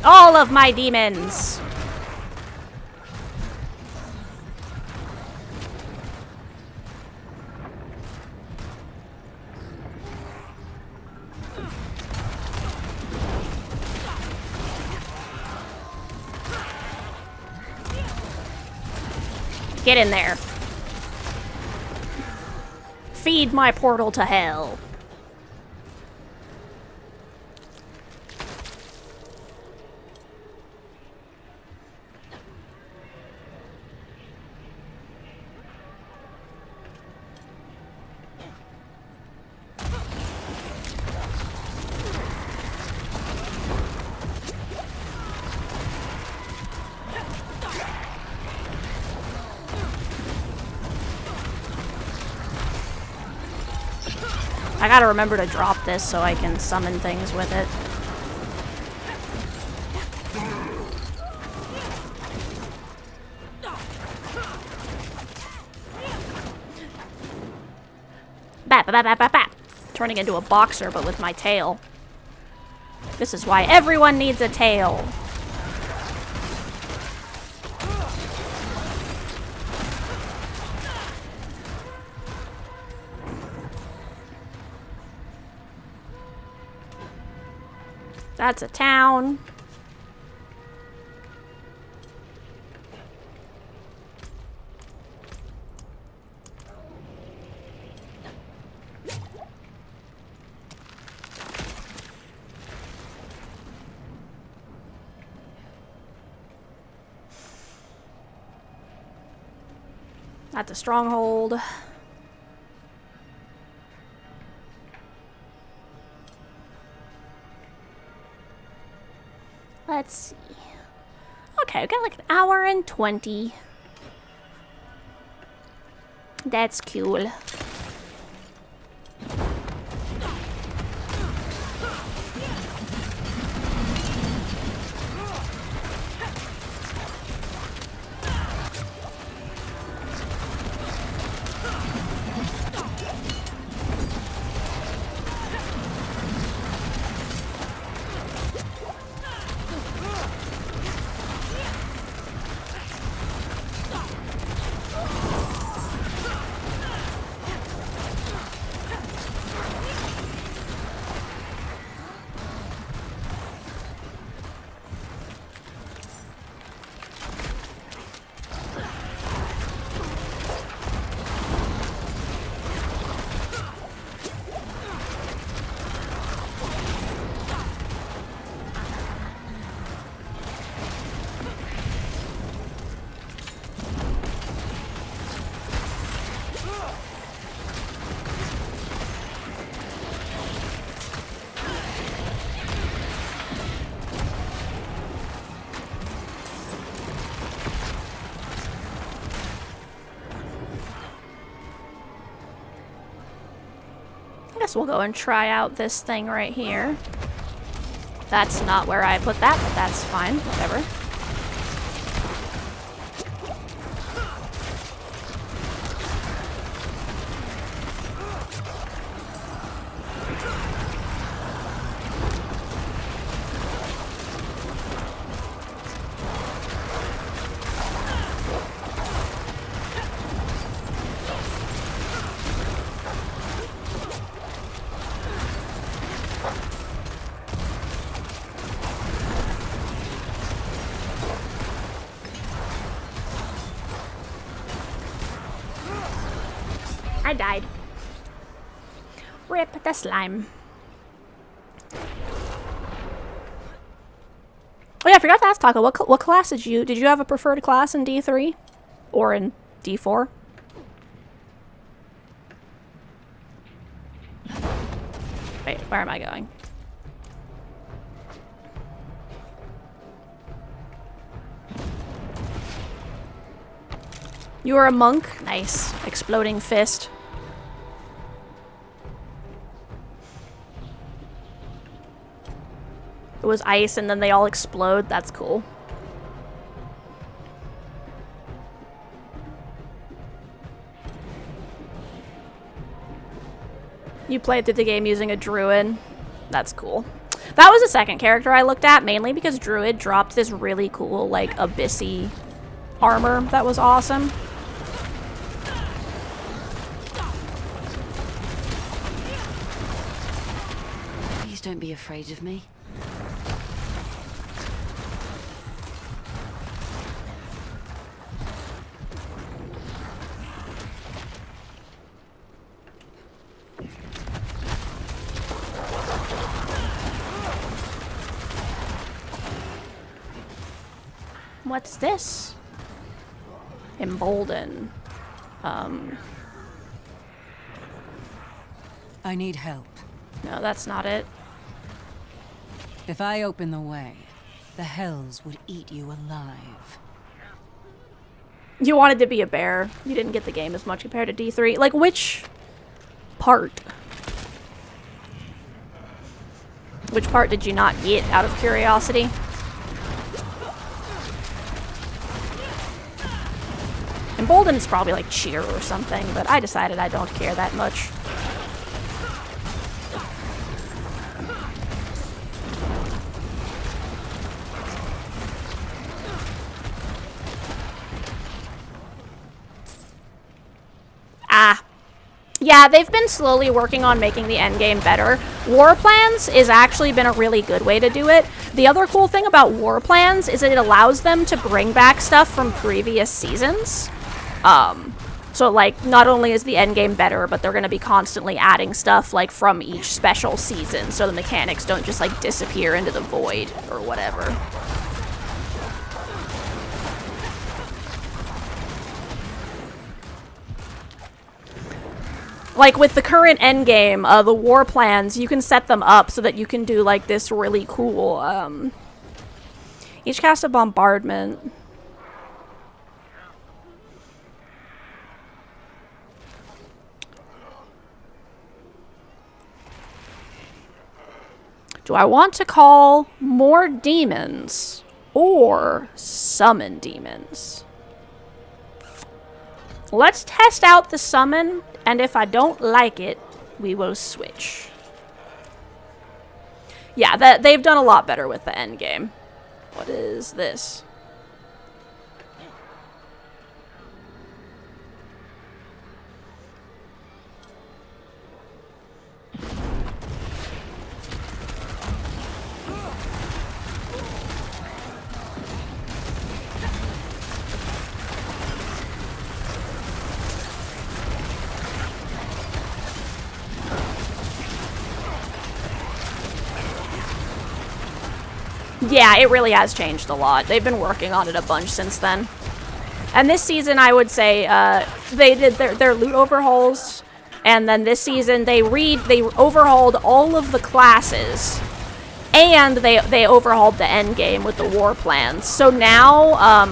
All of my demons! Get in there. Feed my portal to hell. I gotta remember to drop this so I can summon things with it. Bap, bap, bap, bap, bap. Turning into a boxer, but with my tail. This is why everyone needs a tail. That's a town. That's a stronghold. Let's see. Okay, we've got like an hour and 20. That's cool. Guess we'll go and try out this thing right here. That's not where I put that, but that's fine. Whatever. I died. Rip the slime. Oh yeah, I forgot to ask Taco, what class did you have a preferred class in D3? Or in D4? Wait, where am I going? You were a monk? Nice. Exploding fist. It was ice and then they all explode. That's cool. You played through the game using a druid. That's cool. That was the second character I looked at, mainly because druid dropped this really cool, like, abyssy armor that was awesome. Please don't be afraid of me. What's this? Embolden. I need help. No, that's not it. If I open the way, the hells would eat you alive. You wanted to be a bear. You didn't get the game as much compared to D3. Like, which part? Which part did you not get, out of curiosity? Embolden is probably like cheer or something, but I decided I don't care that much. Yeah, they've been slowly working on making the endgame better. War Plans is actually been a really good way to do it. The other cool thing about War Plans is that it allows them to bring back stuff from previous seasons. So, like, not only is the endgame better, but they're going to be constantly adding stuff, like, from each special season, so the mechanics don't just, like, disappear into the void or whatever. Like, with the current endgame, the war plans, you can set them up so that you can do, like, this really cool, each cast a bombardment. Do I want to call more demons or summon demons? Let's test out the summon, and if I don't like it, we will switch. Yeah, they've done a lot better with the end game. What is this? Yeah, it really has changed a lot. They've been working on it a bunch since then. And this season, I would say, they did their loot overhauls, and then this season they overhauled all of the classes, and they overhauled the end game with the war plans. So now,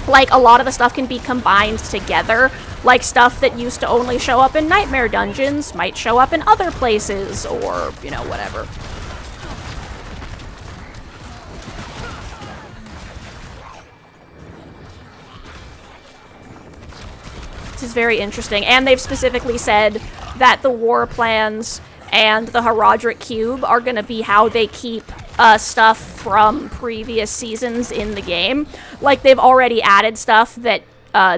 like, a lot of the stuff can be combined together. Like, stuff that used to only show up in Nightmare Dungeons might show up in other places, or, you know, whatever. This is very interesting, and they've specifically said that the war plans and the Herodric Cube are going to be how they keep stuff from previous seasons in the game. Like, they've already added stuff that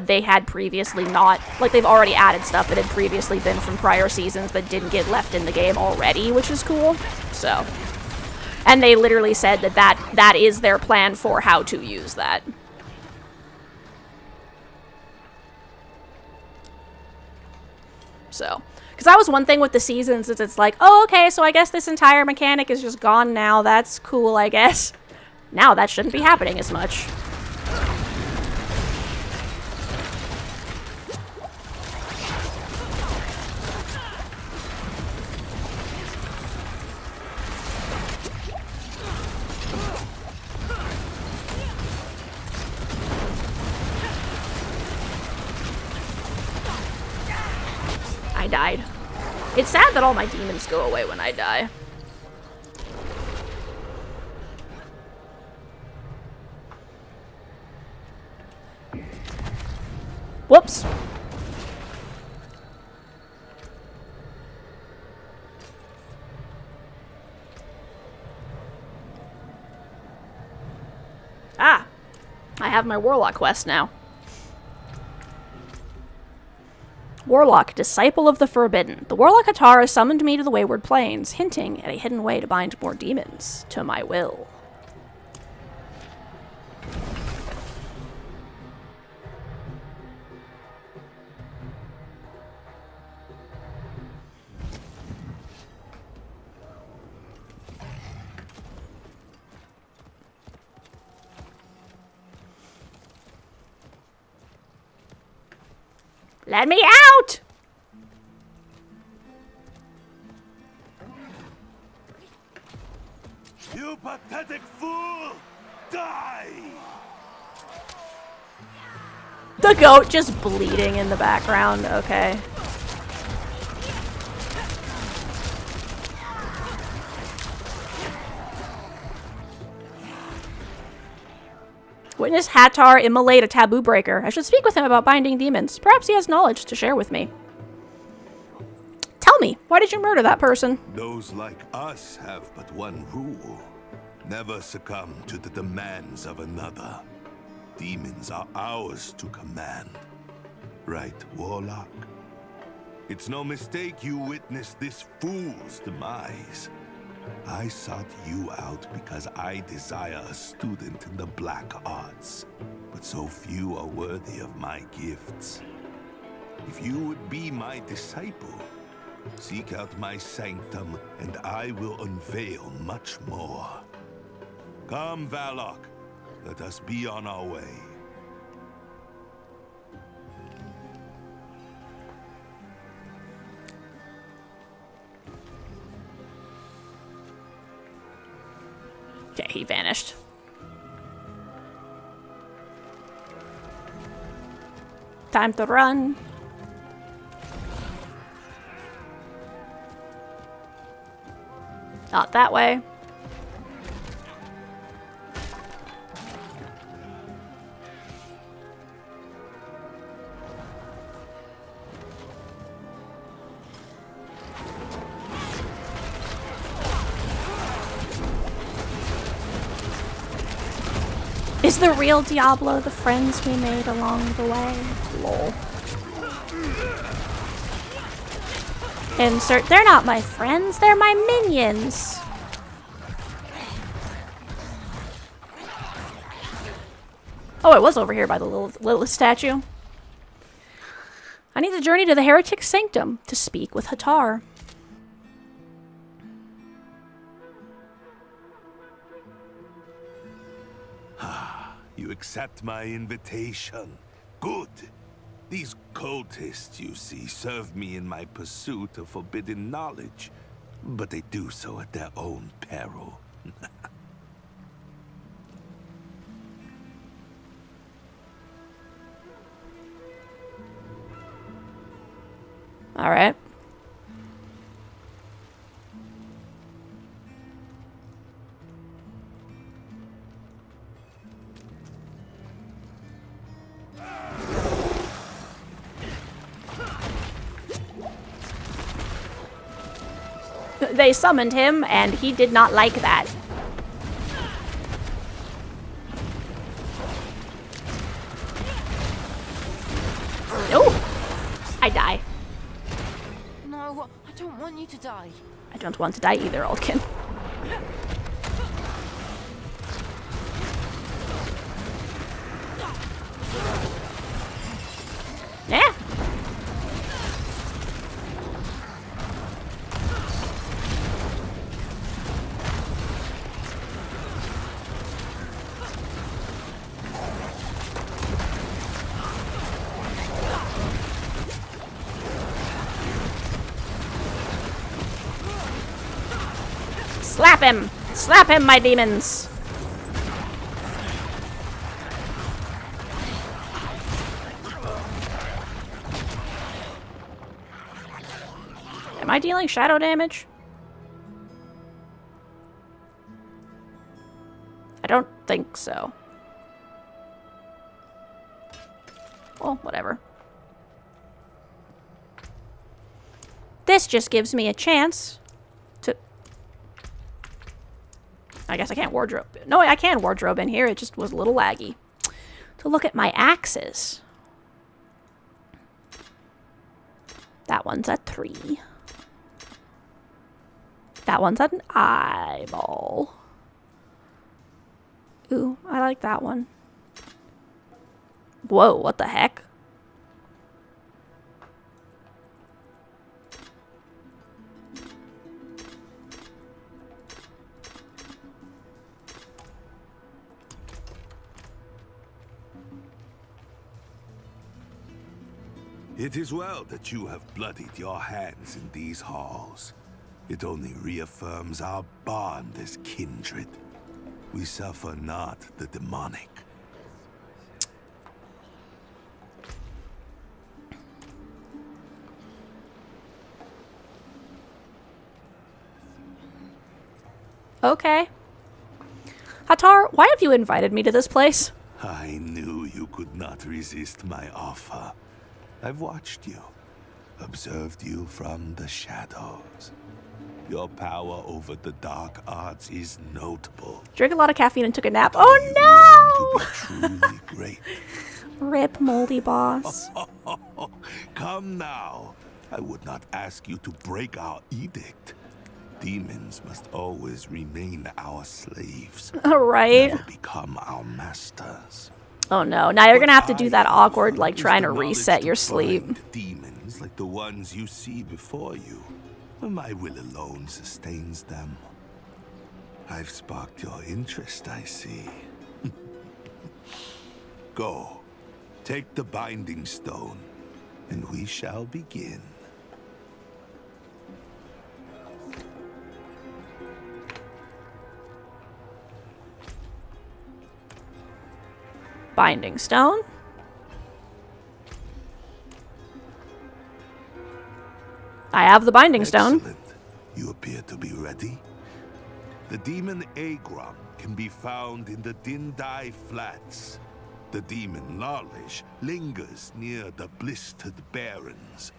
they had previously not. Like, they've already added stuff that had previously been from prior seasons that didn't get left in the game already, which is cool. So, and they literally said that is their plan for how to use that. So, Because that was one thing with the seasons, is it's like, oh, okay, so I guess this entire mechanic is just gone now. That's cool, I guess. Now that shouldn't be happening as much. I died. It's sad that all my demons go away when I die. Whoops. Ah, I have my Warlock quest now. Warlock, Disciple of the Forbidden. The Warlock Hatar has summoned me to the Wayward Plains, hinting at a hidden way to bind more demons to my will. Let me out! You pathetic fool! Die! The goat just bleeding in the background, okay. Witness Hatar immolate a taboo breaker. I should speak with him about binding demons. Perhaps he has knowledge to share with me. Tell me, why did you murder that person? Those like us have but one rule. Never succumb to the demands of another. Demons are ours to command. Right, Warlock? It's no mistake you witnessed this fool's demise. I sought you out because I desire a student in the black arts, but so few are worthy of my gifts. If you would be my disciple, seek out my sanctum, and I will unveil much more. Come, Warlock, let us be on our way. Okay, he vanished. Time to run. Not that way. Is the real Diablo the friends we made along the way? Lol. Insert. They're not my friends, they're my minions. Oh, it was over here by the Lilith statue. I need to journey to the Heretic Sanctum to speak with Hatar. You accept my invitation. Good. These cultists, you see, serve me in my pursuit of forbidden knowledge. But they do so at their own peril. All right. They summoned him, and he did not like that. Oh! I die. No, I don't want you to die. I don't want to die either, Aldkin. Yeah. Slap him! Slap him, my demons! Am I dealing shadow damage? I don't think so. Well, whatever. This just gives me a chance to... I guess I can't wardrobe. No, I can wardrobe in here. It just was a little laggy. To look at my axes. That one's a 3. That one's an eyeball. Ooh, I like that one. Whoa, what the heck? It is well that you have bloodied your hands in these halls. It only reaffirms our bond as kindred. We suffer not the demonic. Okay. Hatar, why have you invited me to this place? I knew you could not resist my offer. I've watched you, observed you from the shadows. Your power over the dark arts is notable. Drank a lot of caffeine and took a nap. Oh no! Truly great. Rip, moldy boss. Come now. I would not ask you to break our edict. Demons must always remain our slaves. Right. Never become our masters. Oh no, now you're gonna have to do that awkward, like, trying to reset your sleep. Demons like the ones you see before you. My will alone sustains them. I've sparked your interest, I see. Go, take the binding stone, and we shall begin. Binding stone. I have the binding stone. Excellent. You appear to be ready. The demon Agrom can be found in the Dindai Flats. The demon Larlish lingers near the Blistered Barrens.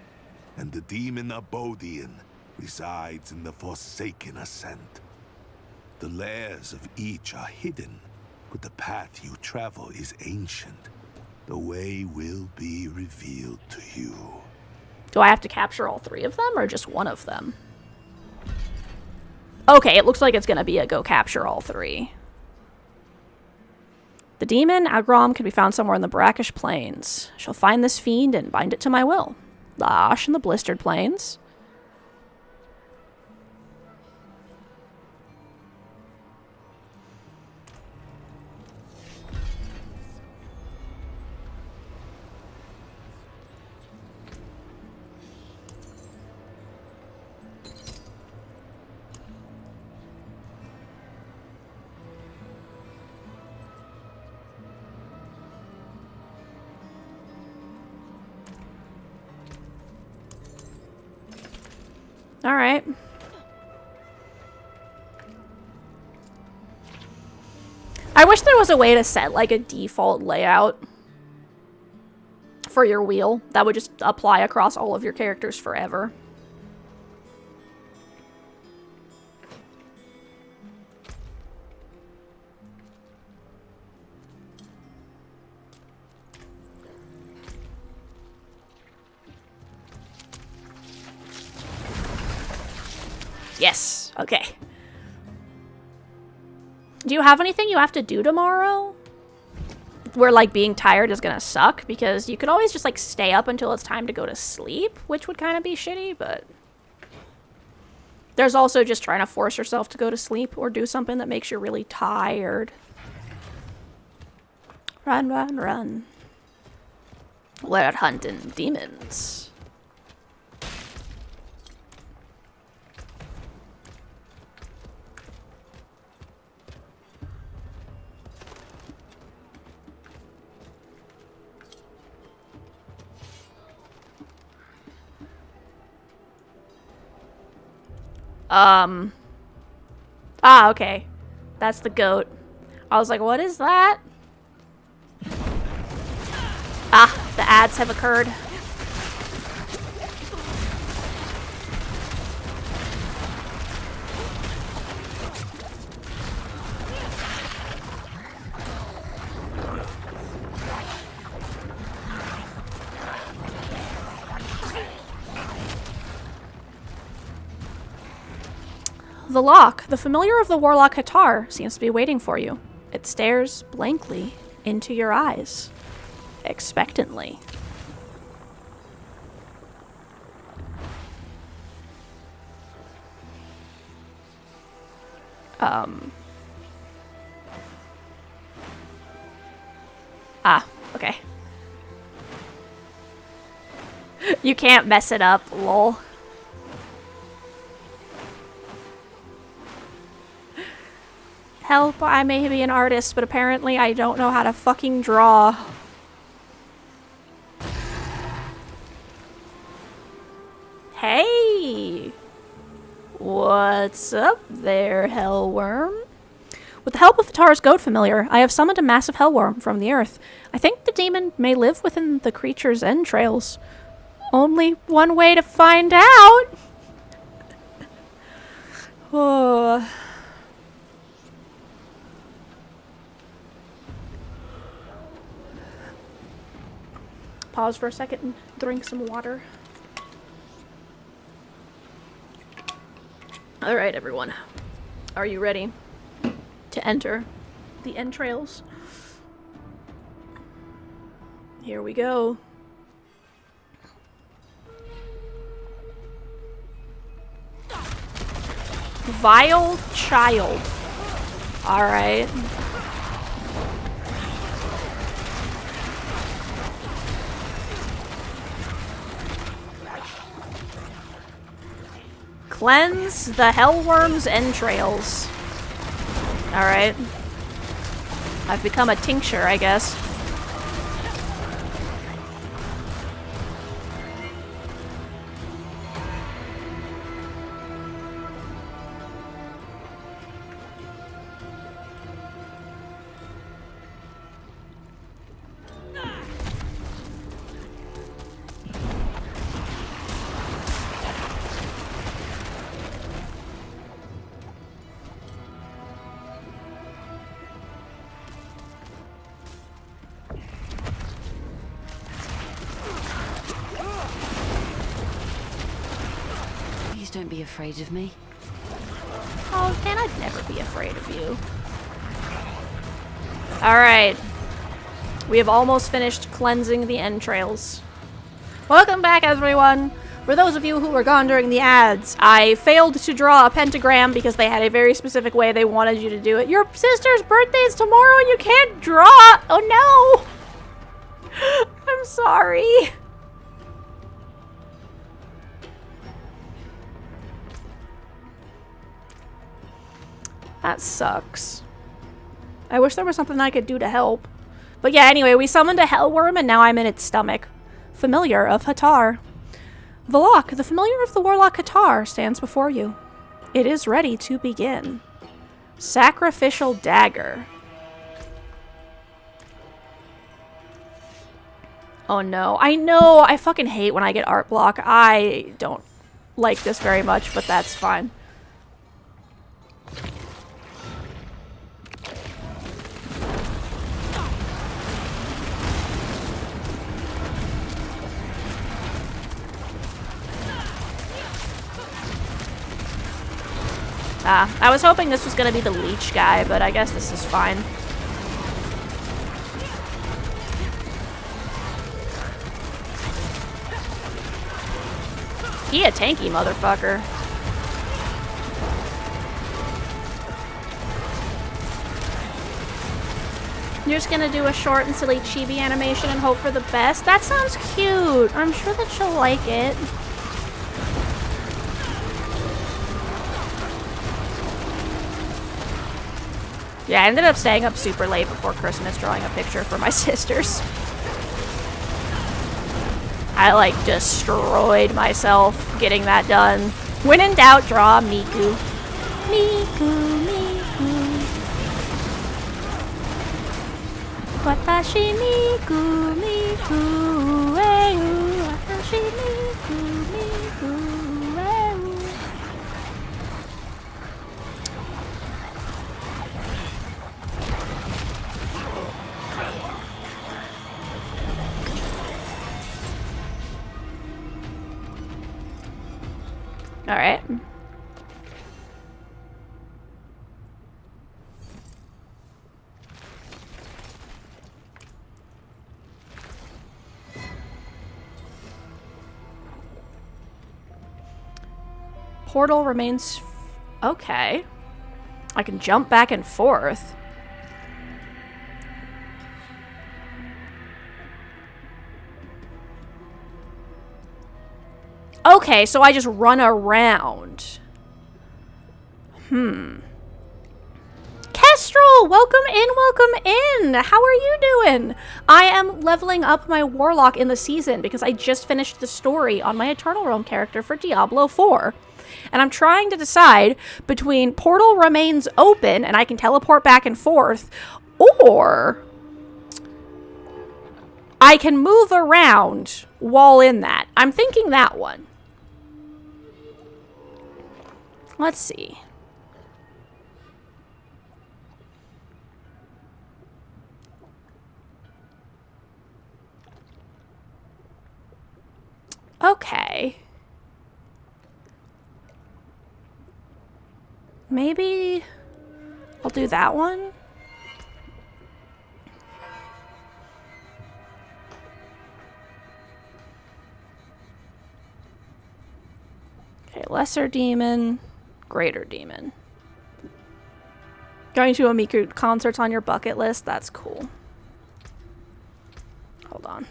And the demon Abodian resides in the Forsaken Ascent. The lairs of each are hidden, but the path you travel is ancient. The way will be revealed to you. Do I have to capture all 3 of them, or just one of them? Okay, it looks like it's gonna be a go capture all 3. The demon, Agrom, can be found somewhere in the Brackish Plains. Shall find this fiend and bind it to my will. The Ash in the Blistered Plains. All right. I wish there was a way to set like a default layout for your wheel that would just apply across all of your characters forever. Yes. Okay. Do you have anything you have to do tomorrow? Where, like, being tired is gonna suck? Because you could always just, like, stay up until it's time to go to sleep, which would kind of be shitty, but... There's also just trying to force yourself to go to sleep or do something that makes you really tired. Run, run, run. We're hunting demons. Ah, okay. That's the goat. I was like, what is that? Ah, the ads have occurred. The lock, the familiar of the Warlock Hatar, seems to be waiting for you. It stares blankly into your eyes, expectantly. Ah, okay. You can't mess it up, lol. Help, I may be an artist, but apparently I don't know how to fucking draw. Hey! What's up there, Hellworm? With the help of Hatar's goat familiar, I have summoned a massive hellworm from the earth. I think the demon may live within the creature's entrails. Only one way to find out! Oh... Pause for a second and drink some water. Alright, everyone. Are you ready to enter the entrails? Here we go. Vile child. Alright. Cleanse the hellworm's entrails. Alright. I've become a tincture, I guess. Don't be afraid of me. Oh, man, I'd never be afraid of you. Alright. We have almost finished cleansing the entrails. Welcome back, everyone! For those of you who were gone during the ads, I failed to draw a pentagram because they had a very specific way they wanted you to do it. Your sister's birthday's tomorrow and you can't draw! Oh no! I'm sorry. That sucks. I wish there was something I could do to help. But yeah, anyway, we summoned a hellworm and now I'm in its stomach. Familiar of Hatar. The lock, the familiar of the Warlock Hatar, stands before you. It is ready to begin. Sacrificial dagger. Oh no. I know! I fucking hate when I get art block. I don't like this very much, but that's fine. Ah, I was hoping this was gonna be the leech guy, but I guess this is fine. He a tanky motherfucker. You're just gonna do a short and silly chibi animation and hope for the best? That sounds cute! I'm sure that she'll like it. Yeah, I ended up staying up super late before Christmas drawing a picture for my sisters. I, like, destroyed myself getting that done. When in doubt, draw Miku. Miku, Miku. Watashi Miku, Miku, eu. Watashi Miku, Miku, eu. All right. Portal remains... Okay. I can jump back and forth. Okay, so I just run around. Kestrel, welcome in. How are you doing? I am leveling up my Warlock in the season because I just finished the story on my Eternal Realm character for Diablo 4. And I'm trying to decide between Portal remains open and I can teleport back and forth, or I can move around while in that. I'm thinking that one. Let's see. Okay. Maybe I'll do that one. Okay, lesser demon, greater demon. Going to a Miku concerts on your bucket list? That's cool. Hold on.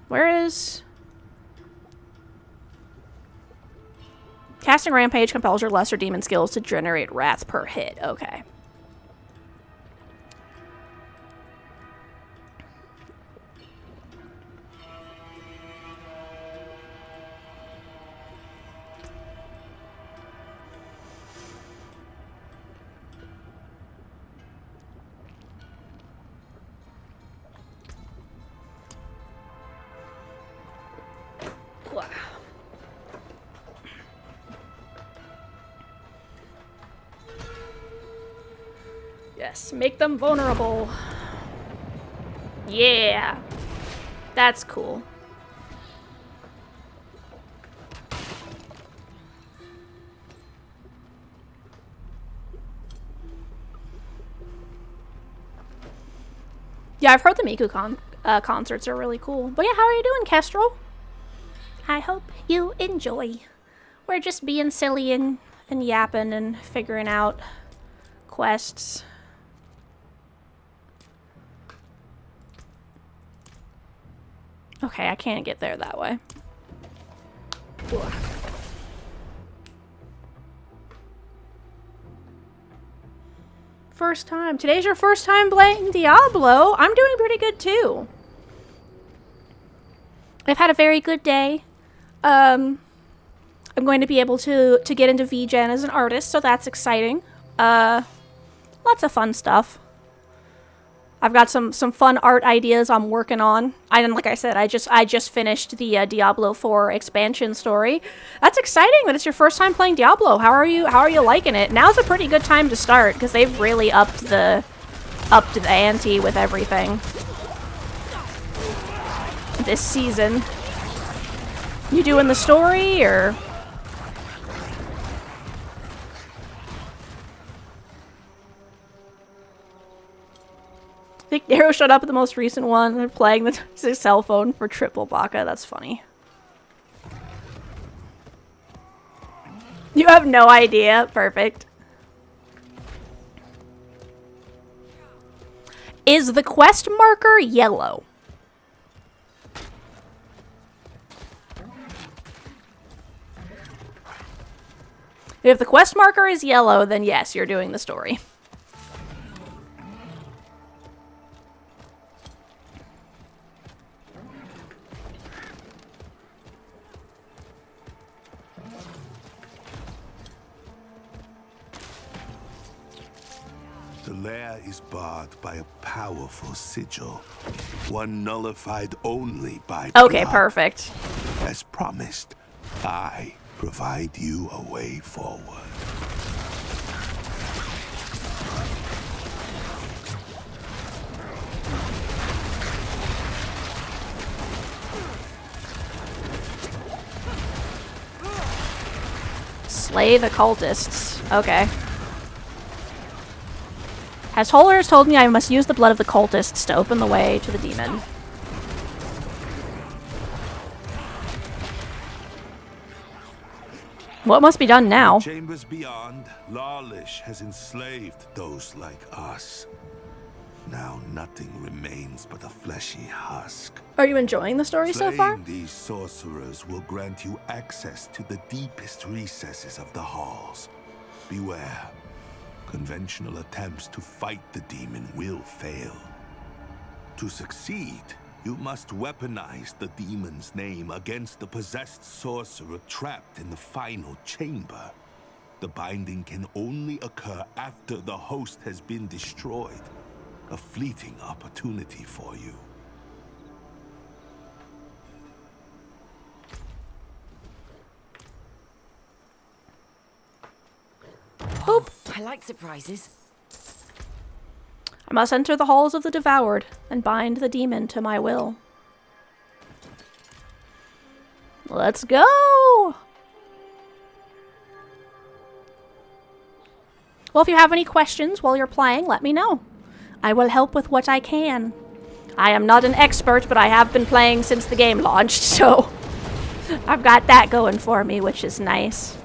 Where is... Casting Rampage compels your lesser demon skills to generate wrath per hit. Okay. Yes, make them vulnerable. Yeah. That's cool. Yeah, I've heard the Miku concerts are really cool. But yeah, how are you doing, Kestrel? I hope you enjoy. We're just being silly and yapping and figuring out quests. Okay, I can't get there that way. Ugh. First time. Today's your first time playing Diablo. I'm doing pretty good too. I've had a very good day. I'm going to be able to get into VGen as an artist, so that's exciting. Lots of fun stuff. I've got some fun art ideas I'm working on. And like I said, I just finished the Diablo 4 expansion story. That's exciting that it's your first time playing Diablo. How are you liking it? Now's a pretty good time to start because they've really upped the ante with everything this season. You doing the story or? I think Darrow showed up at the most recent one and playing the cell phone for triple baka. That's funny. You have no idea. Perfect. Is the quest marker yellow? If the quest marker is yellow, then yes, you're doing the story. The lair is barred by a powerful sigil, one nullified only by Okay, blood. perfect. As promised, I provide you a way forward. Slay the cultists. Okay. Has Holers told me I must use the blood of the cultists to open the way to the demon? What must be done now? Chambers beyond, Lawlish has enslaved those like us. Now nothing remains but a fleshy husk. Are you enjoying the story so far? Slaying these sorcerers will grant you access to the deepest recesses of the halls. Beware. Conventional attempts to fight the demon will fail. To succeed, you must weaponize the demon's name against the possessed sorcerer trapped in the final chamber. The binding can only occur after the host has been destroyed. A fleeting opportunity for you. Boop. I like surprises. I must enter the halls of the devoured and bind the demon to my will. Let's go! Well, if you have any questions while you're playing, let me know. I will help with what I can. I am not an expert, but I have been playing since the game launched, so I've got that going for me, which is nice.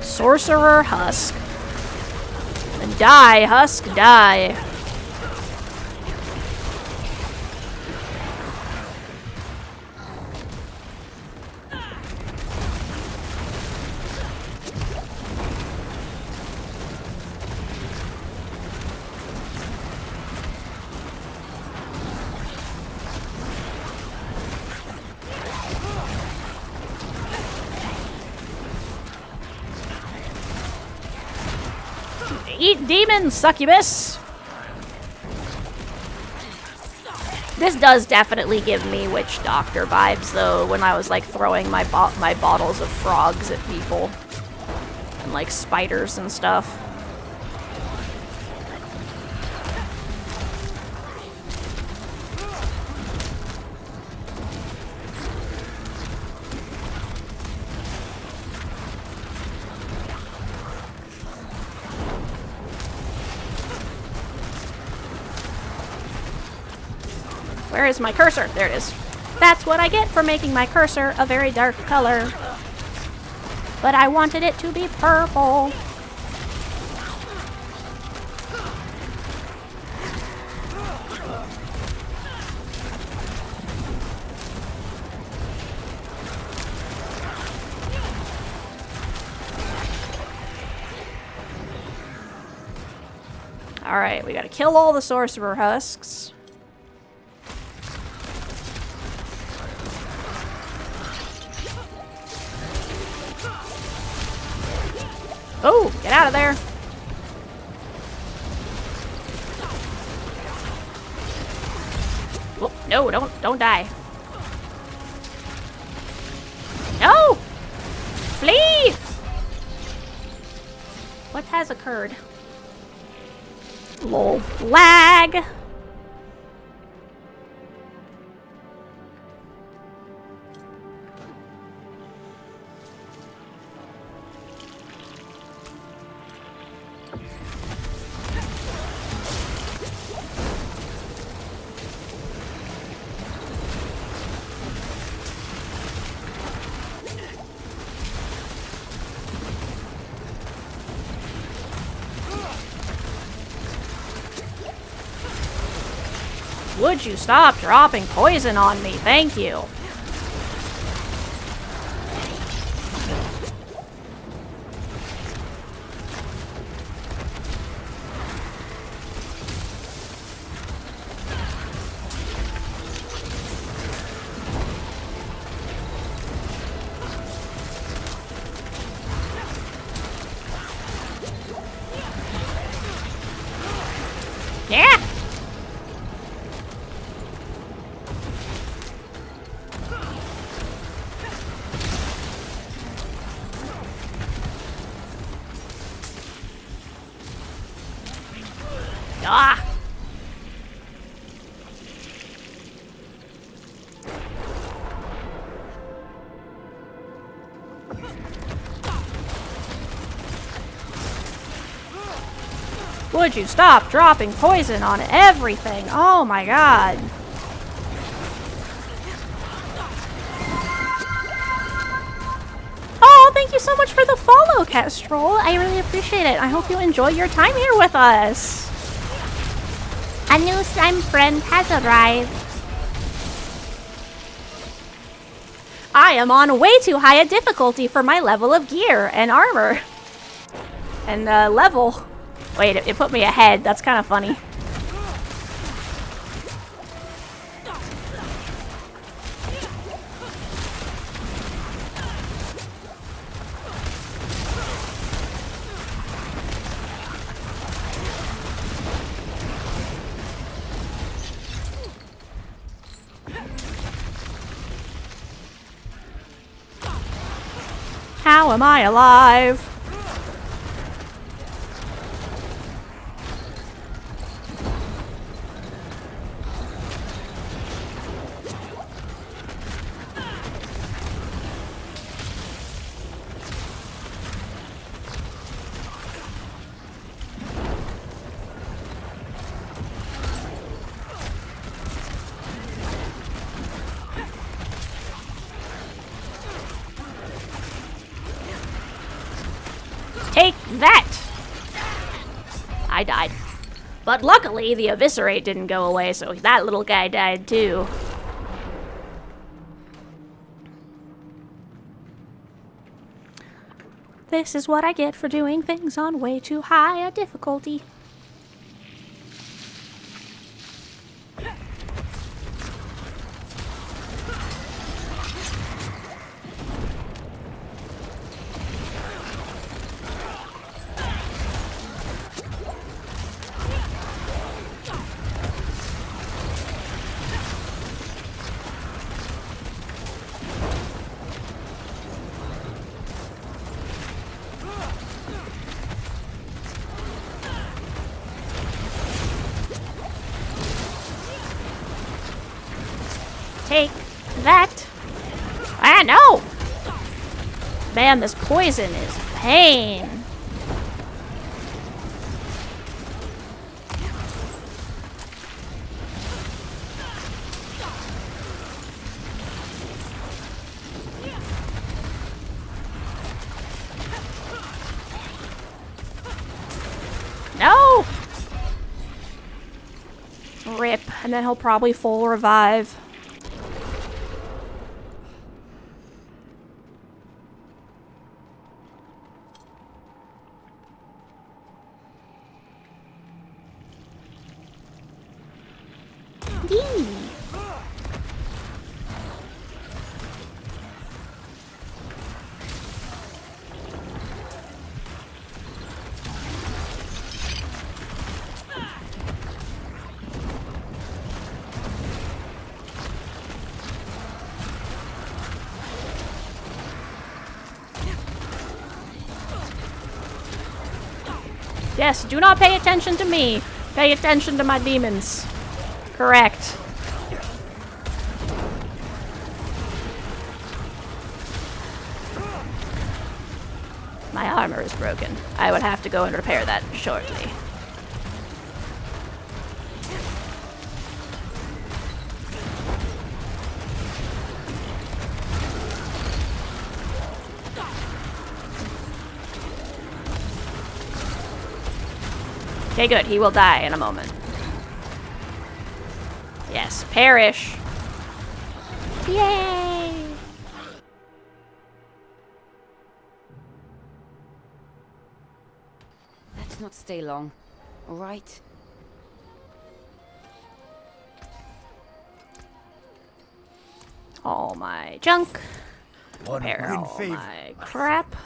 Sorcerer Husk. And die, Husk, die. Eat demons, succubus! This does definitely give me Witch Doctor vibes, though, when I was, like, throwing my bottles of frogs at people. And, like, spiders and stuff. Where is my cursor? There it is. That's what I get for making my cursor a very dark color. But I wanted it to be purple. Alright, we gotta kill all the sorcerer husks. Oh, get out of there. Oh, no, don't die. No! Flee! What has occurred? Lol. Lag! Would you stop dropping poison on me? Thank you. Would you stop dropping poison on everything? Oh my god. Oh, thank you so much for the follow, Kestrel. I really appreciate it. I hope you enjoy your time here with us. A new slime friend has arrived. I am on way too high a difficulty for my level of gear and armor. And level. Wait, it put me ahead. That's kind of funny. How am I alive? Take that! I died. But luckily, the eviscerate didn't go away, so that little guy died too. This is what I get for doing things on way too high a difficulty. Take that. Ah, no! Man, this poison is pain. No! Rip, and then he'll probably full revive. Yes, do not pay attention to me. Pay attention to my demons. Correct. My armor is broken. I would have to go and repair that shortly. Okay, good. He will die in a moment. Yes, perish. Yay! Let's not stay long, all right? All my junk. One Repair in all favor. my crap.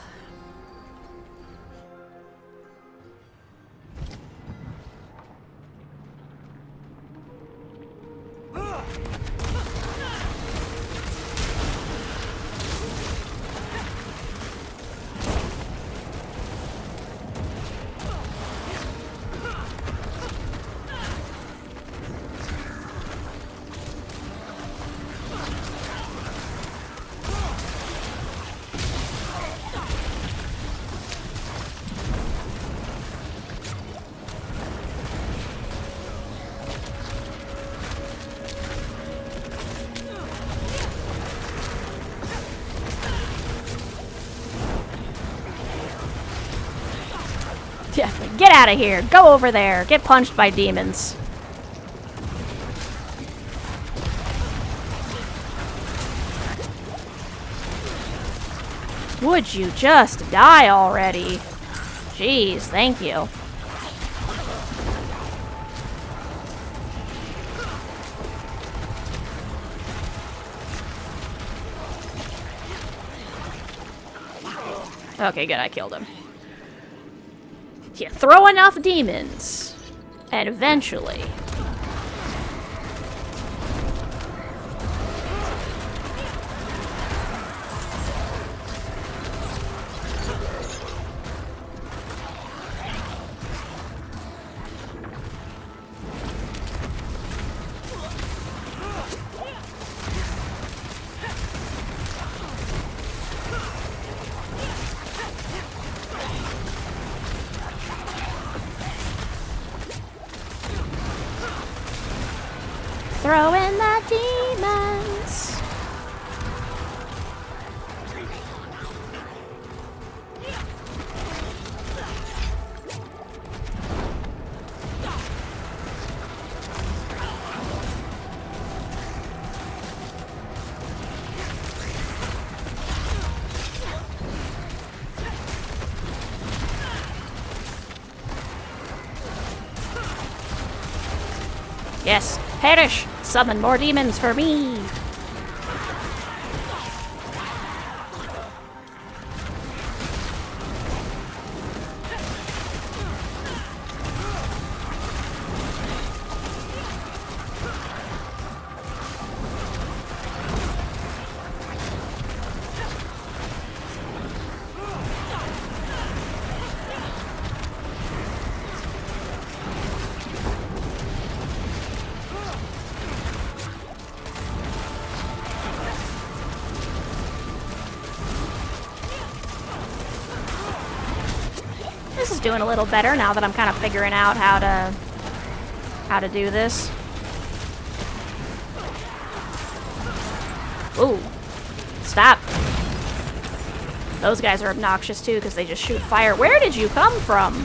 Yeah, get out of here. Go over there. Get punched by demons. Would you just die already? Jeez, thank you. Okay, good, I killed him. Yeah, throw enough demons, and eventually... Throw in the demons. Yes, perish! Summon more demons for me! This is doing a little better now that I'm kind of figuring out how to do this. Ooh. Stop. Those guys are obnoxious too because they just shoot fire. Where did you come from?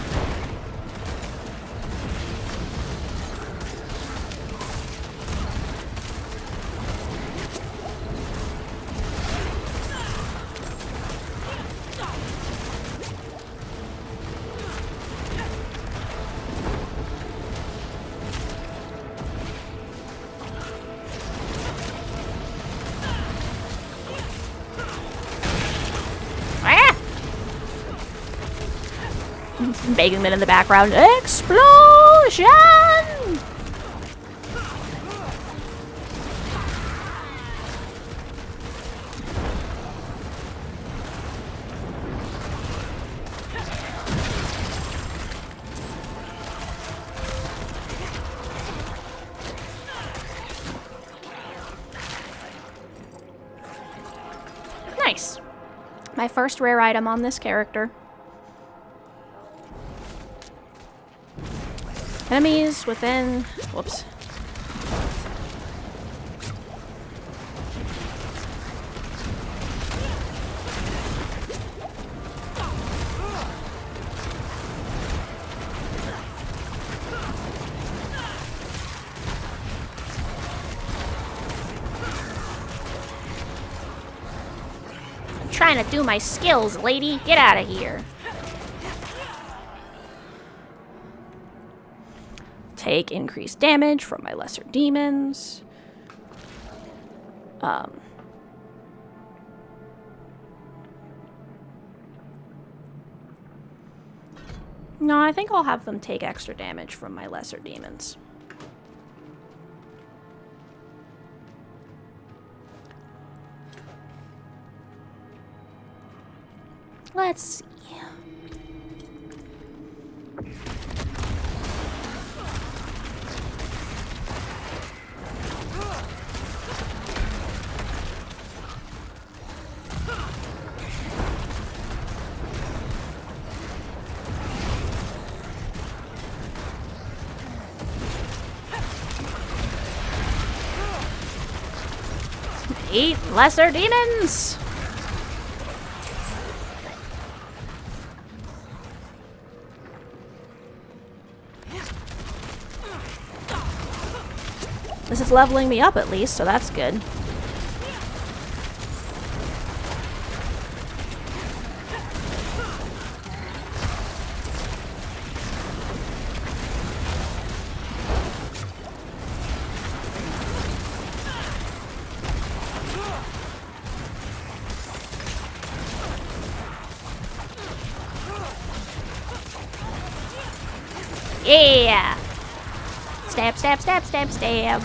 Begging them in the background. Explosion! Nice. My first rare item on this character. Enemies within... Whoops. I'm trying to do my skills, lady. Get out of here. Take increased damage from my lesser demons. No, I think I'll have them take extra damage from my lesser demons. Let's see. Eat lesser demons! This is leveling me up at least, so that's good. Yeah! Stab, stab, stab, stab, stab.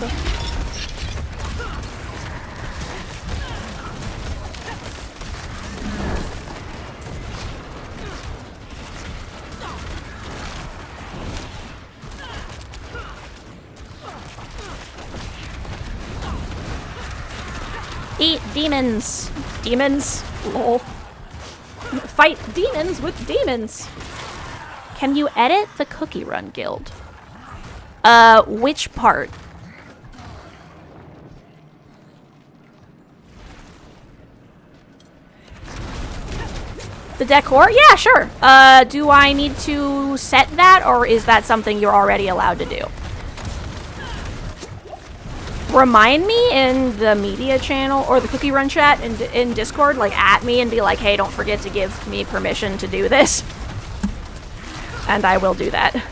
Eat demons. Demons? Lol. Fight demons with demons. Can you edit the Cookie Run Guild? Which part? The decor? Yeah, sure. Do I need to set that, or is that something you're already allowed to do? Remind me in the media channel or the Cookie Run chat in Discord, like at me and be like, hey, don't forget to give me permission to do this. And I will do that.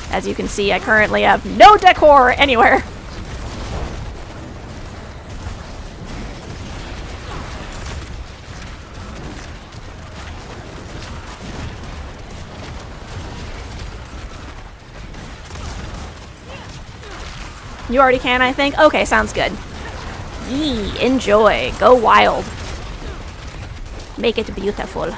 As you can see, I currently have no decor anywhere. You already can, I think? Okay, sounds good. Yee, enjoy. Go wild. Make it beautiful.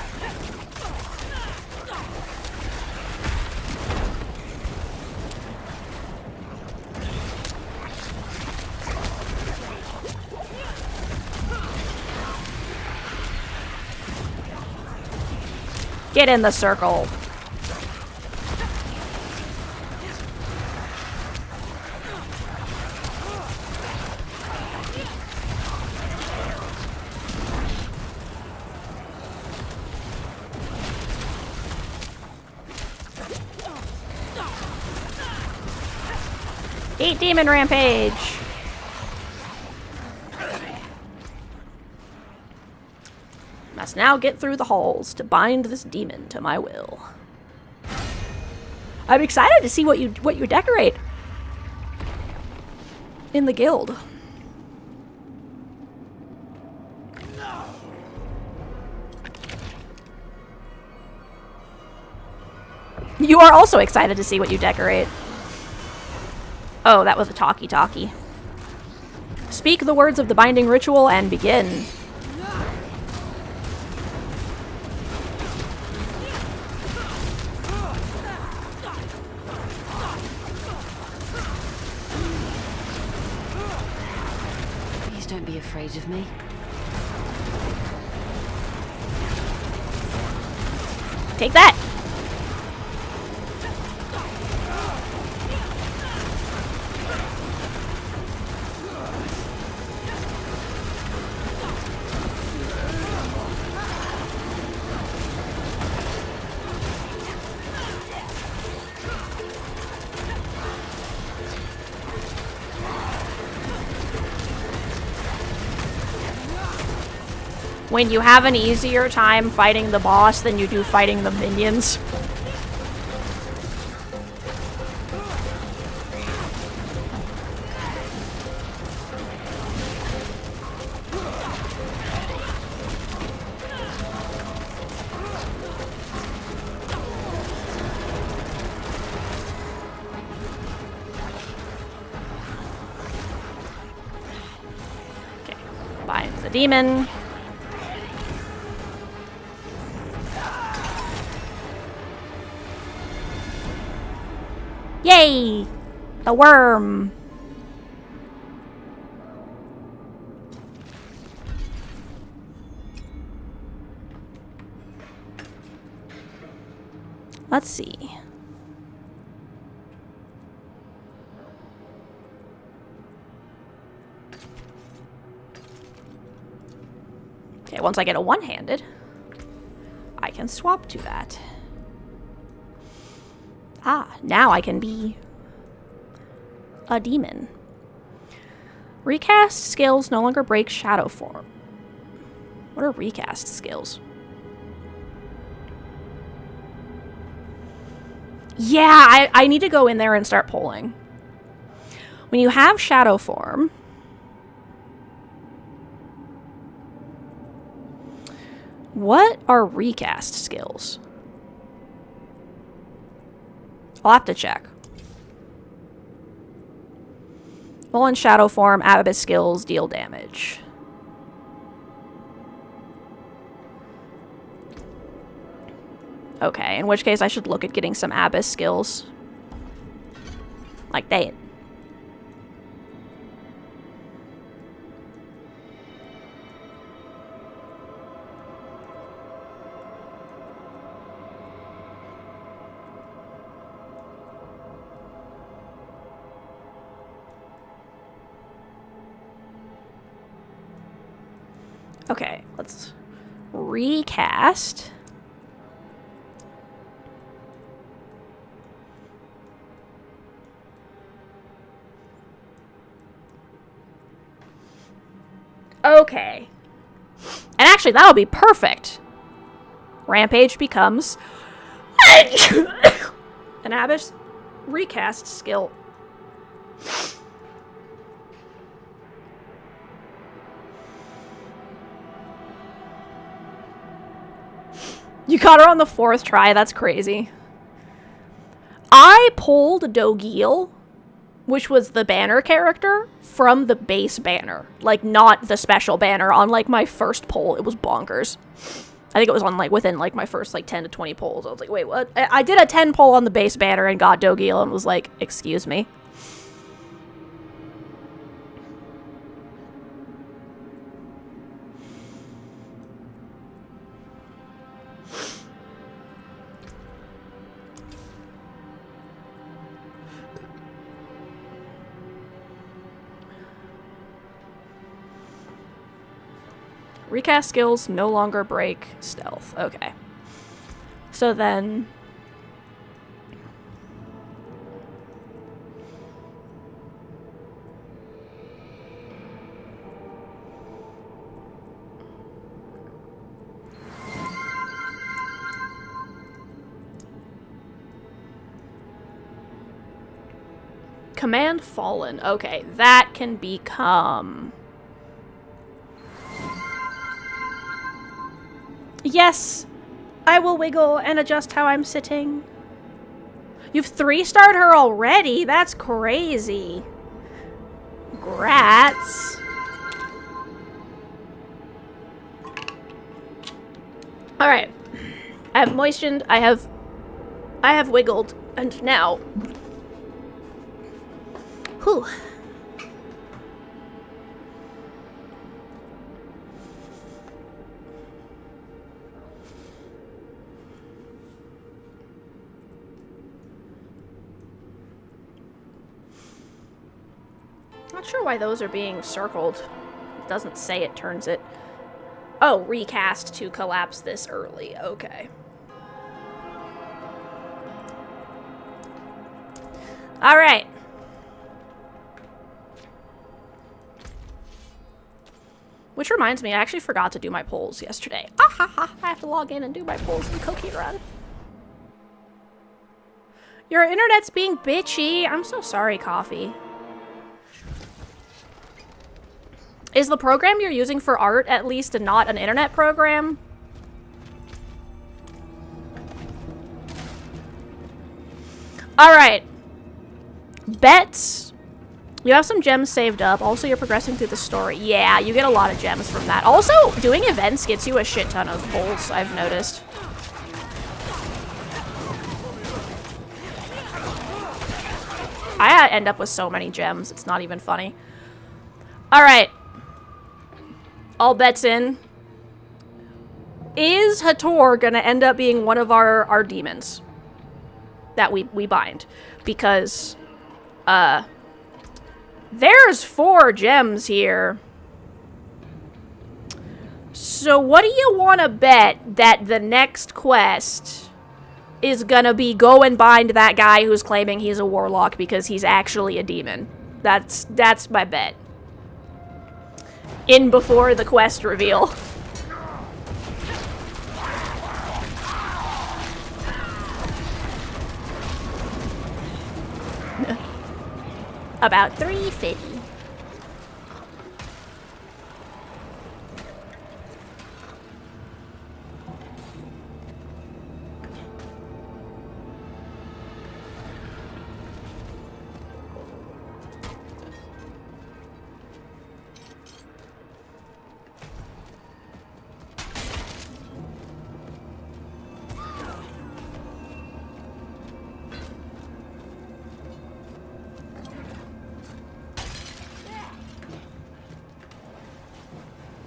Get in the circle. Eat demon rampage. Must now get through the halls to bind this demon to my will. I'm excited to see what you decorate in the guild. You are also excited to see what you decorate. Oh, that was a talkie-talkie. Speak the words of the binding ritual and begin. Please don't be afraid of me. Take that! When you have an easier time fighting the boss than you do fighting the minions. Okay, bind the demon. Yay! The worm! Let's see. Okay, once I get a one-handed, I can swap to that. Ah, now I can be a demon. Recast skills no longer break shadow form. What are recast skills? Yeah, I need to go in there and start pulling. When you have shadow form, what are recast skills? I'll have to check. While in shadow form, abyss skills deal damage. Okay, in which case I should look at getting some abyss skills. Like that. Okay, let's recast. Okay. And actually, that'll be perfect. Rampage becomes an abyss recast skill. You got her on the 4th try. That's crazy. I pulled Dogil, which was the banner character, from the base banner. Like, not the special banner. On, like, my first pull, it was bonkers. I think it was on, like, within, like, my first, like, 10 to 20 pulls. I was like, wait, what? I did a 10 pull on the base banner and got Dogil and was like, excuse me. Recast skills no longer break stealth. Okay. So then... Command Fallen. Okay, that can become... Yes, I will wiggle and adjust how I'm sitting. You've 3-starred her already? That's crazy. Grats. Alright. I have moistened, I have wiggled, and now... Whew. Not sure why those are being circled. It doesn't say it turns it. Oh, recast to collapse this early. Okay. Alright. Which reminds me, I actually forgot to do my polls yesterday. Ah ha ha! I have to log in and do my polls in Cookie Run. Your internet's being bitchy. I'm so sorry, Coffee. Is the program you're using for art at least and not an internet program? Alright. Bets. You have some gems saved up. Also, you're progressing through the story. Yeah, you get a lot of gems from that. Also, doing events gets you a shit ton of pulls, I've noticed. I end up with so many gems. It's not even funny. Alright. All bets in. Is Hator gonna end up being one of our demons that we bind? Because, there's 4 gems here. So what do you want to bet that the next quest is gonna be go and bind that guy who's claiming he's a warlock because he's actually a demon? That's my bet. In before the quest reveal. About 350.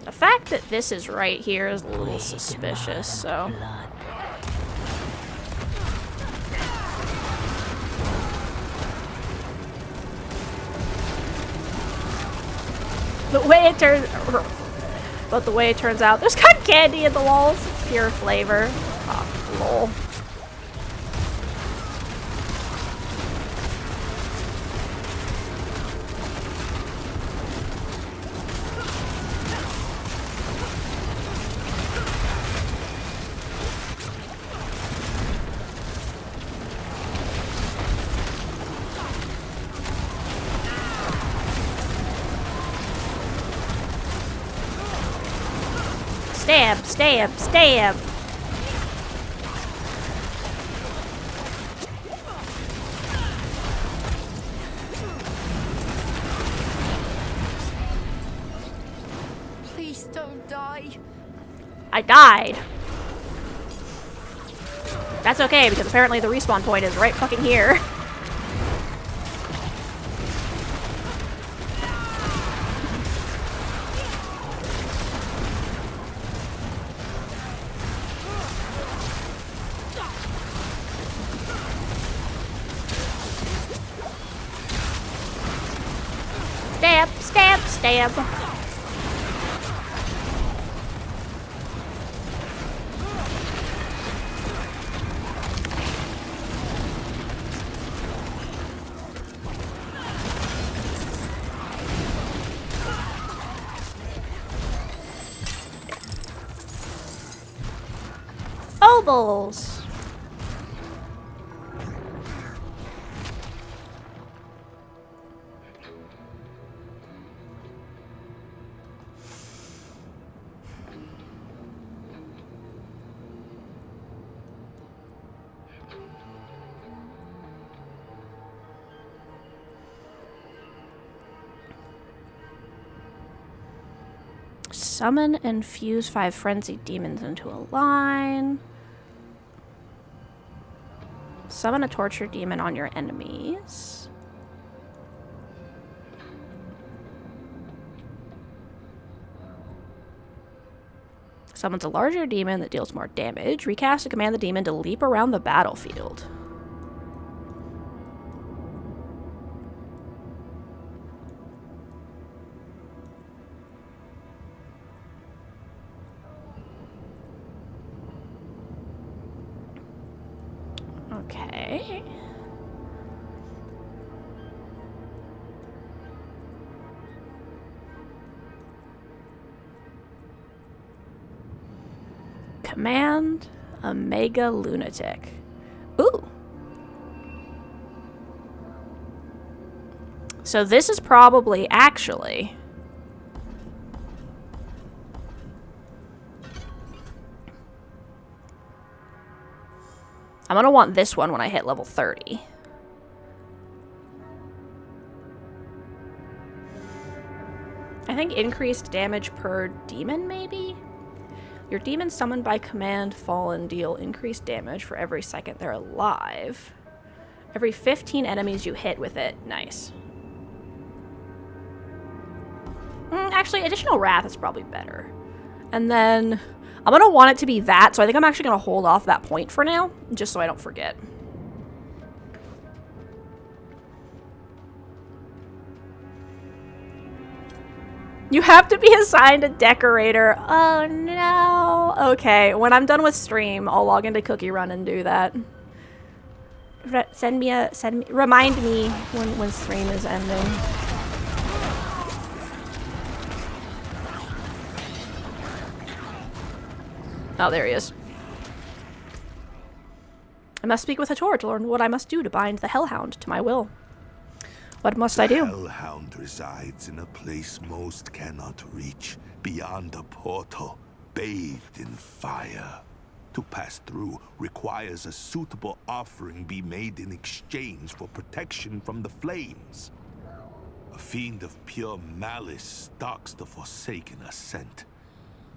The fact that this is right here is a little suspicious, so... The way it turns out, there's cotton candy in the walls. Pure flavor. Oh, lol. Stab, stab, stab! Please don't die. I died. That's okay, because apparently the respawn point is right fucking here. Stab, stab, stab. Obols. Summon and fuse 5 frenzied demons into a line. Summon a torture demon on your enemies. Summons a larger demon that deals more damage. Recast and command the demon to leap around the battlefield. Okay. Command a mega lunatic. Ooh. So this is probably actually I'm gonna want this one when I hit level 30. I think increased damage per demon, maybe? Your demons summoned by command fall and deal increased damage for every second they're alive. Every 15 enemies you hit with it. Nice. Actually, additional wrath is probably better. And then I'm going to want it to be that, so I think I'm actually going to hold off that point for now, just so I don't forget. You have to be assigned a decorator. Oh no. Okay, when I'm done with stream, I'll log into Cookie Run and do that. remind me when stream is ending. Oh, there he is. I must speak with Hator to learn what I must do to bind the Hellhound to my will. What must I do? The Hellhound resides in a place most cannot reach, beyond a portal, bathed in fire. To pass through requires a suitable offering be made in exchange for protection from the flames. A fiend of pure malice stalks the Forsaken Ascent.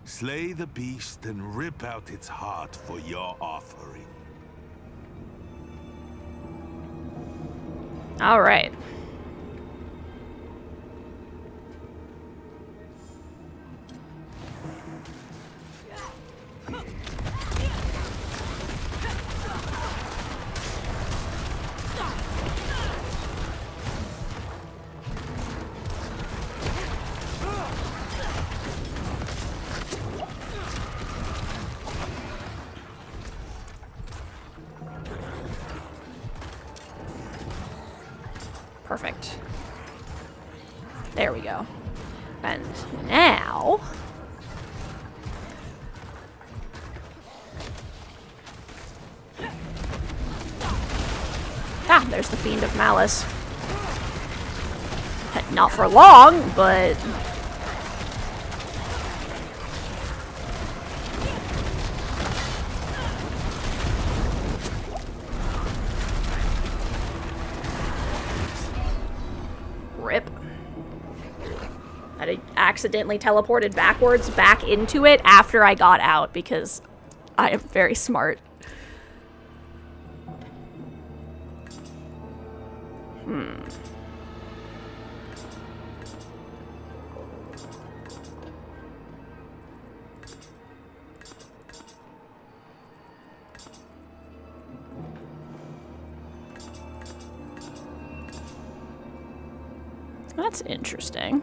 Slay the beast and rip out its heart for your offering. All right. Perfect. There we go. And now... Ah, there's the Fiend of Malice. Not for long, but... Rip. I accidentally teleported backwards back into it after I got out because I am very smart. That's interesting.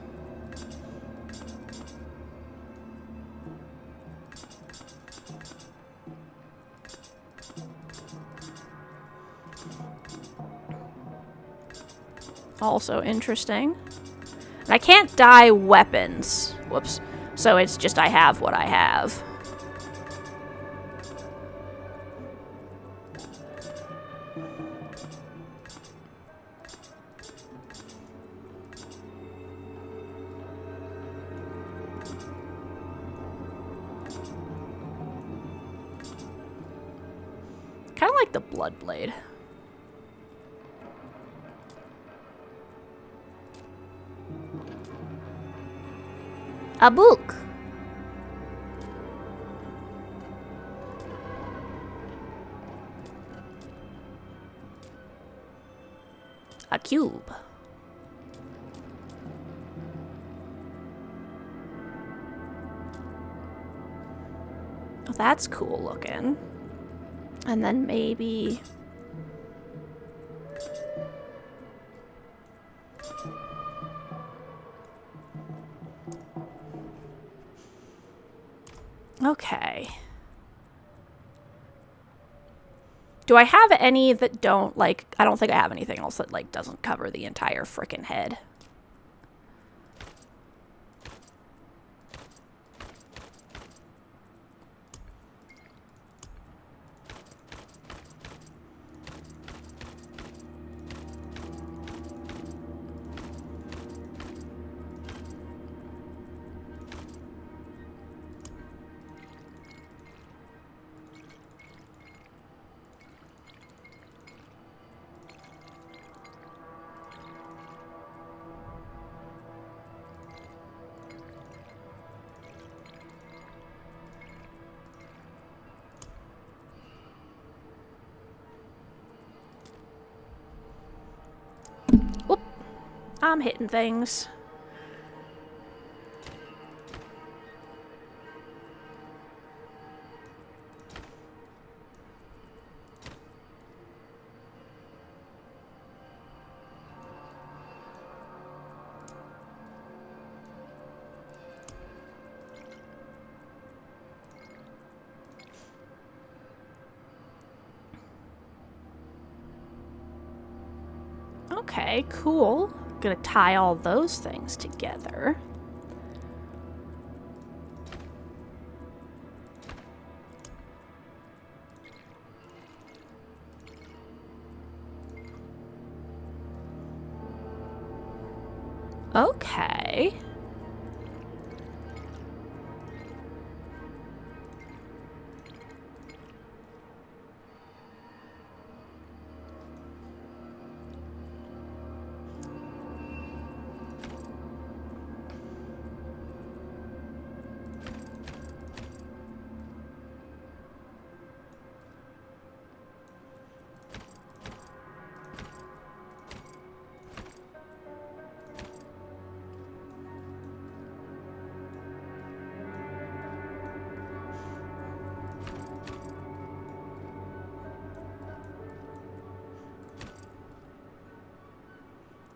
Also interesting. And I can't dye weapons. Whoops. So it's just I have what I have. Kind of like the Blood Blade. A book. A cube. Oh, that's cool looking. And then maybe... Okay. Do I have any that don't, like... I don't think I have anything else that, like, doesn't cover the entire frickin' head. Whoop. I'm hitting things. Okay, cool. Gonna tie all those things together. Okay.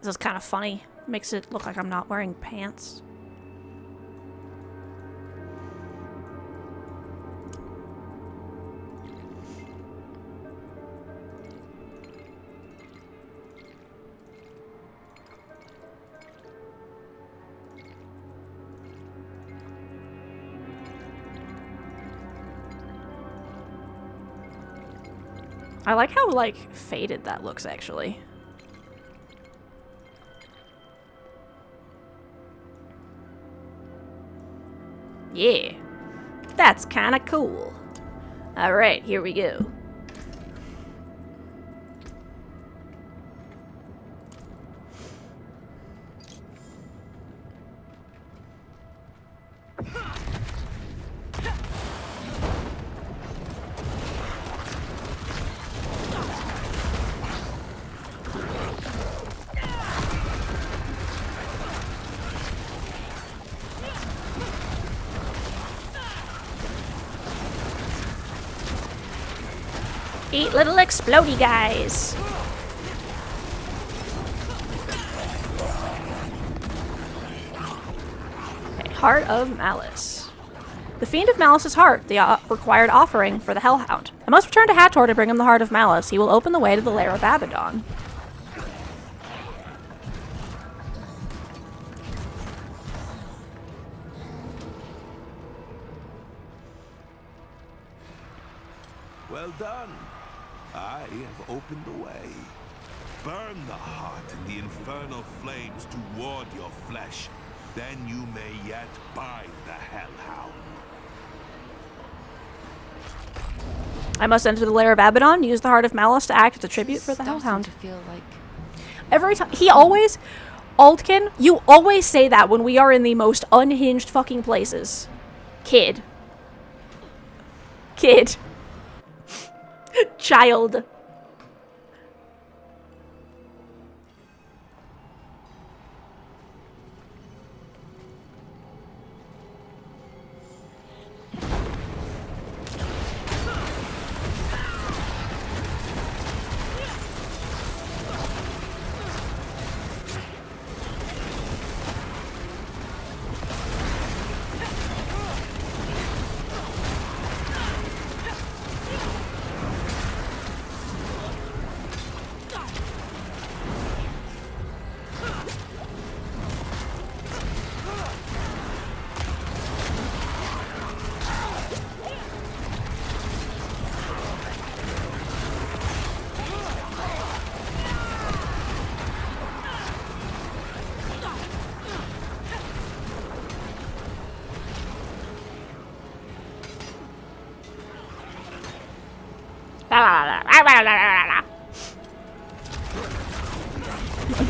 This is kind of funny. Makes it look like I'm not wearing pants. I like how, like, faded that looks, actually. Yeah, that's kind of cool. All right, here we go. Eat little explodey guys. Okay, Heart of Malice. The Fiend of Malice's heart, the required offering for the Hellhound. I must return to Hathor to bring him the Heart of Malice. He will open the way to the lair of Abaddon. Well done. I have opened the way. Burn the heart in the infernal flames to ward your flesh. Then you may yet bind the Hellhound. I must enter the lair of Abaddon, use the Heart of Malice to act as a tribute for the Hellhound. To feel like every time he always, Altkin, you always say that when we are in the most unhinged fucking places. Kid. Child.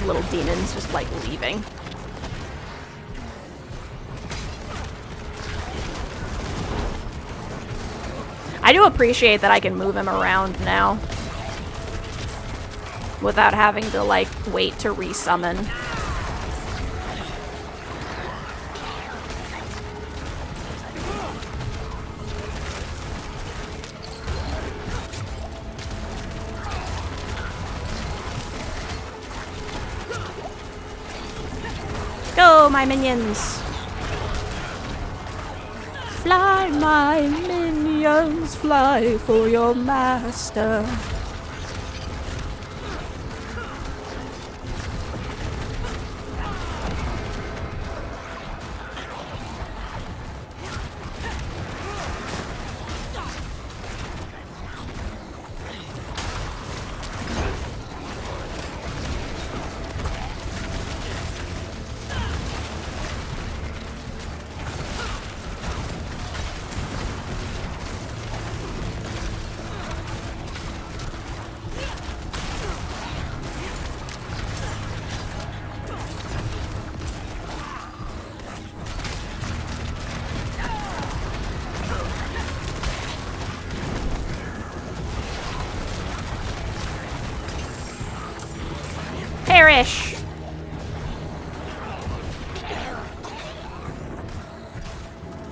Little demons just like leaving. I do appreciate that I can move him around now without having to like wait to resummon. Go, my minions! Fly, my minions, fly for your master. wish.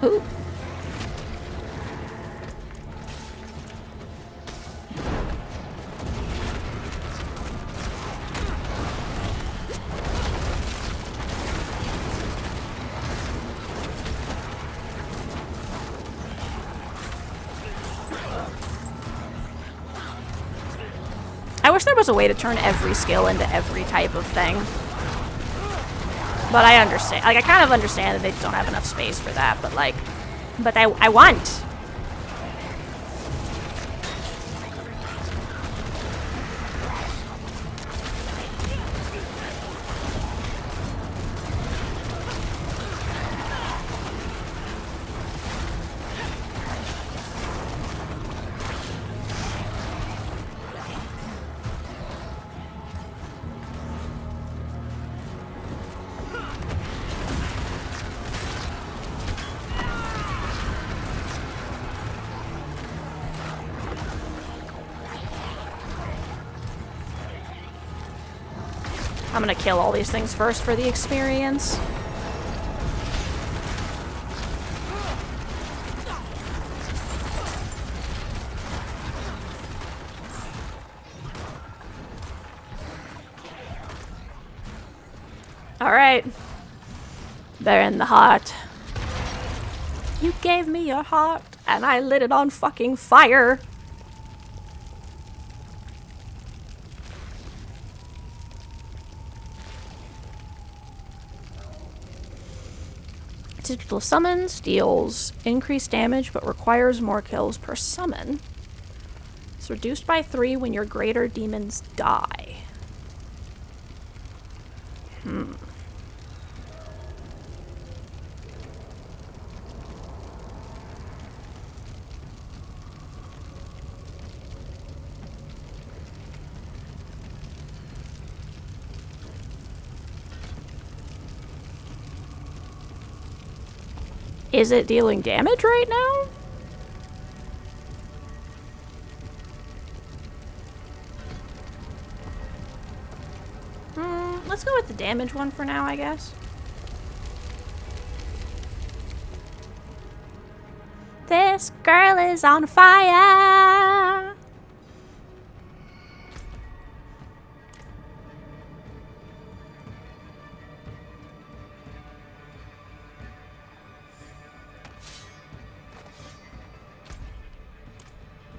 Ooh. I wish there was a way to turn every skill into every type of thing. But I understand. Like, I kind of understand that they don't have enough space for that, but like... But I want. I'm gonna kill all these things first for the experience. Alright. They're in the heart. You gave me your heart, and I lit it on fucking fire. Digital summons deals increased damage but requires more kills per summon. It's reduced by 3 when your greater demons die. Is it dealing damage right now? Let's go with the damage one for now, I guess. This girl is on fire!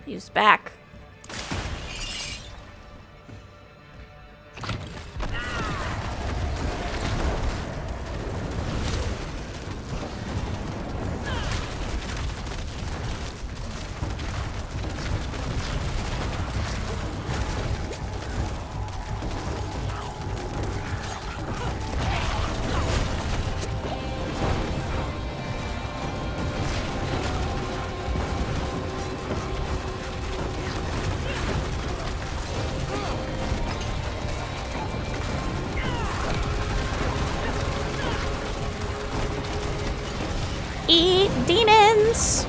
He's back. Eat demons!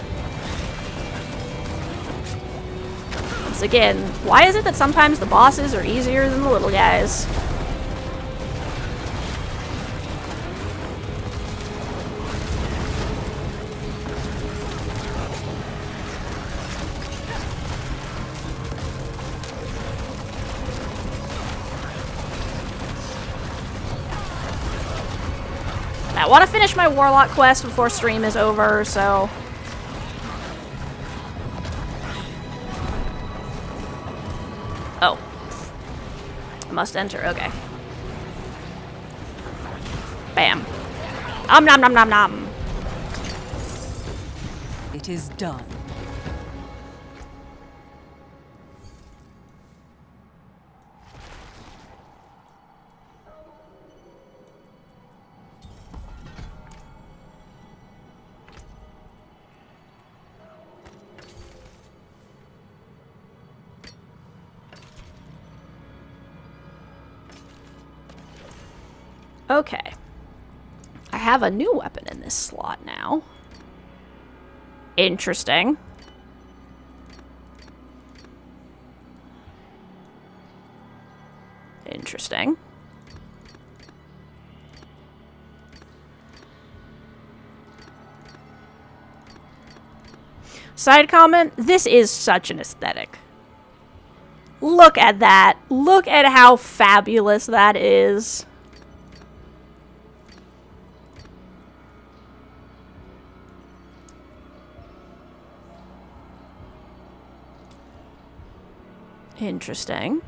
Once again, why is it that sometimes the bosses are easier than the little guys? I want to finish my Warlock quest before stream is over, so... Oh. I must enter, okay. Bam. Nom nom nom nom. It is done. Okay. I have a new weapon in this slot now. Interesting. Interesting. Side comment, this is such an aesthetic. Look at that. Look at how fabulous that is. Interesting.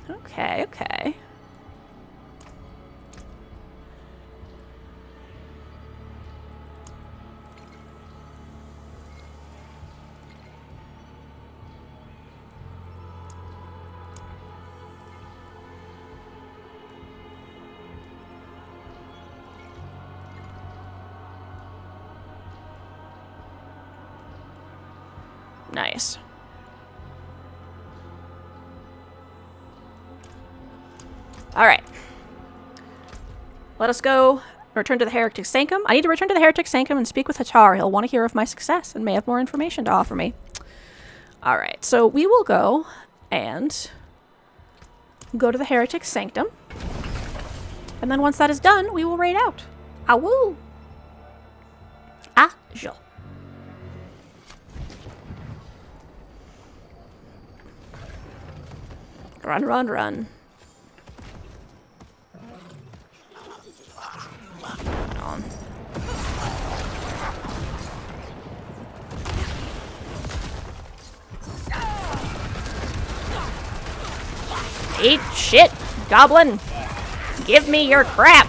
Okay, okay. Nice. Alright. Let us go return to the Heretic Sanctum. I need to return to the Heretic Sanctum and speak with Hatar. He'll want to hear of my success and may have more information to offer me. Alright, so we will go and go to the Heretic Sanctum. And then once that is done, we will raid out. Awoo! Ah, jo. Run, run, run. On. Eat shit, goblin! Give me your crap!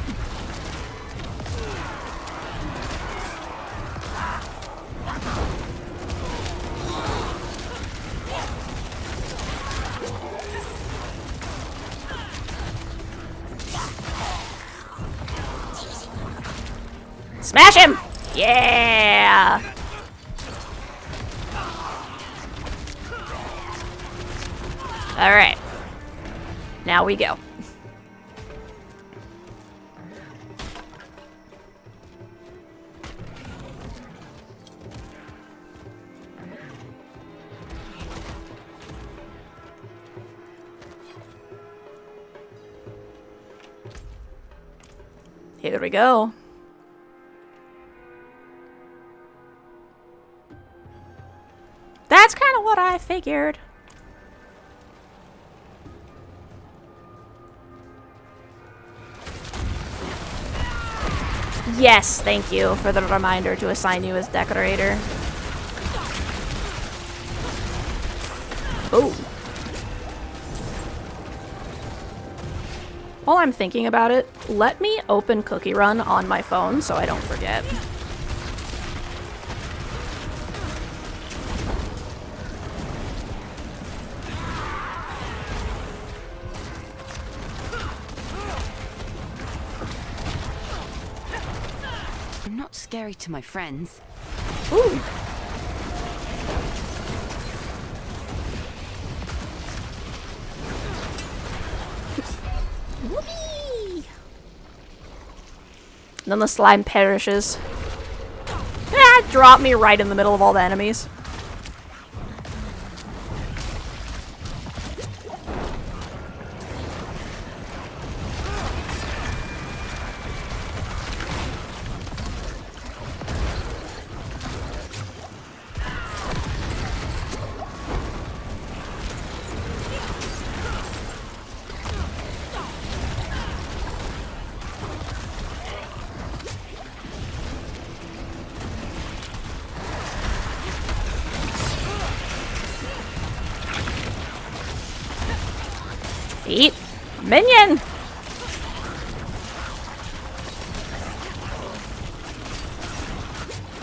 Smash him! Yeah! Alright. Now we go. Here we go. That's kind of what I figured. Yes, thank you for the reminder to assign you as decorator. Oh. While I'm thinking about it, let me open Cookie Run on my phone so I don't forget. I'm not scary to my friends. Ooh. Whoopee! And then the slime perishes. Ah, drop me right in the middle of all the enemies. Eat! Minion!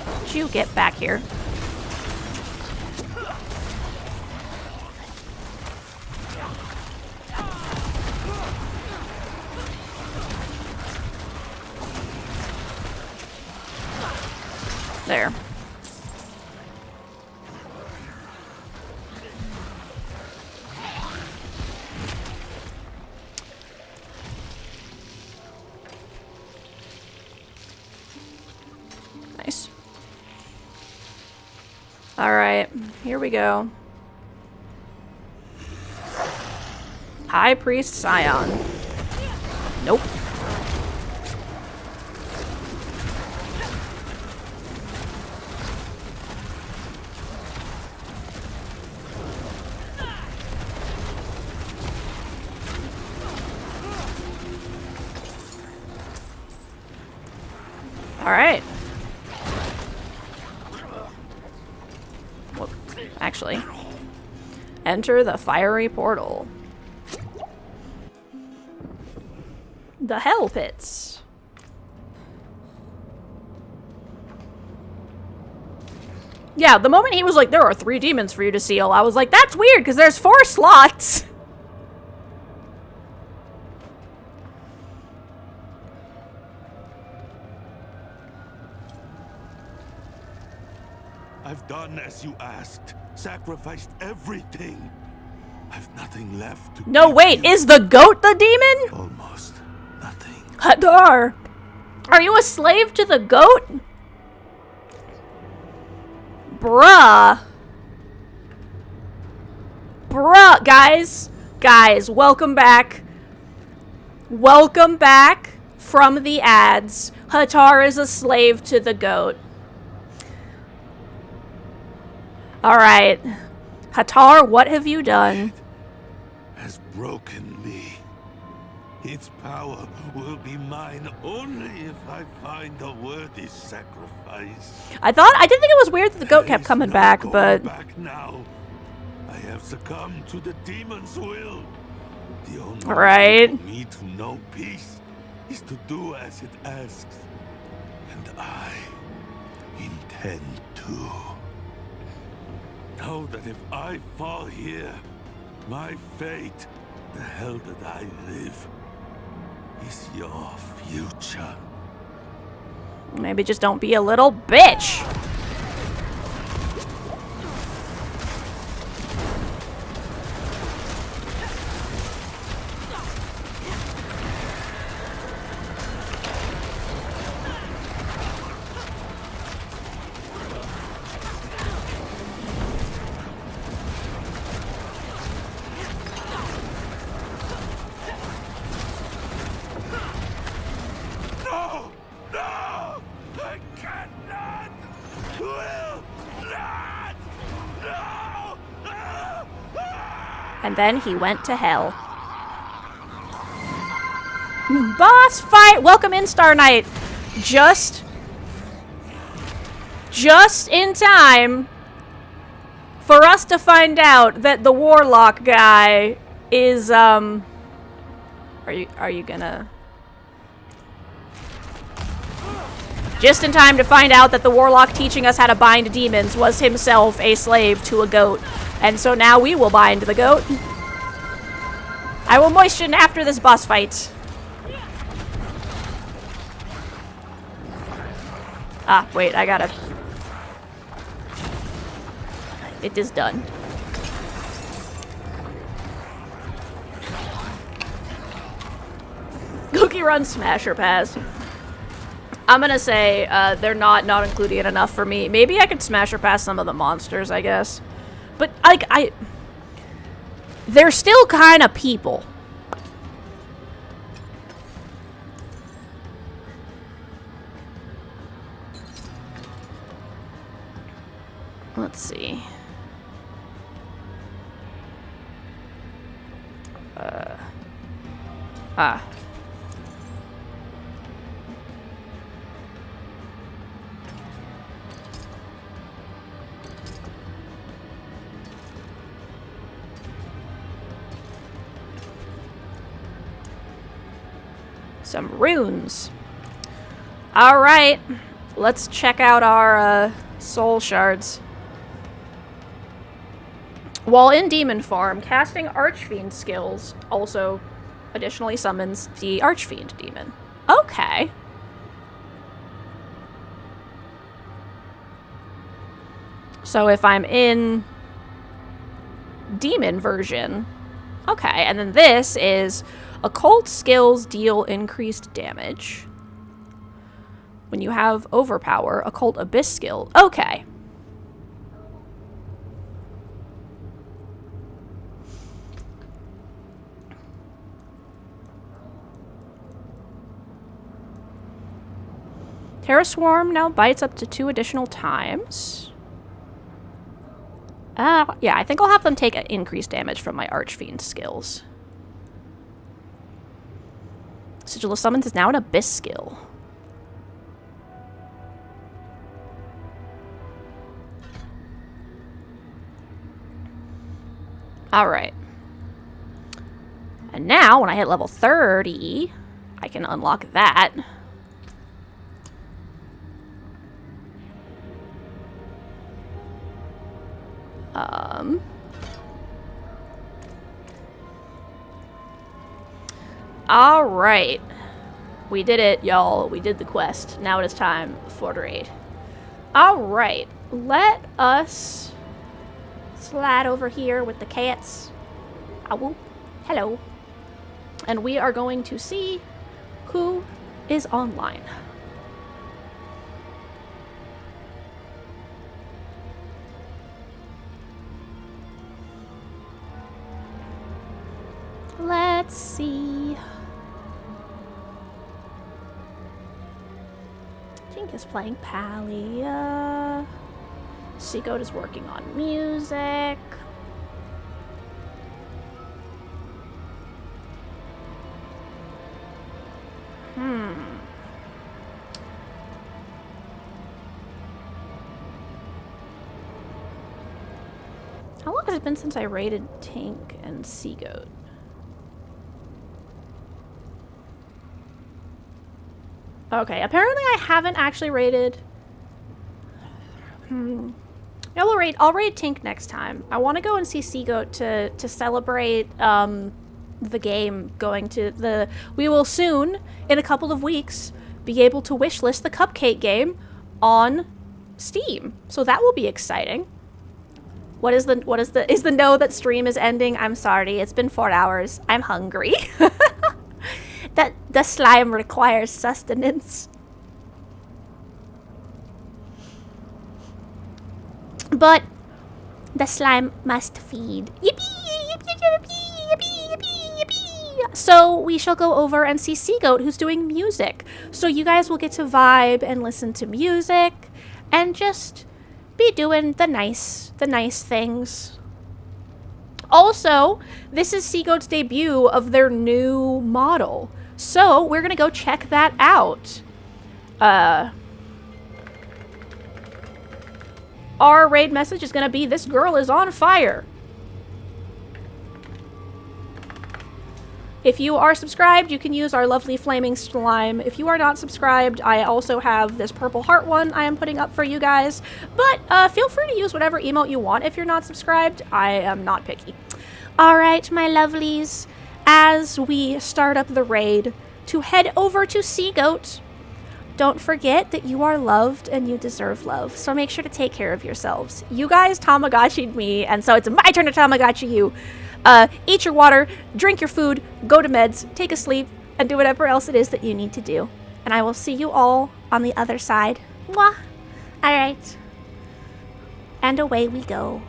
Don't you get back here. There. Nice. Alright, here we go. High Priest Scion. Nope. Alright. Whoop. Actually. Enter the fiery portal. The Hell Pits. Yeah, the moment he was like, there are 3 demons for you to seal, I was like, that's weird, because there's 4 slots. I've done as you asked. Sacrificed everything. I've nothing left to No, wait, is the goat the demon? Almost nothing. Hadar, are you a slave to the goat? Bruh. Bruh, guys. Guys, welcome back. Welcome back from the ads. Hadar is a slave to the goat. Alright. Hadar, what have you done? Has broken me. Its power will be mine only if I find a worthy sacrifice. I did think it was weird that the goat kept coming back, but... Back now. I have succumbed to the demon's will. The only Right. way for me to know peace is to do as it asks. And I intend to. Know that if I fall here, my fate, the hell that I live, is your future. Maybe just don't be a little bitch. And then he went to hell. Boss fight! Welcome in, Star Knight. Just in time for us to find out that the Warlock guy is, Are you gonna... Just in time to find out that the Warlock teaching us how to bind demons was himself a slave to a goat. And so now we will bind the goat. I will moisten after this boss fight. Ah, wait, I gotta... It is done. Cookie Run Smasher Pass. I'm gonna say they're not including it enough for me. Maybe I could Smasher Pass some of the monsters, I guess. But, like, they're still kind of people. Let's see. Some runes. Alright. Let's check out our soul shards. While in Demon Farm, casting Archfiend skills also additionally summons the Archfiend demon. Okay. So if I'm in Demon version... Okay, and then this is... Occult skills deal increased damage. When you have overpower, Occult Abyss skill. Okay. Terra Swarm now bites up to 2 additional times. Yeah, I think I'll have them take increased damage from my Archfiend skills. Sigil of Summons is now an Abyss skill. Alright. And now, when I hit level 30, I can unlock that. Alright. We did it, y'all. We did the quest. Now it is time for the raid. Alright. Let us slide over here with the cats. Ow. Hello. And we are going to see who is online. Let's see. Tink is playing Palia. Seagoat is working on music. How long has it been since I raided Tink and Seagoat? Okay, apparently I haven't actually raided. No, I'll raid Tink next time. I want to go and see Seagoat to celebrate the game going to the. We will soon, in a couple of weeks, be able to wishlist the Cupcake game on Steam. So that will be exciting. Is the no that stream is ending? I'm sorry. It's been 4 hours. I'm hungry. That the slime requires sustenance. But the slime must feed. Yippee! Yippee! Yippee! Yippee! Yippee! Yippee! So we shall go over and see Seagoat, who's doing music. So you guys will get to vibe and listen to music and just be doing the nice things. Also, this is Seagoat's debut of their new model. So we're gonna go check that out. Our raid message is gonna be, "This girl is on fire." If you are subscribed, you can use our lovely flaming slime. If you are not subscribed, I also have this purple heart one I am putting up for you guys. But feel free to use whatever emote you want if you're not subscribed. I am not picky. Alright, my lovelies. As we start up the raid to head over to Seagoat, don't forget that you are loved and you deserve love. So make sure to take care of yourselves. You guys Tamagotchi'd me, and so it's my turn to Tamagotchi you. Eat your water, drink your food, go to meds, take a sleep, and do whatever else it is that you need to do. And I will see you all on the other side. Mwah! Alright. And away we go.